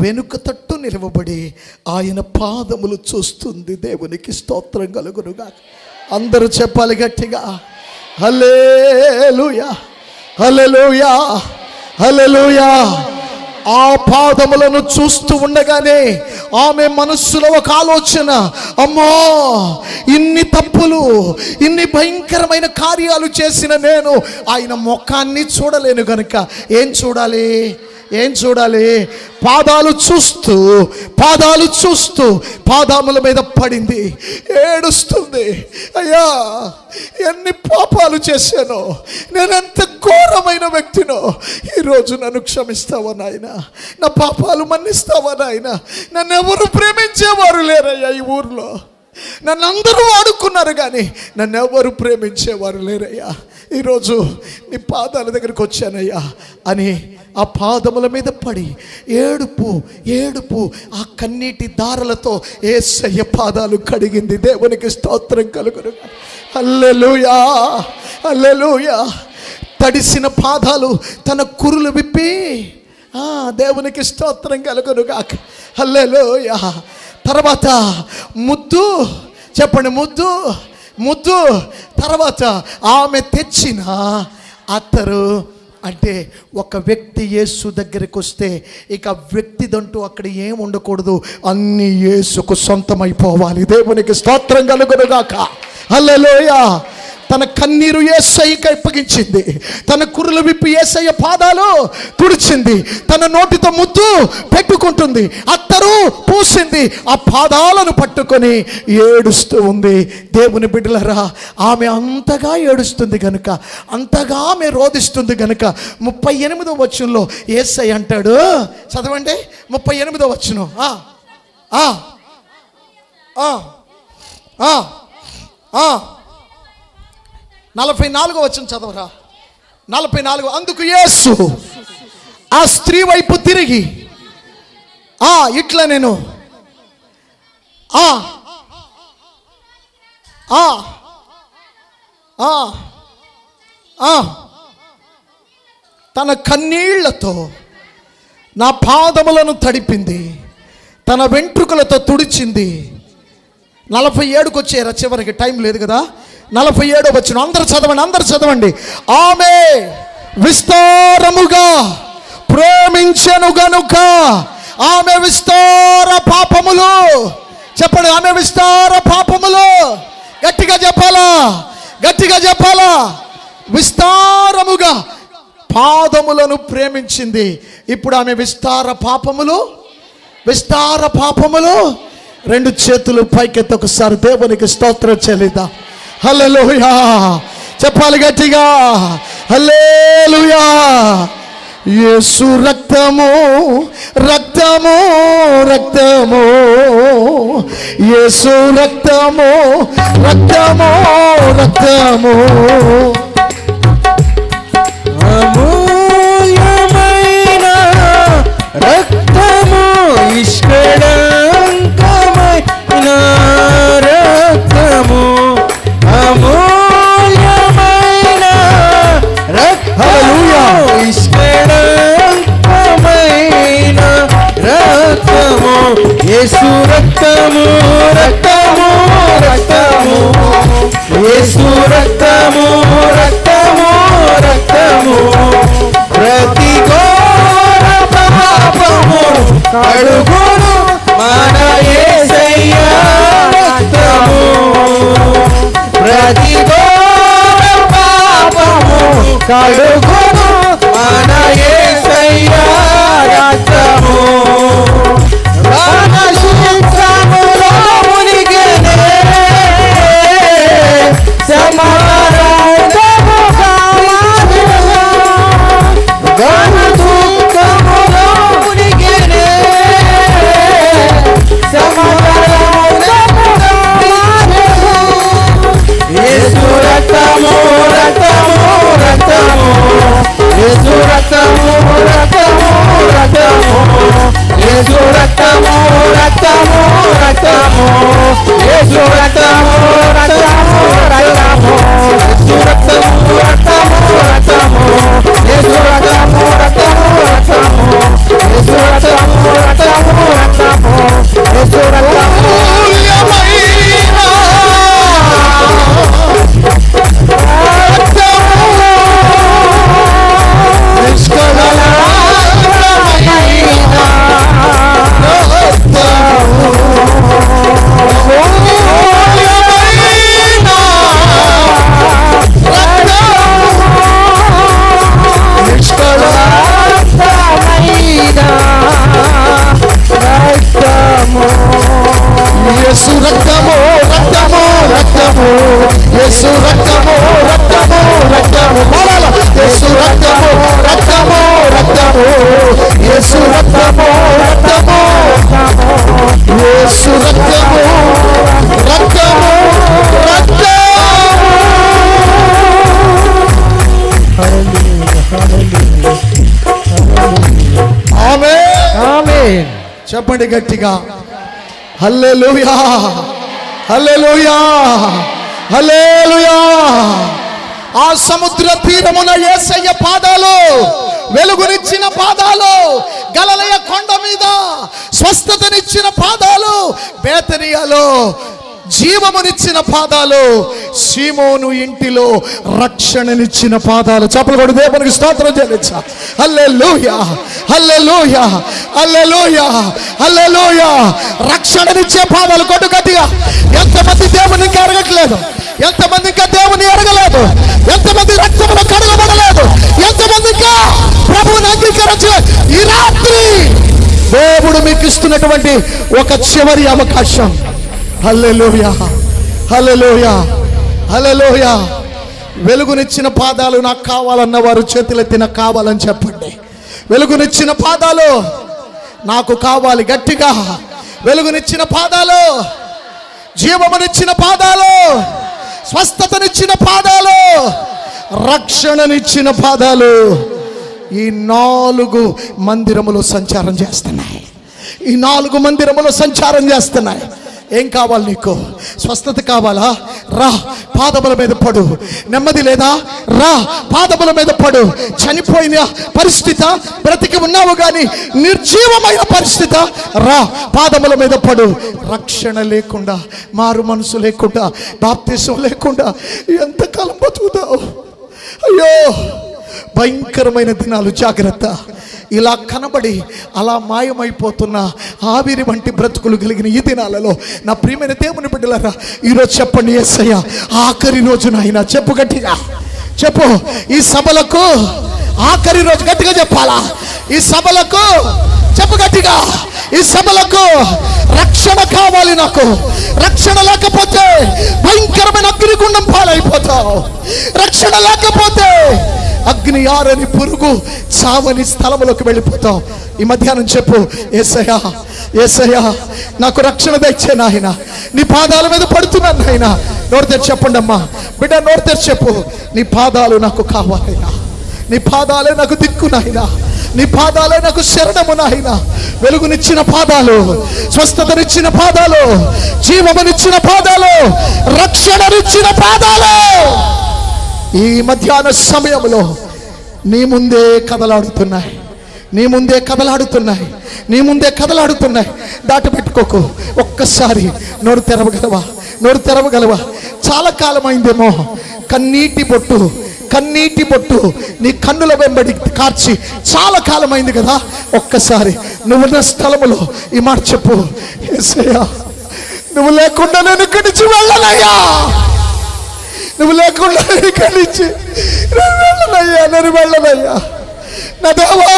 వెనుక తట్టు నిలవబడి ఆయన పాదములు చూస్తుంది. దేవునికి స్తోత్రం కలుగునుగా. అందరూ చెప్పాలి గట్టిగా, హల్లెలూయా, హల్లెలూయా, హల్లెలూయా. ఆ పాదములను చూస్తూ ఉండగానే ఆమె మనస్సులో ఒక ఆలోచన, అమ్మో ఇన్ని తప్పులు, ఇన్ని భయంకరమైన కార్యాలు చేసిన నేను ఆయన ముఖాన్ని చూడలేను గనుక ఏం చూడాలి, ఏం చూడాలి? పాదాలు చూస్తూ పాదముల మీద పడింది, ఏడుస్తుంది. అయ్యా ఎన్ని పాపాలు చేశానో, నేనెంత ఘోరమైన వ్యక్తినో, ఈరోజు నన్ను క్షమిస్తావా నాయన, నా పాపాలు మన్నిస్తావా నాయన. నన్ను ఎవరు ప్రేమించేవారు లేరయ్యా ఈ ఊర్లో, నన్ను అందరూ ఆడుకున్నారు కానీ నన్ను ఎవరు ప్రేమించేవారు లేరయ్యా. ఈరోజు నీ పాదాల దగ్గరికి వచ్చానయ్యా అని ఆ పాదముల మీద పడి ఏడుపు ఆ కన్నీటి దారలతో యేసయ్య పాదాలు కడిగింది. దేవునికి స్తోత్రం కలుగును. హల్లెలూయా, హల్లెలూయా. తడిసిన పాదాలు తన కురులు విప్పి దేవునికి స్తోత్రం కలుగునుగాక. హల్లెలూయా. తర్వాత ముద్దు, చెప్పండి, ముద్దు. తర్వాత ఆమె తెచ్చిన అత్తరు. అంటే ఒక వ్యక్తి యేసు దగ్గరికి వస్తే ఇక వ్యక్తిదంటూ అక్కడ ఏం ఉండకూడదు, అన్నీ యేసుకు సొంతమైపోవాలి. దేవునికి స్తోత్రం కలుగునుగాక. హల్లెలూయా. తన కన్నీరు యేసయ్యకి అప్పగించింది, తన కురులు విప్పి యేసయ్య పాదాలు తుడిచింది, తన నోటితో ముద్దు పెట్టుకుంటుంది, అత్తరు పూసింది, ఆ పాదాలను పట్టుకొని ఏడుస్తూ ఉంది. దేవుని బిడ్డలరా, ఆమె అంతగా ఏడుస్తుంది గనుక, అంతగా ఆమె రోధిస్తుంది గనుక 38వ వచనంలో యేసయ్య అంటాడు, చదవండి 38వ వచనం. 44వ వచనం చదవరా. 44. అందుకు యేసు ఆ స్త్రీ వైపు తిరిగి ఇట్లా నేను తన కన్నీళ్లతో నా పాదములను తడిపింది, తన వెంట్రుకలతో తుడిచింది. 47కు వచ్చారా, చివరికి టైం లేదు కదా. 47వ వచనం అందరూ చదవండి. ఆమె విస్తారముగా ప్రేమించెను గనుక ఆమె విస్తార పాపములు, చెప్పండి, ఆమె విస్తార పాపములు, గట్టిగా చెప్పాలా, విస్తారముగా పాదములను ప్రేమించింది. ఇప్పుడు ఆమె విస్తార పాపములు 2 చేతులు పైకెత్తి ఒకసారి దేవునికి స్తోత్రం చెల్లిద్దాం. హల్లెలూయా. చెప్పాలి గట్టిగా, హల్లెలూయా. యేసు రక్తము, యేసు రక్తము, అమూల్యమైన రక్తము, నిష్కళంకమైన రక్తము, అమూల్యమైన రక్తము, నిష్కళంకమైన రక్తము, యేసు రక్తము, యేసు రక్తము, కడుగును మన యేసయ్య రక్తము ప్రతి ఘోర పాపము కడుగును మన యేసయ్య రక్తము శిక్షములో మునిగెనే సమారాధము కామాధుము గను దుఃఖములో మునిగెనే సమారాధము కామాధుము యేసు రక్తము రక్తము రక్తము యేసు రక్తము రక్తము రక్తము యేసు రక్తము రక్తము రక్తము యేసు రక్తము రక్తము రక్తము యేసు రక్తము రక్తము రక్తము యేసు రక్తము రక్తము రక్తము యేసు రక్తము రక్తము రక్తము యేసు రక్తము యేసు రక్తము రక్తము రక్తము యేసు రక్తము రక్తము రక్తము యేసు రక్తము రక్తము రక్తము యేసు రక్తము రక్తము యేసు రక్తము రక్తము రక్తము. ఆమేన్ ఆమేన్ చెప్పండి గట్టిగా హల్లెలూయా హల్లెలూయా హల్లెలూయా. ఆ సముద్ర తీరమున యేసయ్య పాదాలు, వెలుగునిచ్చిన పాదాలు, గలిలయ కొండ మీద స్వస్థతనిచ్చిన పాదాలు, బేతనియాలో జీవమునిచ్చిన పాదాలు, సీమోను ఇంటిలో రక్షణనిచ్చిన పాదాలు. చప్పలు కొడు దేవునికి స్తోత్రం చెల్లించా. హల్లెలూయా హల్లెలూయా హల్లెలూయా హల్లెలూయా. రక్షణనిచ్చే పాదాలు కొట్టు గట్టిగా. ఎంతమంది దేవుని ఇంకా ఎరగట్లేదు, ఎంతమంది ఇంకా దేవుని ఎరగలేదు, ఎంతమంది రక్తంలో కడగబడలేదు, ఎంతమంది ఇంకా ప్రభువుని అంగీకరించలేదు. ఈ రాత్రి దేవుడు మీకు ఇస్తున్నటువంటి ఒక చివరి అవకాశం. హల్లెలూయా హల్లెలూయా హల్లెలూయా. వెలుగునిచ్చిన పాదాలు నాకు కావాలన్న వారు చేతులెత్తి నాకు కావాలని చెప్పండి. వెలుగునిచ్చిన పాదాలు నాకు కావాలి గట్టిగా. వెలుగునిచ్చిన పాదాలు, జీవమునిచ్చిన పాదాలు, స్వస్థతనిచ్చిన పాదాలు, రక్షణనిచ్చిన పాదాలు ఈ 4 మందిరములో సంచారం చేస్తున్నాయి. ఈ 4 మందిరములో సంచారం చేస్తున్నాయి. ఏం కావాలి నీకు? స్వస్థత కావాలా? రా పాదముల మీద పడు. నెమ్మది లేదా? రా పాదముల మీద పడు. చనిపోయిన పరిస్థితి, బ్రతికి ఉన్నావు కానీ నిర్జీవమైన పరిస్థితి, రా పాదముల మీద పడు. రక్షణ లేకుండా, మారు మనసు లేకుండా, బాప్తిసం లేకుండా ఎంతకాలం బతుకుతావు? అయ్యో భయంకరమైన దినాలు, జాగ్రత్త. ఇలా కనబడి అలా మాయమైపోతున్న ఆవిరి వంటి బ్రతుకులు కలిగిన ఈ దినాలలో నా ప్రియమైన దేవుని బిడ్డలారా, ఈరోజు చెప్పండి, యేసయ్య ఆఖరి రోజు నాయన. చెప్పు గట్టిగా చెప్పు. ఈ సభలకు ఆఖరి రోజు. గట్టిగా చెప్పాలా? ఈ సభలకు చెప్పు గట్టిగా. ఈ సభలకు రక్షణ కావాలి నాకు. రక్షణ లేకపోతే భయంకరమైన అగ్నిగుండం పాలైపోతావు. రక్షణ లేకపోతే అగ్ని ఆరని పురుగు చావని స్థలములోకి వెళ్ళిపోతావు. ఈ మధ్యాహ్నం చెప్పు, యేసయ్యా యేసయ్యా నాకు రక్షణ దయచే నాయన. నీ పాదాల మీద పడుతున్నాను నాయన. నోరు తెరిచి చెప్పండి అమ్మా బిడ్డ, నోరు తెరిచి చెప్పు. నీ పాదాలు నాకు కావాలయ్యా. నీ పాదాలే నాకు దిక్కు నాయన. నీ పాదాలే నాకు శరణము నాయన. వెలుగునిచ్చిన పాదాలు, స్వస్థతనిచ్చిన పాదాలు, జీవమునిచ్చిన పాదాలు, రక్షణనిచ్చిన పాదాలు ఈ మధ్యాహ్న సమయంలో నీ ముందే కదలాడుతున్నాయి. నీ ముందే కదలాడుతున్నాయి. నీ ముందే కదలాడుతున్నాయి. దాటి పెట్టుకోకు. ఒక్కసారి నోరు తెరవగలవా? నోరు తెరవగలవా? చాలా కాలమైందేమో కన్నీటి బొట్టు కన్నీటి బొట్టు నీ కన్నుల వెంబడి కార్చి చాలా కాలమైంది కదా. ఒక్కసారి నువ్వున్న స్థలములో ఈ మాట చెప్పు, యేసయ్యా నువ్వు లేకుండా నేను ఇక్కడి నుంచి వెళ్ళనయ్యా, నువ్వు లేకుండా ఇక్కడి నుంచి నేను వెళ్ళనయ్యా, నా దేవా.